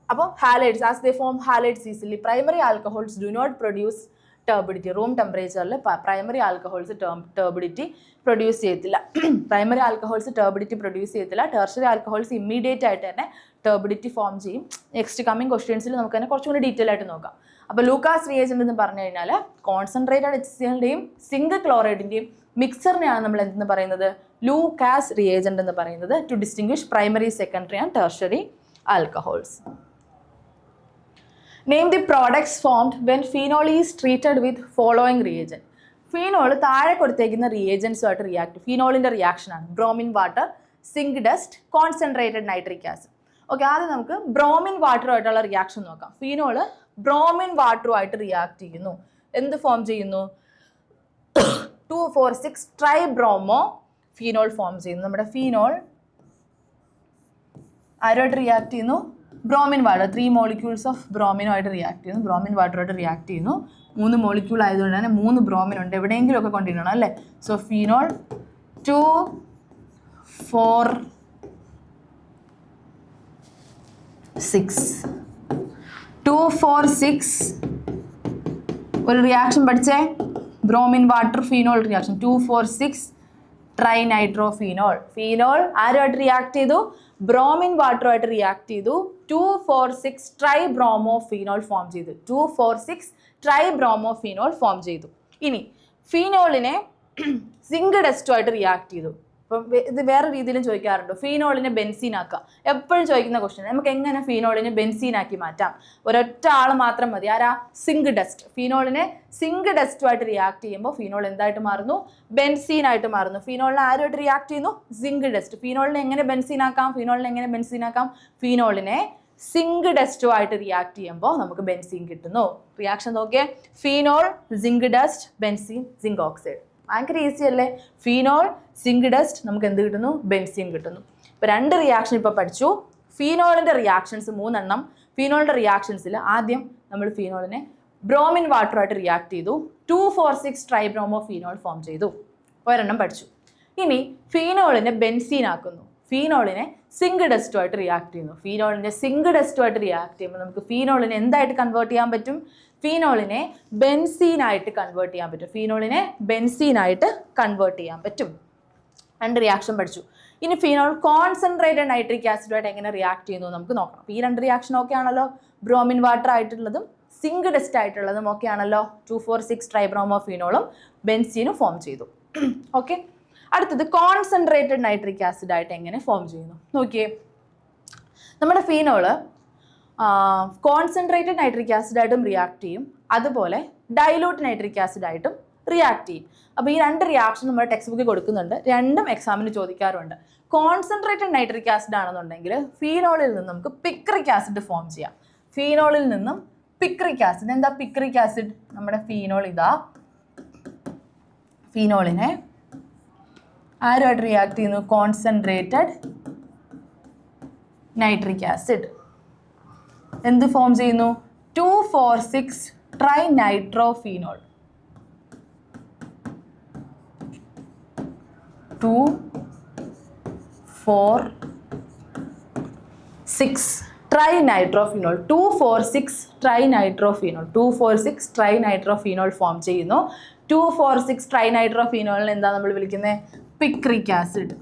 അപ്പോൾ halides, as they form halides easily. Primary alcohols do not produce turbidity. Room ടെമ്പറേച്ചറിൽ പ്രൈമറി ആൽക്കഹോൾസ് ടർബിഡിറ്റി പ്രൊഡ്യൂസ് ചെയ്യത്തില്ല. പ്രൈമറി ആൽക്കഹോൾസ് ടർബിഡിറ്റി പ്രൊഡ്യൂസ് ചെയ്യത്തില്ല. ടെർഷറി ആൽക്കഹോൾസ് ഇമ്മീഡിയറ്റ് ആയിട്ട് തന്നെ ടർബിഡിറ്റി ഫോം ചെയ്യും. നെക്സ്റ്റ് കമ്മിങ് ക്വസ്റ്റ്യൻസിൽ നമുക്ക് തന്നെ കുറച്ചും കൂടി ഡീറ്റെയിൽ ആയിട്ട് നോക്കാം. അപ്പോൾ ലൂക്കാസ് റിയേജന്റ് എന്ന് പറഞ്ഞു കഴിഞ്ഞാൽ കോൺസെൻട്രേറ്റഡ് HClന്റെയും സിങ്ക് ക്ലോറൈഡിന്റെയും മിക്സറിനെയാണ് നമ്മൾ എന്തെന്ന് പറയുന്നത്? ലൂക്കാസ് റിയേജന്റ് എന്ന് പറയുന്നത്. To distinguish primary, secondary and tertiary alcohols. Name the products formed when phenol is treated with following reagent. Phenol താഴെ കൊടുത്തേക്കുന്ന റിയേജൻസുമായിട്ട് റിയാക്ട്. ഫീനോളിൻ്റെ റിയാക്ഷനാണ് bromine water, zinc dust, concentrated nitric acid. Okay, ആദ്യം നമുക്ക് ബ്രോമിൻ വാട്ടറുമായിട്ടുള്ള റിയാക്ഷൻ നോക്കാം. ഫീനോൾ ബ്രോമിൻ വാട്ടറുമായിട്ട് റിയാക്ട് ചെയ്യുന്നു. എന്ത് ഫോം ചെയ്യുന്നു? 2,4,6 ട്രൈബ്രോമോ ഫീനോൾ ഫോം ചെയ്യുന്നു. നമ്മുടെ ഫീനോൾ ആരുമായിട്ട് റിയാക്ട് ചെയ്യുന്നു? Bromine water. 3 മോളിക്യൂൾസ് ഓഫ് ബ്രോമിനുമായിട്ട് റിയാക്ട് ചെയ്യുന്നു. ബ്രോമിൻ വാട്ടറുമായിട്ട് റിയാക്ട് ചെയ്യുന്നു. 3 മോളിക്യൂൾ ആയതുകൊണ്ട് തന്നെ 3 ബ്രോമിൻ ഉണ്ട്. എവിടെയെങ്കിലും ഒക്കെ കൊണ്ടിടണം അല്ലേ? So phenol 2, 4, 6. 2, 4, 6 ഒരു റിയാക്ഷൻ പഠിച്ചേ. Bromine water phenol reaction 2, 4, 6 trinitrophenol. Phenol ആരുമായിട്ട് റിയാക്ട് ചെയ്തു? ബ്രോമിൻ വാട്ടറുമായിട്ട് റിയാക്ട് ചെയ്തു. 2, 4, 6 ട്രൈബ്രോമോഫീനോൾ ഫോം ചെയ്തു. 2, 4, 6 ട്രൈബ്രോമോഫീനോൾ ഫോം ചെയ്തു. ഇനി ഫീനോളിനെ സിങ്ക് ഡസ്റ്റുമായിട്ട് റിയാക്ട് ചെയ്തു. അപ്പം ഇത് വേറെ രീതിയിലും ചോദിക്കാറുണ്ട്. ഫീനോളിനെ ബെൻസീനാക്കുക, എപ്പോഴും ചോദിക്കുന്ന ക്വസ്റ്റ്യൻ. നമുക്ക് എങ്ങനെ ഫീനോളിനെ ബെൻസീനാക്കി മാറ്റാം? ഒരൊറ്റ ആൾ മാത്രം മതി. ആരാ? Zinc dust. ഫീനോളിനെ സിങ്ക് ഡസ്റ്റുമായിട്ട് റിയാക്ട് ചെയ്യുമ്പോൾ ഫീനോൾ എന്തായിട്ട് മാറുന്നു? ബെൻസീനായിട്ട് മാറുന്നു. ഫീനോളിനെ ആരുമായിട്ട് റിയാക്ട് ചെയ്യുന്നു? Zinc dust. ഫീനോളിനെ എങ്ങനെ ബെൻസീനാക്കാം? ഫീനോളിനെ സിങ്ക് ഡസ്റ്റുമായിട്ട് റിയാക്ട് ചെയ്യുമ്പോൾ നമുക്ക് ബെൻസീൻ കിട്ടുന്നു. റിയാക്ഷൻ നോക്കിയേ. Phenol, zinc dust, benzene, zinc oxide. ഭയങ്കര ഈസി അല്ലേ? ഫീനോൾ, സിങ്ക് ഡസ്റ്റ്, നമുക്ക് എന്ത് കിട്ടുന്നു? ബെൻസീൻ കിട്ടുന്നു. ഇപ്പോൾ 2 റിയാക്ഷൻ ഇപ്പോൾ പഠിച്ചു. ഫീനോളിൻ്റെ റിയാക്ഷൻസ് 3 എണ്ണം. ഫീനോളിൻ്റെ റിയാക്ഷൻസിൽ ആദ്യം നമ്മൾ ഫീനോളിനെ ബ്രോമിൻ വാട്ടറുമായിട്ട് റിയാക്ട് ചെയ്തു. 2, 4, 6 ട്രൈബ്രോമോ ഫീനോൾ ഫോം ചെയ്തു. ഒരെണ്ണം പഠിച്ചു. ഇനി ഫീനോളിനെ ബെൻസീൻ ആക്കുന്നു. ഫീനോളിനെ സിങ്ക് ഡസ്റ്റുമായിട്ട് റിയാക്ട് ചെയ്യുന്നു. ഫീനോളിനെ സിങ്ക് ഡസ്റ്റുമായിട്ട് റിയാക്ട് ചെയ്യുമ്പോൾ നമുക്ക് ഫീനോളിനെ എന്തായിട്ട് കൺവേർട്ട് ചെയ്യാൻ പറ്റും? ഫീനോളിനെ ബെൻസീനായിട്ട് കൺവേർട്ട് ചെയ്യാൻ പറ്റും. 2 റിയാക്ഷൻ പഠിച്ചു. ഇനി ഫീനോൾ കോൺസെൻട്രേറ്റഡ് നൈട്രിക് ആസിഡുമായിട്ട് എങ്ങനെ റിയാക്ട് ചെയ്യുന്നു നമുക്ക് നോക്കണം. ഈ 2 റിയാക്ഷൻ ഓക്കെ ആണല്ലോ. ബ്രോമിൻ വാട്ടർ ആയിട്ടുള്ളതും സിങ്ക് ഡസ്റ്റ് ആയിട്ടുള്ളതും ഓക്കെ ആണല്ലോ. 2, 4, 6 ട്രൈബ്രോമോ ഫീനോളും ബെൻസീനും ഫോം ചെയ്തു. ഓക്കെ, അടുത്തത് കോൺസെൻട്രേറ്റഡ് നൈട്രിക് ആസിഡായിട്ട് എങ്ങനെ ഫോം ചെയ്യുന്നു നോക്കിയേ. നമ്മുടെ ഫീനോള് കോൺസെൻട്രേറ്റഡ് നൈട്രിക് ആസിഡായിട്ടും റിയാക്ട് ചെയ്യും, അതുപോലെ ഡൈലൂട്ട് നൈട്രിക് ആസിഡായിട്ടും റിയാക്ട് ചെയ്യും. അപ്പോൾ ഈ 2 റിയാക്ഷൻ നമ്മുടെ ടെക്സ്റ്റ് ബുക്കിൽ കൊടുക്കുന്നുണ്ട്. 2ഉം എക്സാമിന് ചോദിക്കാറുണ്ട്. കോൺസെൻട്രേറ്റഡ് നൈട്രിക് ആസിഡ് ആണെന്നുണ്ടെങ്കിൽ ഫീനോളിൽ നിന്ന് നമുക്ക് പിക്രിക് ആസിഡ് ഫോം ചെയ്യാം. ഫീനോളിൽ നിന്നും പിക്രിക് ആസിഡ്. എന്താ പിക്രിക് ആസിഡ്? നമ്മുടെ ഫീനോൾ ഇതാ. ഫീനോളിനെ ആരുമായിട്ട് റിയാക്ട് ചെയ്യുന്നു? Concentrated nitric acid. എന്ത് ഫോം ചെയ്യുന്നു? 2, 4, 6 ട്രൈനൈട്രോഫീനോൾ. 2, 4, 6 ട്രൈനൈട്രോഫീനോൾ. 2, 4, 6 ട്രൈനൈട്രോഫീനോൾ. 2, 4, 6 ട്രൈനൈട്രോഫീനോൾ ഫോം ചെയ്യുന്നു. 2,4,6 ട്രൈനൈട്രോഫീനോളിനെ എന്താ നമ്മൾ വിളിക്കുന്നത്? Picric acid.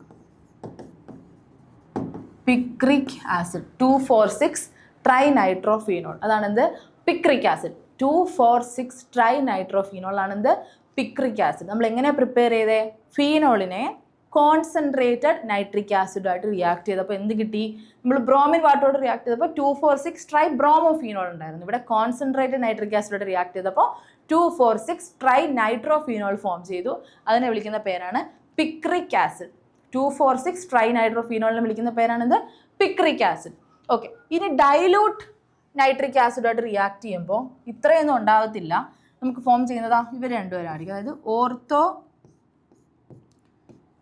പിക്രിക് ആസിഡ് 2,4,6 ട്രൈനൈട്രോഫീനോൾ അതാണ് എന്ത്? Picric acid. 2,4,6 ട്രൈനൈട്രോഫീനോൾ ആണ് എന്ത്? Picric acid. നമ്മൾ എങ്ങനെയാണ് പ്രിപ്പയർ ചെയ്തേ? ഫീനോളിനെ കോൺസെൻട്രേറ്റഡ് നൈട്രിക് ആസിഡുമായിട്ട് റിയാക്ട് ചെയ്തപ്പോൾ എന്ത് കിട്ടി? നമ്മൾ ബ്രോമിൻ വാട്ടറോട് റിയാക്ട് ചെയ്തപ്പോൾ 2,4,6 ട്രൈ ബ്രോമോഫീനോൾ ഉണ്ടായിരുന്നു. ഇവിടെ കോൺസെൻട്രേറ്റഡ് നൈട്രിക് ആസിഡോട് റിയാക്ട് ചെയ്തപ്പോൾ 2,4,6 ട്രൈ നൈട്രോഫീനോൾ ഫോം ചെയ്തു. അതിനെ വിളിക്കുന്ന പേരാണ് പിക്രിക് ആസിഡ്. 2,4,6 ട്രൈ നൈട്രോഫീനോളിനെ വിളിക്കുന്ന പേരാണെന്ത്? Picric acid. ഓക്കെ, ഇനി ഡൈലൂട്ട് നൈട്രിക് ആസിഡുമായിട്ട് റിയാക്ട് ചെയ്യുമ്പോൾ ഇത്രയൊന്നും ഉണ്ടാവത്തില്ല. നമുക്ക് ഫോം ചെയ്യുന്നതാ ഇവർ രണ്ടുപേരായിരിക്കും. അതായത് ഓർത്തോ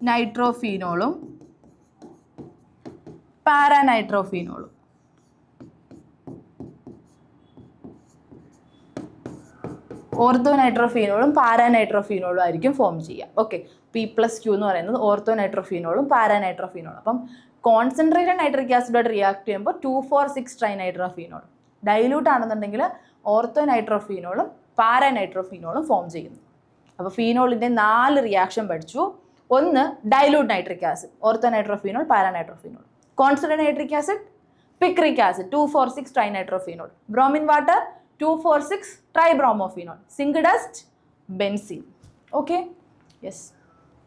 നൈട്രോഫീനോളും പാരാനൈട്രോഫീനോളും. ഓർത്തോ നൈട്രോഫീനോളും പാരാനൈട്രോഫീനോളും ആയിരിക്കും ഫോം ചെയ്യുക. ഓക്കെ, P+Q എന്ന് പറയുന്നത് ഓർത്തോ നൈട്രോഫീനോളും പാരാനൈട്രോഫീനോളും. അപ്പം കോൺസെൻട്രേറ്റഡ് നൈട്രിക് ആസിഡോട് റിയാക്ട് ചെയ്യുമ്പോൾ 2,4,6 ട്രൈനൈട്രോഫീനോൾ. ഡൈലൂട്ട് ആണെന്നുണ്ടെങ്കിൽ ഓർത്തോ നൈട്രോഫീനോളും പാരാനൈട്രോഫീനോളും ഫോം ചെയ്യുന്നു. അപ്പോൾ ഫീനോളിൻ്റെ 4 റിയാക്ഷൻ പഠിച്ചു. ഒന്ന് dilute nitric acid, ortho nitrophenol, paranitrophenol. Concentrated nitric acid picric acid 2,4,6 trinitrophenol. Bromine water 2,4,6 tribromophenol. Zinc dust benzene. Okay, yes.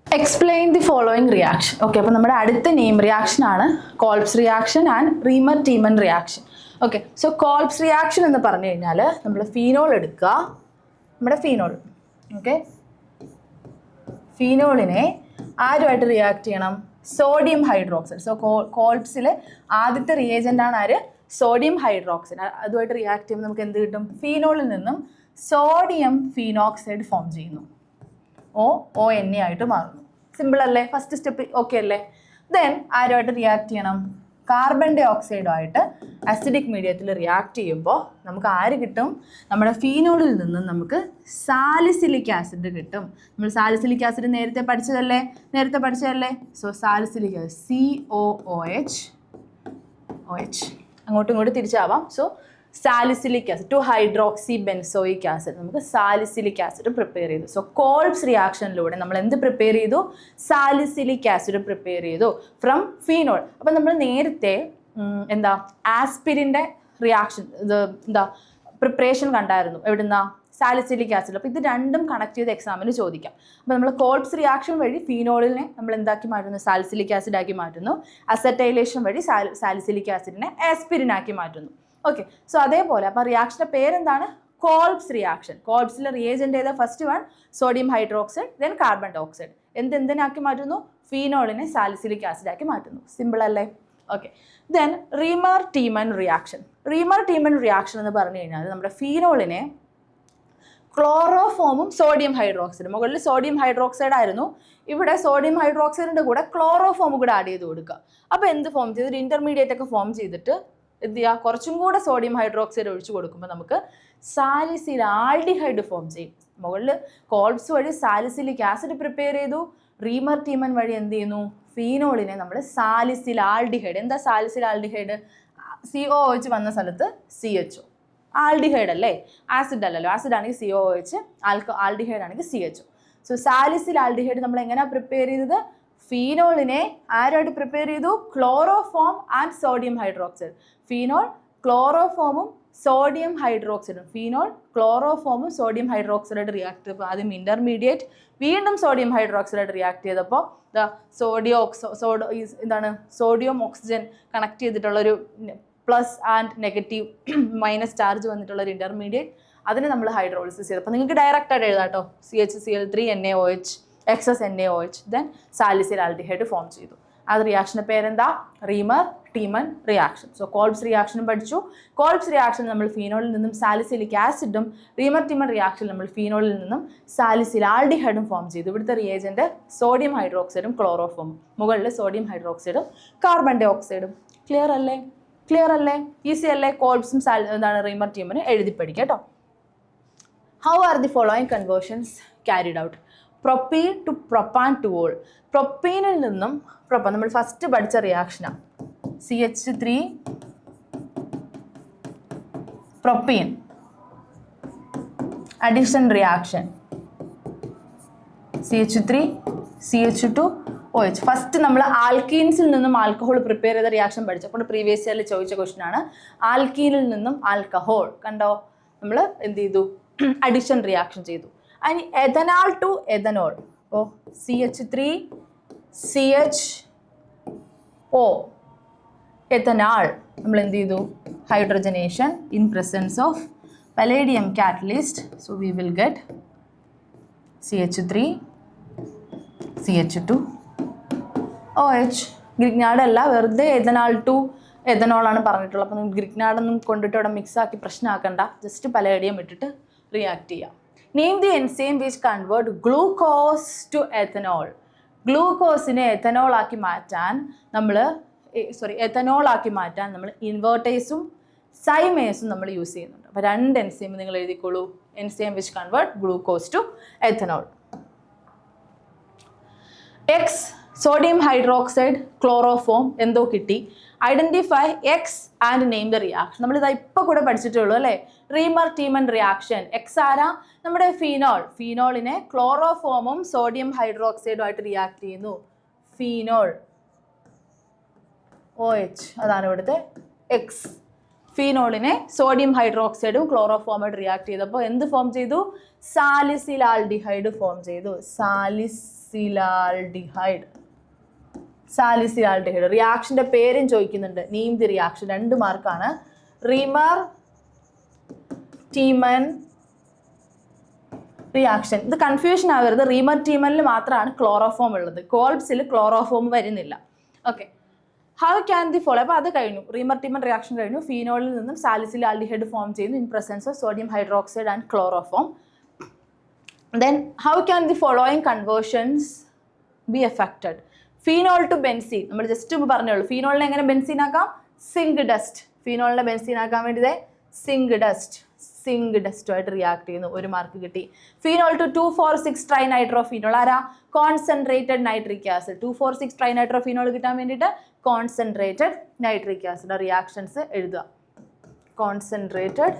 Explain the following reaction. Okay, അപ്പോൾ നമ്മുടെ അടുത്ത നെയിം റിയാക്ഷൻ ആണ് Kolbe's reaction and Reimer Tiemann reaction. Okay, so Kolbe's reaction എന്ന് പറഞ്ഞു കഴിഞ്ഞാൽ നമ്മൾ phenol എടുക്കുക, നമ്മുടെ ഫീനോൾ. ഓക്കെ, ഫീനോളിനെ ആരുമായിട്ട് റിയാക്ട് ചെയ്യണം? Sodium hydroxide. സോ കോൾബ്സിൽ ആദ്യത്തെ റിയേജൻ്റ് ആണ് ആര്? Sodium hydroxide. അതുമായിട്ട് റിയാക്ട് ചെയ്യുമ്പോൾ നമുക്ക് എന്ത് കിട്ടും? ഫീനോളിൽ നിന്നും സോഡിയം ഫീനോക്സൈഡ് ഫോം ചെയ്യുന്നു. ONA ആയിട്ട് മാറുന്നു. സിമ്പിൾ അല്ലേ? ഫസ്റ്റ് സ്റ്റെപ്പ് ഓക്കെ അല്ലേ? ദെൻ ആരുമായിട്ട് റിയാക്ട് ചെയ്യണം? കാർബൺ ഡൈ ഓക്സൈഡുമായിട്ട് അസിഡിക് മീഡിയത്തിൽ റിയാക്ട് ചെയ്യുമ്പോൾ നമുക്ക് ആര് കിട്ടും? നമ്മുടെ ഫീനോളിൽ നിന്നും നമുക്ക് സാലിസിലിക് ആസിഡ് കിട്ടും. നമ്മൾ സാലിസിലിക് ആസിഡ് നേരത്തെ പഠിച്ചതല്ലേ? സോ സാലിസിലിക് ആസിഡ് COOH അങ്ങോട്ടും ഇങ്ങോട്ടും തിരിച്ചാവാം. So salicylic acid 2 hydroxy acid നമുക്ക് സാലിസിലിക് ആസിഡ് പ്രിപ്പയർ ചെയ്തു. സോ കോൾബ്സ് റിയാക്ഷനിലൂടെ നമ്മൾ എന്ത് പ്രിപ്പയർ ചെയ്തു? സാലിസിലിക് ആസിഡ് പ്രിപ്പയർ ചെയ്തു ഫ്രം ഫീനോൾ. അപ്പം നമ്മൾ നേരത്തെ ആസ്പിരിൻ്റെ റിയാക്ഷൻ പ്രിപ്പറേഷൻ കണ്ടായിരുന്നു. എവിടുന്ന? Salicylic acid. അപ്പോൾ ഇത് രണ്ടും കണക്ട് ചെയ്ത് എക്സാമിന് ചോദിക്കാം. അപ്പോൾ നമ്മൾ കോൾബ്സ് റിയാക്ഷൻ വഴി ഫീനോളിനെ നമ്മൾ എന്താക്കി മാറ്റുന്നു? സാലിസിലിക് ആസിഡ് ആക്കി മാറ്റുന്നു. അസറ്റൈലേഷൻ വഴി സാലിസിലിക് ആസിഡിനെ ആസ്പിരിൻ ആക്കി മാറ്റുന്നു. ഓക്കെ, സോ അതേപോലെ അപ്പോൾ റിയാക്ഷൻ്റെ പേരെന്താണ്? Kolbe's reaction. കോൾബ്സിലെ റിയേജൻ്റ് ഏതാ? First one sodium hydroxide, then carbon dioxide. എന്തിനാക്കി മാറ്റുന്നു? ഫീനോളിനെ സാലിസിലിക് ആസിഡ് ആക്കി മാറ്റുന്നു. സിമ്പിൾ അല്ലേ? Okay, then Reimer Tiemann reaction. Reimer Tiemann reaction എന്ന് പറഞ്ഞു കഴിഞ്ഞാൽ നമ്മുടെ ഫീനോളിനെ ക്ലോറോഫോമും സോഡിയം ഹൈഡ്രോക്സൈഡും, മുകളിൽ സോഡിയം ഹൈഡ്രോക്സൈഡ് ആയിരുന്നു, ഇവിടെ സോഡിയം ഹൈഡ്രോക്സൈഡിൻ്റെ കൂടെ ക്ലോറോഫോം കൂടെ ആഡ് ചെയ്ത് കൊടുക്കുക. അപ്പോൾ എന്ത് ഫോം ചെയ്ത്? ഒരു ഇൻ്റർമീഡിയറ്റ് ഒക്കെ ഫോം ചെയ്തിട്ട് എന്ത് ചെയ്യുക? കുറച്ചും കൂടെ സോഡിയം ഹൈഡ്രോക്സൈഡ് ഒഴിച്ചു കൊടുക്കുമ്പോൾ നമുക്ക് സാലിസിൽ ആൽഡിഹൈഡ് ഫോം ചെയ്യും. മുകളിൽ കോൾബ്സ് വഴി സാലിസിലിക് ആസിഡ് പ്രിപ്പയർ ചെയ്തു. റീമർ ടീമൻ വഴി എന്ത് ചെയ്യുന്നു? ഫീനോളിനെ നമ്മൾ സാലിസിൽ ആൽഡിഹൈഡ്. എന്താ സാലിസിൽ ആൽഡിഹൈഡ്? COOH വന്ന സ്ഥലത്ത് CHO. ആൽഡിഹൈഡ് അല്ലേ? ആസിഡ് അല്ലല്ലോ. ആസിഡ് ആണെങ്കിൽ COOH, ആൽഡിഹൈഡ് ആണെങ്കിൽ CHO. സോ സാലിസിൽ ആൽഡിഹൈഡ് നമ്മൾ എങ്ങനെയാണ് പ്രിപ്പയർ ചെയ്തത്? ഫീനോളിനെ ആരായിട്ട് പ്രിപ്പയർ ചെയ്തു? Chloroform and sodium hydroxide. Phenol ക്ലോറോഫോമും സോഡിയം ഹൈഡ്രോക്സൈഡും. ഫീനോൾ ക്ലോറോഫോമും സോഡിയം ഹൈഡ്രോക്സൈഡായിട്ട് റിയാക്ട് ചെയ്തപ്പോൾ ആദ്യം ഇൻ്റർമീഡിയറ്റ്, വീണ്ടും സോഡിയം ഹൈഡ്രോക്സൈഡായിട്ട് റിയാക്ട് ചെയ്തപ്പോൾ സോഡിയം ഓക്സിജൻ കണക്ട് ചെയ്തിട്ടുള്ളൊരു plus and negative minus charge വന്നിട്ടുള്ളൊരു ഇൻ്റർമീഡിയറ്റ്, അതിനെ നമ്മൾ ഹൈഡ്രോളിസിസ് ചെയ്തു. അപ്പോൾ നിങ്ങൾക്ക് ഡയറക്റ്റായിട്ട് എഴുതാം കേട്ടോ. CHCl3 NaOH excess NaOH, then സാലിസിൽ aldehyde form ചെയ്തു. അത് റിയാക്ഷൻ്റെ പേരെന്താ? Reimer Tiemann reaction. So Kolbe's റിയാക്ഷനും പഠിച്ചു. കോൾബ്സ് റിയാക്ഷൻ നമ്മൾ ഫീനോളിൽ നിന്നും സാലിസിലിക് ആസിഡും, റീമർ ടീമൻ റിയാക്ഷൻ നമ്മൾ ഫീനോളിൽ നിന്നും സാലിസിൽ ആൽഡിഹൈഡും ഫോം ചെയ്തു. ഇവിടുത്തെ റിയേജൻറ്റ് സോഡിയം ഹൈഡ്രോക്സൈഡും ക്ലോറോഫോമും, മുകളിൽ സോഡിയം ഹൈഡ്രോക്സൈഡും കാർബൺ ഡൈ ഓക്സൈഡും. ക്ലിയർ അല്ലേ? ഈസി അല്ലേ? കോൾബ്സും റീമർ ടീമന് എഴുതി പഠിക്കുക കേട്ടോ. How are the following conversions carried out? Propene to propan two ol. പ്രൊപ്പീനിൽ നിന്നും പ്രൊപ്പാൻ നമ്മൾ ഫസ്റ്റ് പഠിച്ച റിയാക്ഷനാണ്. CH3 propene addition reaction CH3 CH2 OH. First നമ്മൾ ആൽക്കീൻസിൽ നിന്നും ആൽക്കഹോൾ പ്രിപ്പയർ ചെയ്ത റിയാക്ഷൻ പഠിച്ചു. അപ്പോൾ പ്രീവിയസ് ഇയറിൽ ചോദിച്ച ക്വസ്റ്റൻ ആണ്. ആൽക്കീനിൽ നിന്നും ആൽക്കഹോൾ കണ്ടോ, നമ്മൾ എന്ത് ചെയ്തു, അഡിഷൻ റിയാക്ഷൻ ചെയ്തു. അതിന് എഥനാൽ ടു എഥനോൾ, അപ്പോൾ CH3 CHO എഥനാൽ നമ്മൾ എന്ത് ചെയ്തു, hydrogenation in presence of palladium catalyst. So we will get CH3 CH2 OH. ഗ്രിഗ്നാഡല്ല, വെറുതെ എഥനാൽ ടു എഥനോളാണ് പറഞ്ഞിട്ടുള്ളത്. അപ്പോൾ നിങ്ങൾ ഗ്രിഗ്നാഡൊന്നും കൊണ്ടിട്ട് ഇവിടെ മിക്സ് ആക്കി പ്രശ്നമാക്കണ്ട, ജസ്റ്റ് പലേഡിയം ഇട്ടിട്ട് റിയാക്ട് ചെയ്യാം. Name the enzyme which convert glucose to ethanol. ഗ്ലൂക്കോസിനെ എഥനോൾ ആക്കി മാറ്റാൻ നമ്മൾ ഇൻവേർട്ടേഴ്സും സൈമേഴ്സും നമ്മൾ യൂസ് ചെയ്യുന്നുണ്ട്. അപ്പോൾ 2 എൻസൈം നിങ്ങൾ എഴുതിക്കോളൂ. Enzyme which convert glucose to ethanol. X sodium hydroxide chloroform എന്തോ കിട്ടി. Identify X and name the reaction. നമ്മളിതാ ഇപ്പോൾ കൂടെ പഠിച്ചിട്ടുള്ളൂ അല്ലേ, റീമർ ടീമൻ റിയാക്ഷൻ. എക്സ് ആരാ, നമ്മുടെ ഫീനോൾ. ഫീനോളിനെ ക്ലോറോഫോമും സോഡിയം ഹൈഡ്രോക്സൈഡും ആയിട്ട് റിയാക്ട് ചെയ്യുന്നു. ഫീനോൾ OH, അതാണ് ഇവിടുത്തെ എക്സ്. ഫീനോളിനെ സോഡിയം ഹൈഡ്രോക്സൈഡും ക്ലോറോഫോമായിട്ട് റിയാക്ട് ചെയ്തപ്പോൾ എന്ത് ഫോം ചെയ്തു, സാലിസിലാൽഡിഹൈഡ് ഫോം ചെയ്തു. സാലിസിലാൽഡിഹൈഡ്. റിയാക്ഷൻ്റെ പേരും ചോദിക്കുന്നുണ്ട്. Name the reaction. 2 മാർക്കാണ്. Reimer Tiemann reaction. ഇത് കൺഫ്യൂഷൻ ആവരുത്, റീമർ ടീമനിൽ മാത്രമാണ് ക്ലോറോഫോം ഉള്ളത്, കോൾബ്സിൽ ക്ലോറോഫോം വരുന്നില്ല. Okay, how can the follow. അപ്പോൾ അത് കഴിഞ്ഞു, റീമർ ടീമൻ റിയാക്ഷൻ കഴിഞ്ഞു. ഫീനോളിൽ നിന്നും സാലിസിലാൽഡിഹൈഡ് ഫോം ചെയ്യുന്നു in presence of sodium hydroxide and chloroform. Then how can the following conversions be effected. Phenol to benzene, നമ്മൾ ജസ്റ്റ് പറഞ്ഞോളൂ. ഫീനോളിനെ എങ്ങനെ ബെൻസീൻ ആക്കാം, സിങ്ക് ഡസ്റ്റ്. ഫീനോളിനെ ബെൻസീൻ ആക്കാൻ വേണ്ടി സിങ്ക് ഡസ്റ്റുമായിട്ട് റിയാക്ട് ചെയ്യുന്നു. 1 മാർക്ക് കിട്ടി. Phenol to 2,4,6 trinitrophenol. ആരാ, കോൺസെൻട്രേറ്റഡ് നൈട്രിക് ആസിഡ്. 2,4,6 ട്രൈനൈട്രോഫീനോൾ കിട്ടാൻ വേണ്ടിയിട്ട് കോൺസെൻട്രേറ്റഡ് നൈട്രിക് ആസിഡ് റിയാക്ഷൻസ് എഴുതുക. Concentrated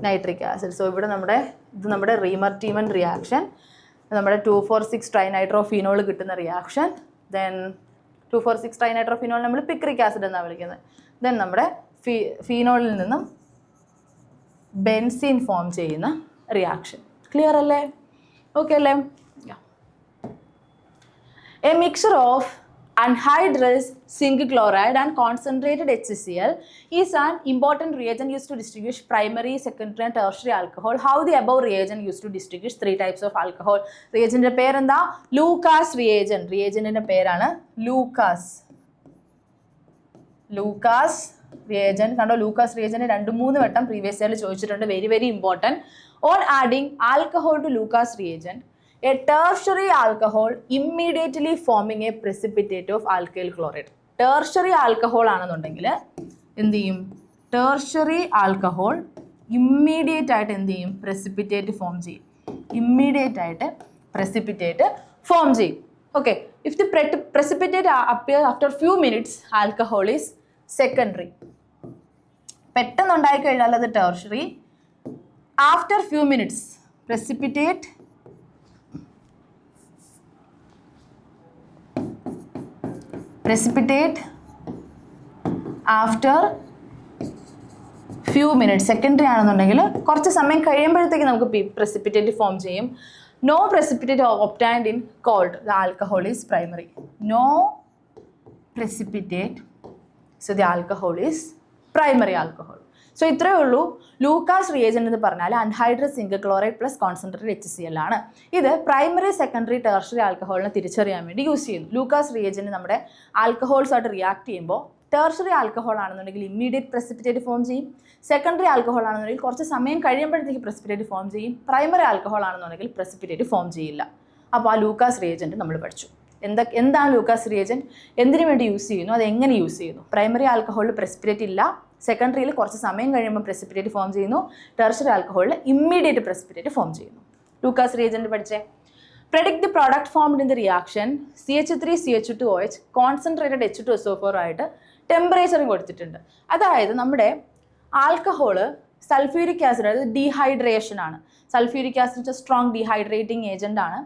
nitric acid. സോ ഇവിടെ നമ്മുടെ റീമർ ടീമൻ റിയാക്ഷൻ, നമ്മുടെ 2,4,6 ട്രൈനൈട്രോഫീനോൾ കിട്ടുന്ന റിയാക്ഷൻ. ദെൻ 2,4,6 ട്രൈനൈട്രോഫീനോൾ നമ്മൾ പിക്രിക് ആസിഡ് എന്നാണ് വിളിക്കുന്നത്. ദെൻ നമ്മുടെ ഫീനോളിൽ നിന്നും ബെൻസീൻ ഫോം ചെയ്യുന്ന റിയാക്ഷൻ. ക്ലിയർ അല്ലേ? ഓക്കെ അല്ലേ? A mixer of anhydrous zinc chloride and concentrated HCl is an important reagent used to distinguish primary, secondary and tertiary alcohol. How the above reagent used to distinguish 3 types of alcohol. Reagent പേര് എന്താ, Lucas reagent. reagentന്റെ പേരാണ് Lucas reagent. കണ്ടോ, Lucas reagent 2-3 വട്ടം previous ഇയറിൽ ചോദിച്ചിട്ടുണ്ട്. Very important. On adding alcohol to Lucas reagent, a tertiary alcohol immediately forming a precipitate of alkyl chloride. tertiary alcohol ആണെന്നുണ്ടെങ്കിൽ എന്ത് ചെയ്യും, tertiary alcohol ഇമ്മീഡിയറ്റ് ആയിട്ട് എന്ത് ചെയ്യും, precipitate ഫോം ചെയ്യും. Okay, if the precipitate appears after few minutes, alcohol is secondary. പെട്ടെന്ന് ഉണ്ടായി കഴിഞ്ഞാൽ അത് tertiary. After few minutes, precipitate after few minutes, secondary ആണെന്നുണ്ടെങ്കിൽ കുറച്ച് സമയം കഴിയുമ്പോഴത്തേക്ക് നമുക്ക് precipitate ഫോം ചെയ്യും. No precipitate obtained in cold, the alcohol is primary. No precipitate, so the alcohol is primary alcohol. So ഇത്രയേ ഉള്ളൂ. ലൂക്കാസ് റിയേജൻ്റ് എന്ന് പറഞ്ഞാൽ anhydrous zinc chloride plus concentrated HCl ആണ്. ഇത് പ്രൈമറി, സെക്കൻഡറി, ടെർഷറി ആൽക്കഹോളിനെ തിരിച്ചറിയാൻ വേണ്ടി use ചെയ്യുന്നു. ലൂക്കാസ് റിയേജൻ്റ് നമ്മുടെ ആൽക്കഹോൾസായിട്ട് റിയാക്ട് ചെയ്യുമ്പോൾ ടെർഷറി ആൽക്കഹോൾ ആണെന്നുണ്ടെങ്കിൽ ഇമ്മീഡിയറ്റ് പ്രസിപ്പിറ്റേറ്റ് ഫോം ചെയ്യും. സെക്കൻഡറി ആൽക്കഹോൾ ആണെന്നുണ്ടെങ്കിൽ കുറച്ച് സമയം കഴിയുമ്പോഴത്തേക്ക് പ്രസിപ്പിറ്റേറ്റ് ഫോം ചെയ്യും. പ്രൈമറി ആൽക്കഹോൾ ആണെന്നുണ്ടെങ്കിൽ പ്രസിപ്പിറ്റേറ്റ് ഫോം ചെയ്യില്ല. അപ്പോൾ ആ ലൂക്കാസ് റിയേജൻ്റ് നമ്മൾ പഠിച്ചു. എന്താണ് ലൂക്കാസ് റിയേജൻ്റ്, എന്തിനു വേണ്ടി യൂസ് ചെയ്യുന്നു, അത് എങ്ങനെ യൂസ് ചെയ്യുന്നു. പ്രൈമറി ആൽക്കഹോളിൽ പ്രസിപ്പിറ്റേറ്റ് ഇല്ല, സെക്കൻഡറിയിൽ കുറച്ച് സമയം കഴിയുമ്പോൾ പ്രസിപ്പിറ്റേറ്റ് ഫോം ചെയ്യുന്നു. ടെർഷറി ആൽക്കഹോളിൽ ഇമ്മീഡിയറ്റ് പ്രസിപ്പിറ്റേറ്റ് ഫോം ചെയ്യുന്നു. ലൂക്കാസ് റിയേജൻ്റ് പഠിച്ചേ. Predict the product formed in the reaction CH3CH2OH concentrated H2SO4 ആയിട്ട് ടെമ്പറേച്ചറും കൊടുത്തിട്ടുണ്ട്. അതായത് നമ്മുടെ ആൽക്കഹോള് സൾഫ്യൂരിക് ആസിഡ്, അതായത് ഡീഹൈഡ്രേഷൻ ആണ്. Sulphuric acid strong dehydrating agent ആണ്.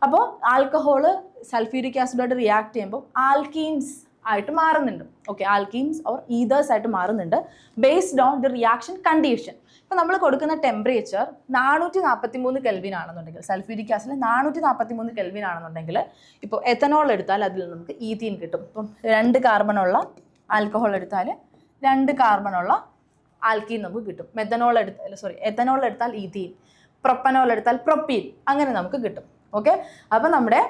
അപ്പോൾ ആൽക്കഹോള് സൾഫ്യൂരിക് ആസിഡായിട്ട് റിയാക്ട് ചെയ്യുമ്പോൾ ആൽക്കീൻസ് ആയിട്ട് മാറുന്നുണ്ട്. ഓക്കെ, ആൽക്കീൻസ് ഓർ ഈതേഴ്സ് ആയിട്ട് മാറുന്നുണ്ട് based on the reaction condition. ഇപ്പം നമ്മൾ കൊടുക്കുന്ന ടെമ്പറേച്ചർ 443 കെൽവിൻ ആണെന്നുണ്ടെങ്കിൽ, സൾഫ്യൂരിക് ആസിഡ് 443 കെൽവിൻ ആണെന്നുണ്ടെങ്കിൽ, ഇപ്പോൾ എത്തനോൾ എടുത്താൽ അതിൽ നമുക്ക് ഈഥീൻ കിട്ടും. ഇപ്പം 2 കാർബണുള്ള ആൽക്കഹോൾ എടുത്താൽ 2 കാർബണുള്ള ആൽക്കീൻ നമുക്ക് കിട്ടും. എത്തനോൾ എടുത്താൽ ഈഥീൻ, പ്രൊപ്പനോൾ എടുത്താൽ പ്രൊപ്പീൻ, അങ്ങനെ നമുക്ക് കിട്ടും. ഓക്കെ, അപ്പം നമ്മുടെ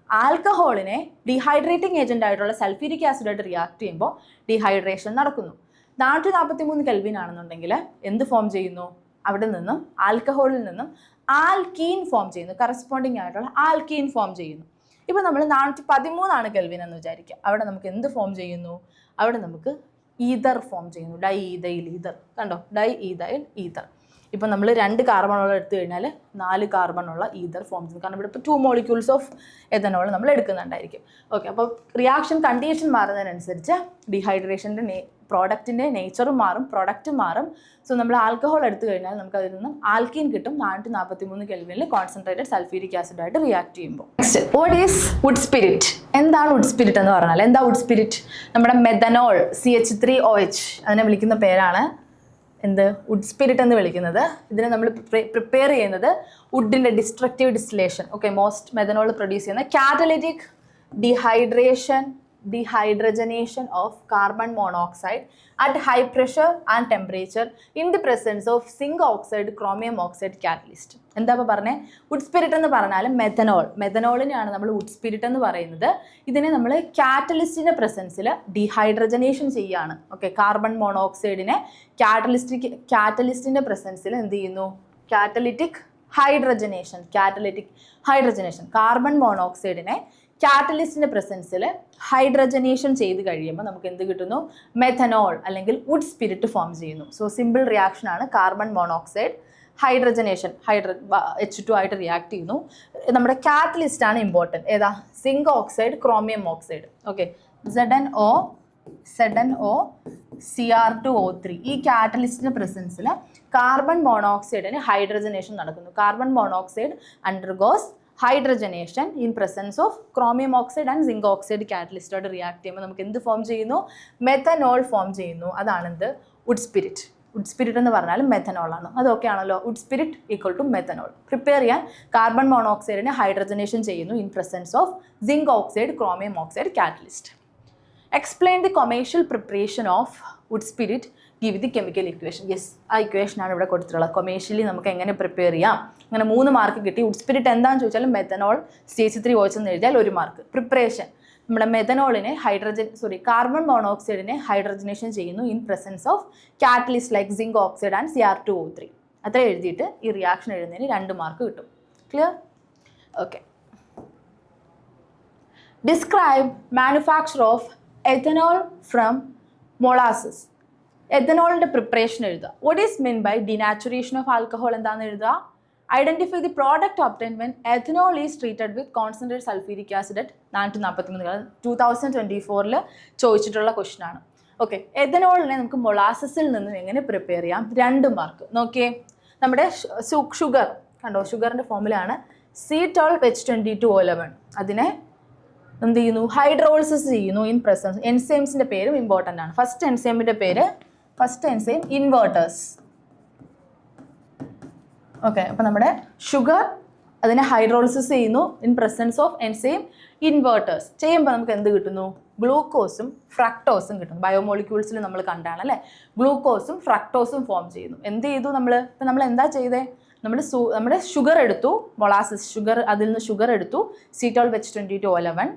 ആൽക്കഹോളിനെ ഡീഹൈഡ്രേറ്റിംഗ് ഏജന്റ് ആയിട്ടുള്ള സൾഫ്യൂരിക് ആസിഡായിട്ട് റിയാക്ട് ചെയ്യുമ്പോൾ ഡീഹൈഡ്രേഷൻ നടക്കുന്നു. 443 കെൽവിൻ ആണെന്നുണ്ടെങ്കിൽ എന്ത് ഫോം ചെയ്യുന്നു? അവിടെ നിന്നും ആൽക്കഹോളിൽ നിന്നും ആൽക്കീൻ ഫോം ചെയ്യുന്നു, കറസ്പോണ്ടിങ് ആയിട്ടുള്ള ആൽക്കീൻ ഫോം ചെയ്യുന്നു. ഇപ്പോൾ നമ്മൾ 413 കെൽവിൻ എന്ന് വിചാരിക്കുക. അവിടെ നമുക്ക് എന്ത് ഫോം ചെയ്യുന്നു? അവിടെ നമുക്ക് ഈതർ ഫോം ചെയ്യുന്നു, ഡൈ ഈതൈൽ ഈതർ. കണ്ടോ, ഡൈ ഈതൈൽ ഈതർ. ഇപ്പം നമ്മൾ 2 കാർബണുള്ള എടുത്തു കഴിഞ്ഞാൽ 4 കാർബണുള്ള ഈതർ ഫോം ചെയ്യുന്നു. കാരണം ഇവിടെ ഇപ്പോൾ 2 മോളിക്യൂൾസ് ഓഫ് എഥനോൾ നമ്മൾ എടുക്കുന്നുണ്ടായിരിക്കും. ഓക്കെ, അപ്പോൾ റിയാക്ഷൻ കണ്ടീഷൻ മാറുന്നതിനനുസരിച്ച് ഡീഹൈഡ്രേഷൻ്റെ പ്രോഡക്റ്റിൻ്റെ നേച്ചറും മാറും, പ്രൊഡക്റ്റും മാറും. സോ നമ്മൾ ആൽക്കഹോൾ എടുത്തു കഴിഞ്ഞാൽ നമുക്ക് അതിൽ നിന്നും ആൽക്കീൻ കിട്ടും 443 കെൽവിനിൽ കോൺസെൻട്രേറ്റഡ് സൾഫ്യൂരിക് ആസിഡായിട്ട് റിയാക്ട് ചെയ്യുമ്പോൾ. Next, what is would spirit? എന്താണ് വുഡ് സ്പിരിറ്റ് എന്ന് പറഞ്ഞാൽ? എന്താ വുഡ് സ്പിരിറ്റ്? നമ്മുടെ മെഥനോൾ CH3OH, അതിനെ വിളിക്കുന്ന പേരാണ് എന്ത്? വുഡ് സ്പിരിറ്റ് എന്ന് വിളിക്കുന്നത്. ഇതിനെ നമ്മൾ പ്രിപ്പയർ ചെയ്യുന്നത് വുഡിൻ്റെ destructive distillation, okay, most methanol produce ചെയ്യുന്ന catalytic dehydrogenation of carbon monoxide at high pressure and temperature in the presence of zinc oxide chromium oxide catalyst. എന്താ ഇപ്പോൾ പറഞ്ഞേ? വുഡ് സ്പിരിറ്റ് എന്ന് പറഞ്ഞാൽ മെഥനോളിനെയാണ് നമ്മൾ വുഡ് സ്പിരിറ്റ് എന്ന് പറയുന്നത്. ഇതിനെ നമ്മൾ കാറ്റലിസ്റ്റിൻ്റെ പ്രസൻസിൽ ഡീഹൈഡ്രജനേഷൻ ചെയ്യുകയാണ്. ഓക്കെ, കാർബൺ മോണോക്സൈഡിനെ കാറ്റലിസ്റ്റിൻ്റെ പ്രസൻസിൽ എന്ത് ചെയ്യുന്നു? Catalytic hydrogenation. കാർബൺ മോണോക്സൈഡിനെ കാറ്റലിസ്റ്റിൻ്റെ പ്രസൻസിൽ ഹൈഡ്രജനേഷൻ ചെയ്ത് കഴിയുമ്പോൾ നമുക്ക് എന്ത് കിട്ടുന്നു? മെഥനോൾ അല്ലെങ്കിൽ വുഡ് സ്പിരിറ്റ് ഫോം ചെയ്യുന്നു. സോ സിമ്പിൾ റിയാക്ഷൻ ആണ്. കാർബൺ മോണോക്സൈഡ് ഹൈഡ്രജനേഷൻ H2 ആയിട്ട് റിയാക്ട് ചെയ്യുന്നു. നമ്മുടെ കാറ്റലിസ്റ്റ് ആണ് ഇമ്പോർട്ടൻറ്റ്. ഏതാ? Zinc oxide chromium oxide. Okay, ZnO Cr2O3. ഈ കാറ്റലിസ്റ്റിൻ്റെ പ്രസൻസിൽ കാർബൺ മോണോക്സൈഡിന് ഹൈഡ്രജനേഷൻ നടക്കുന്നു. Carbon monoxide undergoes hydrogenation in presence of chromium oxide and zinc oxide കാറ്റലിസ്റ്റോട് റിയാക്ട് ചെയ്യുമ്പോൾ നമുക്ക് എന്ത് ഫോം ചെയ്യുന്നു? മെഥനോൾ ഫോം ചെയ്യുന്നു. അതാണെന്ത്? Wood spirit. വുഡ് സ്പിരിറ്റ് എന്ന് പറഞ്ഞാൽ മെഥനോളാണ്. അതൊക്കെ ആണല്ലോ. Wood spirit equal to methanol. Prepare ചെയ്യാൻ കാർബൺ മോണോക്സൈഡിനെ ഹൈഡ്രജനേഷൻ ചെയ്യുന്നു in presence of zinc oxide chromium oxide catalyst. Explain the commercial preparation of wood spirit, give the chemical equation. Yes, ആ ഇക്വേഷനാണ് ഇവിടെ കൊടുത്തിട്ടുള്ളത്. കൊമേഴ്ഷ്യലി നമുക്ക് എങ്ങനെ പ്രിപ്പയർ ചെയ്യാം? അങ്ങനെ 3 മാർക്ക് കിട്ടി. വുഡ് സ്പിരിറ്റ് എന്താണെന്ന് ചോദിച്ചാൽ മെഥനോൾ CH3OH എന്ന് എഴുതിയാൽ 1 മാർക്ക്. പ്രിപ്പറേഷൻ, നമ്മുടെ മെഥനോളിനെ കാർബൺ മോണോക്സൈഡിനെ ഹൈഡ്രജനേഷൻ ചെയ്യുന്നു in presence of catalyst like zinc oxide and Cr2O3. അത്ര എഴുതിയിട്ട് ഈ റിയാക്ഷൻ എഴുതുന്നതിന് 2 മാർക്ക് കിട്ടും. Clear? Okay. Describe manufacture of ethanol from molasses. എഥനോളിൻ്റെ പ്രിപ്പറേഷൻ എഴുതുക. What is mean by denaturation of alcohol എന്താണെന്ന് എഴുതുക. Identify the product obtained when ethanol is treated with concentrate sulphuric acid at 443. 2024 ചോദിച്ചിട്ടുള്ള question ആണ്. Okay, എഥനോളിനെ നമുക്ക് മൊളാസസിൽ നിന്നും എങ്ങനെ prepare ചെയ്യാം? 2 മാർക്ക്. നോക്കിയേ, നമ്മുടെ ഷുഗർ കണ്ടോ, ഷുഗറിൻ്റെ ഫോമിലാണ് C12H22O11. അതിനെ എന്ത് ചെയ്യുന്നു? ഹൈഡ്രോളിസിസ് ചെയ്യുന്നു ഇൻ പ്രസൻസ്. എൻസൈംസിൻ്റെ പേരും ഇമ്പോർട്ടൻ്റ് ആണ്. First enzyme inverters. ഓക്കെ, അപ്പോൾ നമ്മുടെ ഷുഗർ അതിനെ ഹൈഡ്രോളിസിസ് ചെയ്യുന്നു in presence of enzyme invertase. ചെയ്യുമ്പോൾ നമുക്ക് എന്ത് കിട്ടുന്നു? ഗ്ലൂക്കോസും ഫ്രക്ടോസും കിട്ടുന്നു. ബയോമോളിക്യൂൾസിൽ നമ്മൾ കണ്ടാണ് അല്ലേ? ഗ്ലൂക്കോസും ഫ്രക്ടോസും ഫോം ചെയ്യുന്നു. എന്ത് ചെയ്തു നമ്മൾ? ഇപ്പം നമ്മൾ എന്താ ചെയ്തേ? നമ്മുടെ ഷുഗർ എടുത്തു, മൊളാസിസ് ഷുഗർ, അതിൽ നിന്ന് ഷുഗർ എടുത്തു, C12H22O11.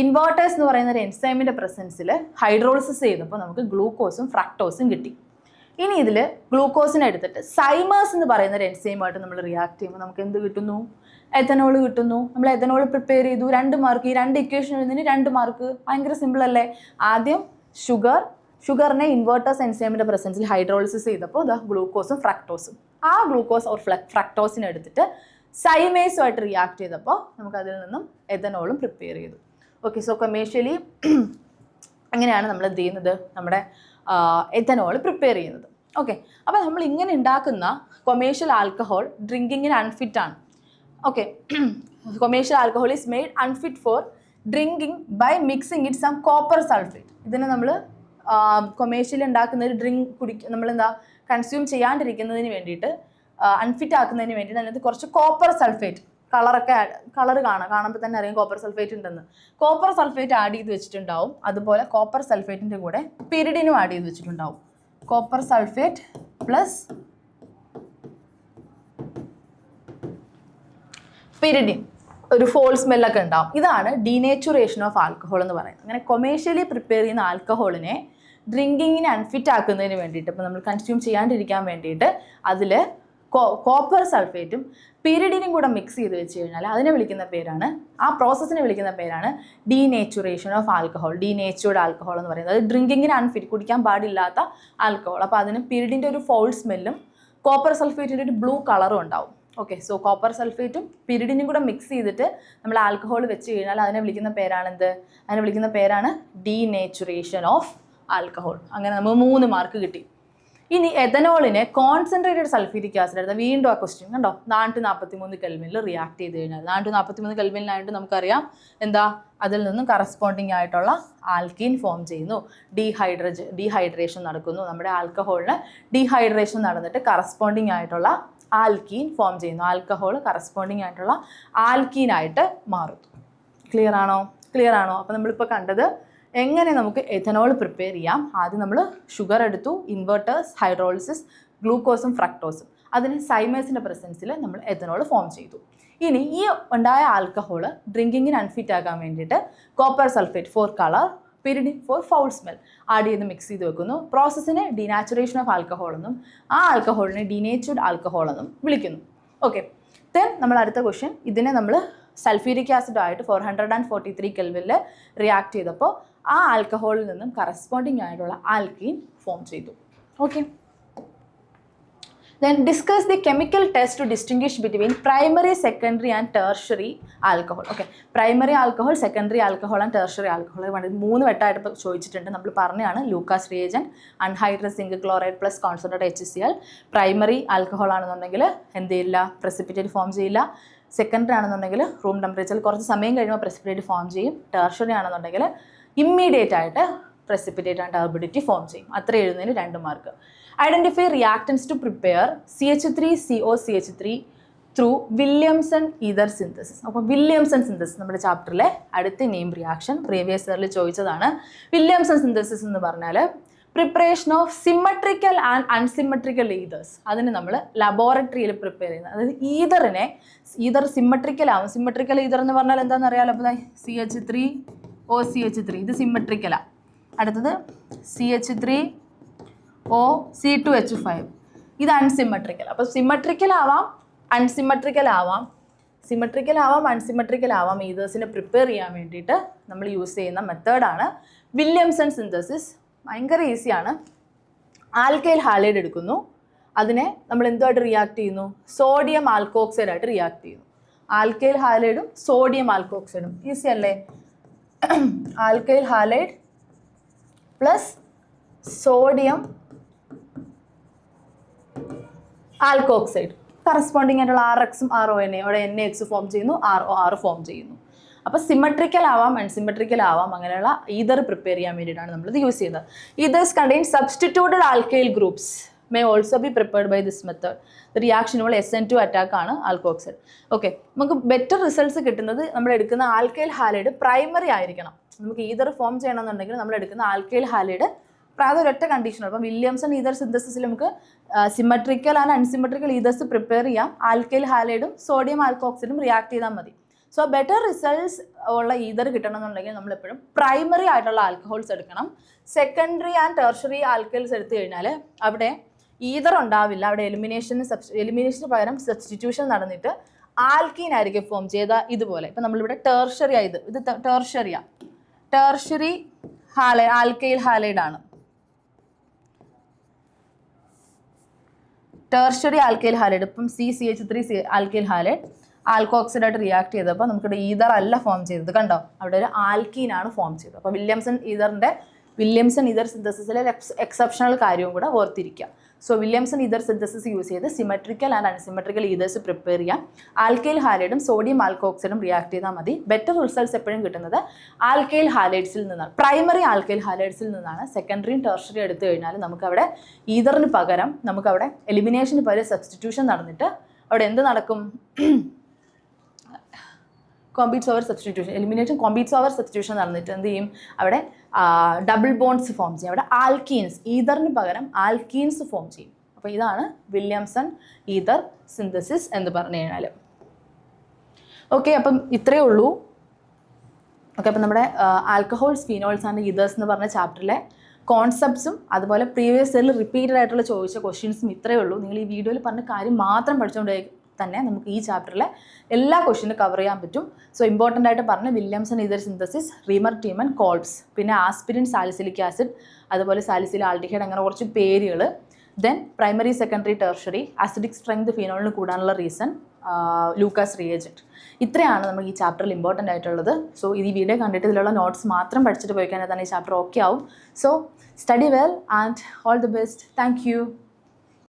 ഇൻവേർട്ടേഴ്സ് എന്ന് പറയുന്ന ഒരു എൻസൈമിൻ്റെ പ്രസൻസിൽ ഹൈഡ്രോളിസിസ് ചെയ്തപ്പോൾ നമുക്ക് ഗ്ലൂക്കോസും ഫ്രക്ടോസും കിട്ടി. ഇനി ഇതിൽ ഗ്ലൂക്കോസിനെ എടുത്തിട്ട് സൈമേഴ്സ് എന്ന് പറയുന്ന ഒരു എൻസൈമായിട്ട് നമ്മൾ റിയാക്ട് ചെയ്യുമ്പോൾ നമുക്ക് എന്ത് കിട്ടുന്നു? എഥനോൾ കിട്ടുന്നു. നമ്മൾ എഥനോൾ പ്രിപ്പയർ ചെയ്തു, 2 മാർക്ക്. ഈ 2 ഇക്വേഷൻ എഴുതുന്നതിന് 2 മാർക്ക്. ഭയങ്കര സിമ്പിൾ അല്ലേ? ആദ്യം ഷുഗറിനെ ഇൻവേർട്ടേഴ്സ് എൻസൈമിൻ്റെ പ്രസൻസിൽ ഹൈഡ്രോളിസിസ് ചെയ്തപ്പോൾ ഗ്ലൂക്കോസും ഫ്രക്ടോസും. ആ ഗ്ലൂക്കോസ് ഓർ ഫ്രക്ടോസിനെ എടുത്തിട്ട് സൈമേഴ്സുമായിട്ട് റിയാക്ട് ചെയ്തപ്പോൾ നമുക്ക് അതിൽ നിന്നും എഥനോളും പ്രിപ്പയർ ചെയ്തു. ഓക്കെ, സോ കൊമേഴ്ഷ്യലി അങ്ങനെയാണ് നമ്മൾ എന്ത് ചെയ്യുന്നത്? നമ്മുടെ എഥനോൾ പ്രിപ്പയർ ചെയ്യുന്നത്. ഓക്കെ, അപ്പോൾ നമ്മൾ ഇങ്ങനെ ഉണ്ടാക്കുന്ന കൊമേഴ്ഷ്യൽ ആൽക്കഹോൾ ഡ്രിങ്കിങ്ങിന് അൺഫിറ്റ് ആണ്. Okay, commercial alcohol is made unfit for drinking by mixing it some copper sulphate. ഇതിനെ നമ്മൾ കൊമേഴ്ഷ്യൽ ഉണ്ടാക്കുന്ന ഒരു ഡ്രിങ്ക് നമ്മളെന്താ കൺസ്യൂം ചെയ്യാണ്ടിരിക്കുന്നതിന് വേണ്ടിയിട്ട് അൺഫിറ്റ് ആക്കുന്നതിന് വേണ്ടിയിട്ട് അതിനകത്ത് കുറച്ച് കോപ്പർ സൾഫേറ്റ് കളർ കാണുമ്പോൾ തന്നെ അറിയാം കോപ്പർ സൾഫേറ്റ് ഉണ്ടെന്ന്. കോപ്പർ സൾഫേറ്റ് ആഡ് ചെയ്ത് വെച്ചിട്ടുണ്ടാവും. അതുപോലെ കോപ്പർ സൾഫേറ്റിൻ്റെ കൂടെ പിരിഡിനും ആഡ് ചെയ്ത് വെച്ചിട്ടുണ്ടാവും. കോപ്പർ സൾഫേറ്റ് പ്ലസ് പിരിഡിൻ, ഒരു ഫോൾ സ്മെല്ലൊക്കെ ഉണ്ടാവും. ഇതാണ് ഡീനേച്ചുറേഷൻ ഓഫ് ആൽക്കഹോൾ എന്ന് പറയുന്നത്. അങ്ങനെ കൊമേഴ്ഷ്യലി പ്രിപ്പയർ ചെയ്യുന്ന ആൽക്കഹോളിനെ ഡ്രിങ്കിങ്ങിന് അൺഫിറ്റ് ആക്കുന്നതിന് വേണ്ടിയിട്ട്, ഇപ്പോൾ നമ്മൾ കൺസ്യൂം ചെയ്യാണ്ടിരിക്കാൻ വേണ്ടിയിട്ട് അതിൽ കോപ്പർ സൾഫേറ്റും പിരിഡിനും കൂടെ മിക്സ് ചെയ്ത് വെച്ച് കഴിഞ്ഞാൽ അതിനെ വിളിക്കുന്ന പേരാണ്, ആ പ്രോസസ്സിനെ വിളിക്കുന്ന പേരാണ് ഡീനേച്ചുറേഷൻ ഓഫ് ആൽക്കഹോൾ. ഡീനേച്ചുർഡ് ആൽക്കഹോൾ എന്ന് പറയുന്നത് അത് ഡ്രിങ്കിങ്ങിന് അൺഫിറ്റ്, കുടിക്കാൻ പാടില്ലാത്ത ആൽക്കഹോൾ. അപ്പോൾ അതിന് പിരിഡിൻ്റെ ഒരു ഫൗൾ സ്മെല്ലും കോപ്പർ സൾഫേറ്റിൻ്റെ ഒരു ബ്ലൂ കളറും ഉണ്ടാവും. ഓക്കെ, സോ കോപ്പർ സൾഫേറ്റും പിരിഡിനും കൂടെ മിക്സ് ചെയ്തിട്ട് നമ്മൾ ആൽക്കഹോൾ വെച്ച് കഴിഞ്ഞാൽ അതിനെ വിളിക്കുന്ന പേരാണെന്ത്? അതിനെ വിളിക്കുന്ന പേരാണ് ഡീനേച്ചുറേഷൻ ഓഫ് ആൽക്കഹോൾ. അങ്ങനെ നമുക്ക് 3 മാർക്ക് കിട്ടി. ഇനി എഥനോളിനെ കോൺസെൻട്രേറ്റഡ് സൾഫ്യൂരിക് ആസിഡ് എടുത്താൽ വീണ്ടും ആ ക്വസ്റ്റ്യൻ കണ്ടോ, 443 കെൽവിനിൽ റിയാക്ട് ചെയ്ത് കഴിഞ്ഞാൽ 443 കെൽവിനിലായിട്ട് നമുക്കറിയാം എന്താ, അതിൽ നിന്നും കറസ്പോണ്ടിങ് ആയിട്ടുള്ള ആൽക്കീൻ ഫോം ചെയ്യുന്നു. ഡീഹൈഡ്രേഷൻ നടക്കുന്നു. നമ്മുടെ ആൽക്കഹോളിന് ഡീഹൈഡ്രേഷൻ നടന്നിട്ട് കറസ്പോണ്ടിങ് ആയിട്ടുള്ള ആൽക്കീൻ ഫോം ചെയ്യുന്നു. ആൽക്കഹോൾ കറസ്പോണ്ടിങ് ആയിട്ടുള്ള ആൽക്കീനായിട്ട് മാറും. ക്ലിയർ ആണോ? അപ്പോൾ നമ്മളിപ്പോൾ കണ്ടത് എങ്ങനെ നമുക്ക് എഥനോൾ പ്രിപ്പയർ ചെയ്യാം. ആദ്യം നമ്മൾ ഷുഗർ എടുത്തു, ഇൻവെർട്ടേഴ്സ്, ഹൈഡ്രോളിസിസ്, ഗ്ലൂക്കോസും ഫ്രക്ടോസും. അതിന് സൈമേഴ്സിൻ്റെ പ്രസൻസിൽ നമ്മൾ എഥനോൾ ഫോം ചെയ്തു. ഇനി ഈ ഉണ്ടായ ആൽക്കഹോൾ ഡ്രിങ്കിങ്ങിന് അൺഫിറ്റ് ആക്കാൻ വേണ്ടിയിട്ട് copper sulphate for colour, pyridine for foul smell add ചെയ്ത് മിക്സ് ചെയ്ത് വെക്കുന്നു. പ്രോസസ്സിനെ ഡീനാച്ചുറേഷൻ ഓഫ് ആൽക്കഹോൾ എന്നും ആ ആൽക്കഹോളിനെ ഡീനേച്ചുർഡ് ആൽക്കഹോൾ എന്നും വിളിക്കുന്നു. ഓക്കെ, ദെൻ നമ്മൾ അടുത്ത ക്വസ്റ്റ്യൻ, ഇതിനെ നമ്മൾ സൾഫ്യൂരിക് ആസിഡായിട്ട് 443 കെൽവിനിൽ റിയാക്ട് ചെയ്തപ്പോൾ ആ ആൽക്കഹോളിൽ നിന്നും കറസ്പോണ്ടിങ് ആയിട്ടുള്ള ആൽക്കീൻ ഫോം ചെയ്തു. Okay, then discuss the chemical test to distinguish between primary, secondary and tertiary alcohol. Okay, primary alcohol, secondary alcohol and tertiary alcohol 3 വെട്ടായിട്ട് ഇപ്പോൾ ചോദിച്ചിട്ടുണ്ട്. നമ്മൾ പറഞ്ഞതാണ് Lucas reagent, anhydrous zinc chloride plus concentrate HCl. Primary alcohol ആണെന്നുണ്ടെങ്കിൽ എന്ത് ചെയ്യില്ല, precipitate form ചെയ്യില്ല. Secondary ആണെന്നുണ്ടെങ്കിൽ റൂം ടെമ്പറേച്ചറിൽ കുറച്ച് സമയം കഴിയുമ്പോൾ പ്രസിപ്പിറ്റേറ്റ് ഫോം ചെയ്യും. ടേർഷ്യറി ആണെന്നുണ്ടെങ്കിൽ ഇമ്മീഡിയറ്റ് ആയിട്ട് പ്രസിപ്പിറ്റേറ്റ് ആൻഡ് ടർബിഡിറ്റി ഫോം ചെയ്യും. അത്ര എഴുതുന്നതിന് 2 മാർക്ക്. Identify reactants to prepare CH3COCH3 through Williamson ether synthesis. അപ്പോൾ വില്യംസൺ സിന്തസിസ് നമ്മുടെ ചാപ്റ്ററിലെ അടുത്ത നെയിം റിയാക്ഷൻ പ്രീവിയസ് ഇയറിൽ ചോദിച്ചതാണ്. വില്യംസൺ സിന്തസിസ് എന്ന് പറഞ്ഞാൽ preparation of symmetrical and unsymmetrical ethers. അതിന് നമ്മൾ ലബോറട്ടറിയിൽ പ്രിപ്പയർ ചെയ്യുന്നത്. അതായത് ഈതർ സിമ്മട്രിക്കൽ ആവും. സിമ്മട്രിക്കൽ ഈതർ എന്ന് പറഞ്ഞാൽ എന്താണെന്ന് അറിയാലോ. അപ്പോൾ CH3OCH3 ഇത് സിമ്മട്രിക്കലാണ്. അടുത്തത് CH3OC2H5 ഇത് അൺസിമ്മട്രിക്കൽ. അപ്പോൾ സിമ്മട്രിക്കൽ ആവാം, അൺസിമ്മട്രിക്കൽ ആവാം. ഈതേഴ്സിനെ പ്രിപ്പയർ ചെയ്യാൻ വേണ്ടിയിട്ട് നമ്മൾ യൂസ് ചെയ്യുന്ന മെത്തേഡാണ് വില്യംസൺ സിന്തസിസ്. ഭയങ്കര ഈസിയാണ്. ആൽക്കൈൽ ഹാലൈഡ് എടുക്കുന്നു, അതിനെ നമ്മൾ എന്തുമായിട്ട് റിയാക്ട് ചെയ്യുന്നു, സോഡിയം ആൽക്കോക്സൈഡായിട്ട് റിയാക്ട് ചെയ്യുന്നു. ആൽക്കൈൽ ഹാലൈഡും സോഡിയം ആൽക്കോക്സൈഡും ഈസി അല്ലേ. Alkyl halide plus sodium alkoxide corresponding ആയിട്ടുള്ള RXും RONA, അവിടെ NaX ഫോം ചെയ്യുന്നു, ROR ഫോം ചെയ്യുന്നു. അപ്പോൾ സിമ്മട്രിക്കൽ ആവാം, അൺസിമ്മട്രിക്കൽ ആവാം. അങ്ങനെയുള്ള ഈതർ പ്രിപ്പയർ ചെയ്യാൻ വേണ്ടിയിട്ടാണ് നമ്മളിത് യൂസ് ചെയ്യുന്നത്. Ethers contain substituted alkyl groups may also be prepared by this method. റിയാക്ഷനുകൾ SN2 അറ്റാക്ക് ആണ് ആൽക്കോക്സൈഡ്. ഓക്കെ, നമുക്ക് ബെറ്റർ റിസൾട്ട്സ് കിട്ടുന്നത് നമ്മൾ എടുക്കുന്ന ആൽക്കൈൽ ഹാലൈഡ് പ്രൈമറി ആയിരിക്കണം. നമുക്ക് ഈതർ ഫോം ചെയ്യണമെന്നുണ്ടെങ്കിൽ നമ്മൾ എടുക്കുന്ന ആൽക്കൈൽ ഹാലൈഡ് അതൊരൊറ്റ കണ്ടീഷനാണ്. അപ്പം വില്യംസൺ ഈതർ സിന്തസിസിൽ നമുക്ക് symmetrical and unsymmetrical ethers prepare ചെയ്യാം. ആൽക്കൈൽ ഹാലൈഡും സോഡിയം ആൽക്കോക്സൈഡും റിയാക്ട് ചെയ്താൽ മതി. സോ ബെറ്റർ റിസൾട്ട്സ് ഉള്ള ഈതർ കിട്ടണമെന്നുണ്ടെങ്കിൽ നമ്മളെപ്പോഴും പ്രൈമറി ആയിട്ടുള്ള ആൽക്കഹോൾസ് എടുക്കണം. സെക്കൻഡറി ആൻഡ് ടെർഷറി ആൽക്കഹോൾസ് എടുത്തു കഴിഞ്ഞാൽ അവിടെ ഈതർ ഉണ്ടാവില്ല. അവിടെ എലിമിനേഷന് പകരം സബ്സ്റ്റിറ്റ്യൂഷൻ നടന്നിട്ട് ആൽക്കീൻ ആയിരിക്കും ഫോം ചെയ്ത ഇതുപോലെ. ഇപ്പം നമ്മളിവിടെ ടെർഷറി ആയത്, ഇത് ടെർഷറി ആൽക്കൈൽ ഹാലൈഡ് ആണ്. ടെർഷറി ആൽക്കൈൽ ഹാലൈഡ് ഇപ്പം CH3 ആൽക്കൈൽ ഹാലൈഡ് ആൽക്കോക്സൈഡായിട്ട് റിയാക്ട് ചെയ്തപ്പോൾ നമുക്കിവിടെ ഈതർ അല്ല ഫോം ചെയ്തത്. കണ്ടോ, അവിടെ ഒരു ആൽക്കീനാണ് ഫോം ചെയ്തത്. അപ്പോൾ വില്യംസൺ ഈതർ സിന്തസിസിലെ എക്സെപ്ഷണൽ കാര്യവും കൂടെ ഓർത്തിരിക്കുക. So Williamson ether synthesis use ചെയ്ത് symmetrical and unsymmetrical ethers prepare ചെയ്യാം. ആൽക്കൈൽ ഹാലൈഡും സോഡിയം ആൽക്കോക്സൈഡും റിയാക്ട് ചെയ്താൽ മതി. ബെറ്റർ റിസൾട്ട്സ് എപ്പോഴും കിട്ടുന്നത് ആൽക്കൈൽ ഹാലൈഡ്സിൽ നിന്നാണ്, പ്രൈമറി ആൽക്കൈൽ ഹാലൈഡ്സിൽ നിന്നാണ്. സെക്കൻഡറിയും ടെർഷറി എടുത്തു കഴിഞ്ഞാൽ നമുക്കവിടെ ഈതറിന് പകരം നമുക്കവിടെ എലിമിനേഷന് പകരം സബ്സ്റ്റിറ്റ്യൂഷൻ നടന്നിട്ട് അവിടെ എന്ത് നടക്കും? Competes over substitution, elimination competes over substitution നടന്നിട്ട് എന്ത് ചെയ്യും? അവിടെ ഡബിൾ ബോണ്ട്സ് ഫോം ചെയ്യും. അവിടെ ആൽക്കീൻസ്, ഈതറിന് പകരം ആൽക്കീൻസ് ഫോം ചെയ്യും. അപ്പോൾ ഇതാണ് വില്യംസൺ ഈതർ സിന്തസിസ് എന്ന് പറഞ്ഞു കഴിഞ്ഞാൽ. ഓക്കെ, അപ്പം ഇത്രയേ ഉള്ളൂ. ഓക്കെ, അപ്പം നമ്മുടെ ആൽക്കഹോൾസ്, ഫീനോൾസ് ആൻഡ് ഈതേഴ്സ് എന്ന് പറഞ്ഞ ചാപ്റ്ററിലെ കോൺസെപ്റ്റ്സും അതുപോലെ പ്രീവിയസ് ഇയറിൽ റിപ്പീറ്റഡ് ആയിട്ടുള്ള ചോദിച്ച ക്വസ്റ്റ്യൻസും ഇത്രയേ ഉള്ളൂ. നിങ്ങൾ ഈ വീഡിയോയിൽ പറഞ്ഞ കാര്യം മാത്രം പഠിച്ചുകൊണ്ട് തന്നെ നമുക്ക് ഈ ചാപ്റ്ററിലെ എല്ലാ ക്വസ്റ്റ്യനും കവർ ചെയ്യാൻ പറ്റും. സോ ഇമ്പോർട്ടൻ്റ് ആയിട്ട് പറഞ്ഞ Williamson ether synthesis, Reimer Tiemann, Kolbe's, പിന്നെ ആസ്പിരിൻ, സാലിസിലിക് ആസിഡ്, അതുപോലെ സാലിസിൽ ആൽഡിഹൈഡ്, അങ്ങനെ കുറച്ച് പേരുകൾ. Then primary, secondary, tertiary, acidic strength ഫിനോളിന് കൂടാനുള്ള റീസൺ, ലൂക്കാസ് റിയേജൻറ്റ്. ഇത്രയാണ് നമുക്ക് ഈ ചാപ്റ്ററിൽ ഇമ്പോർട്ടൻ്റ് ആയിട്ടുള്ളത്. സോ ഈ വീഡിയോ കണ്ടിട്ട് ഇതിലുള്ള നോട്ട്സ് മാത്രം പഠിച്ചിട്ട് പോയി കഴിഞ്ഞാൽ തന്നെ ഈ ചാപ്റ്റർ ഓക്കെ ആവും. So study well and all the best. Thank you.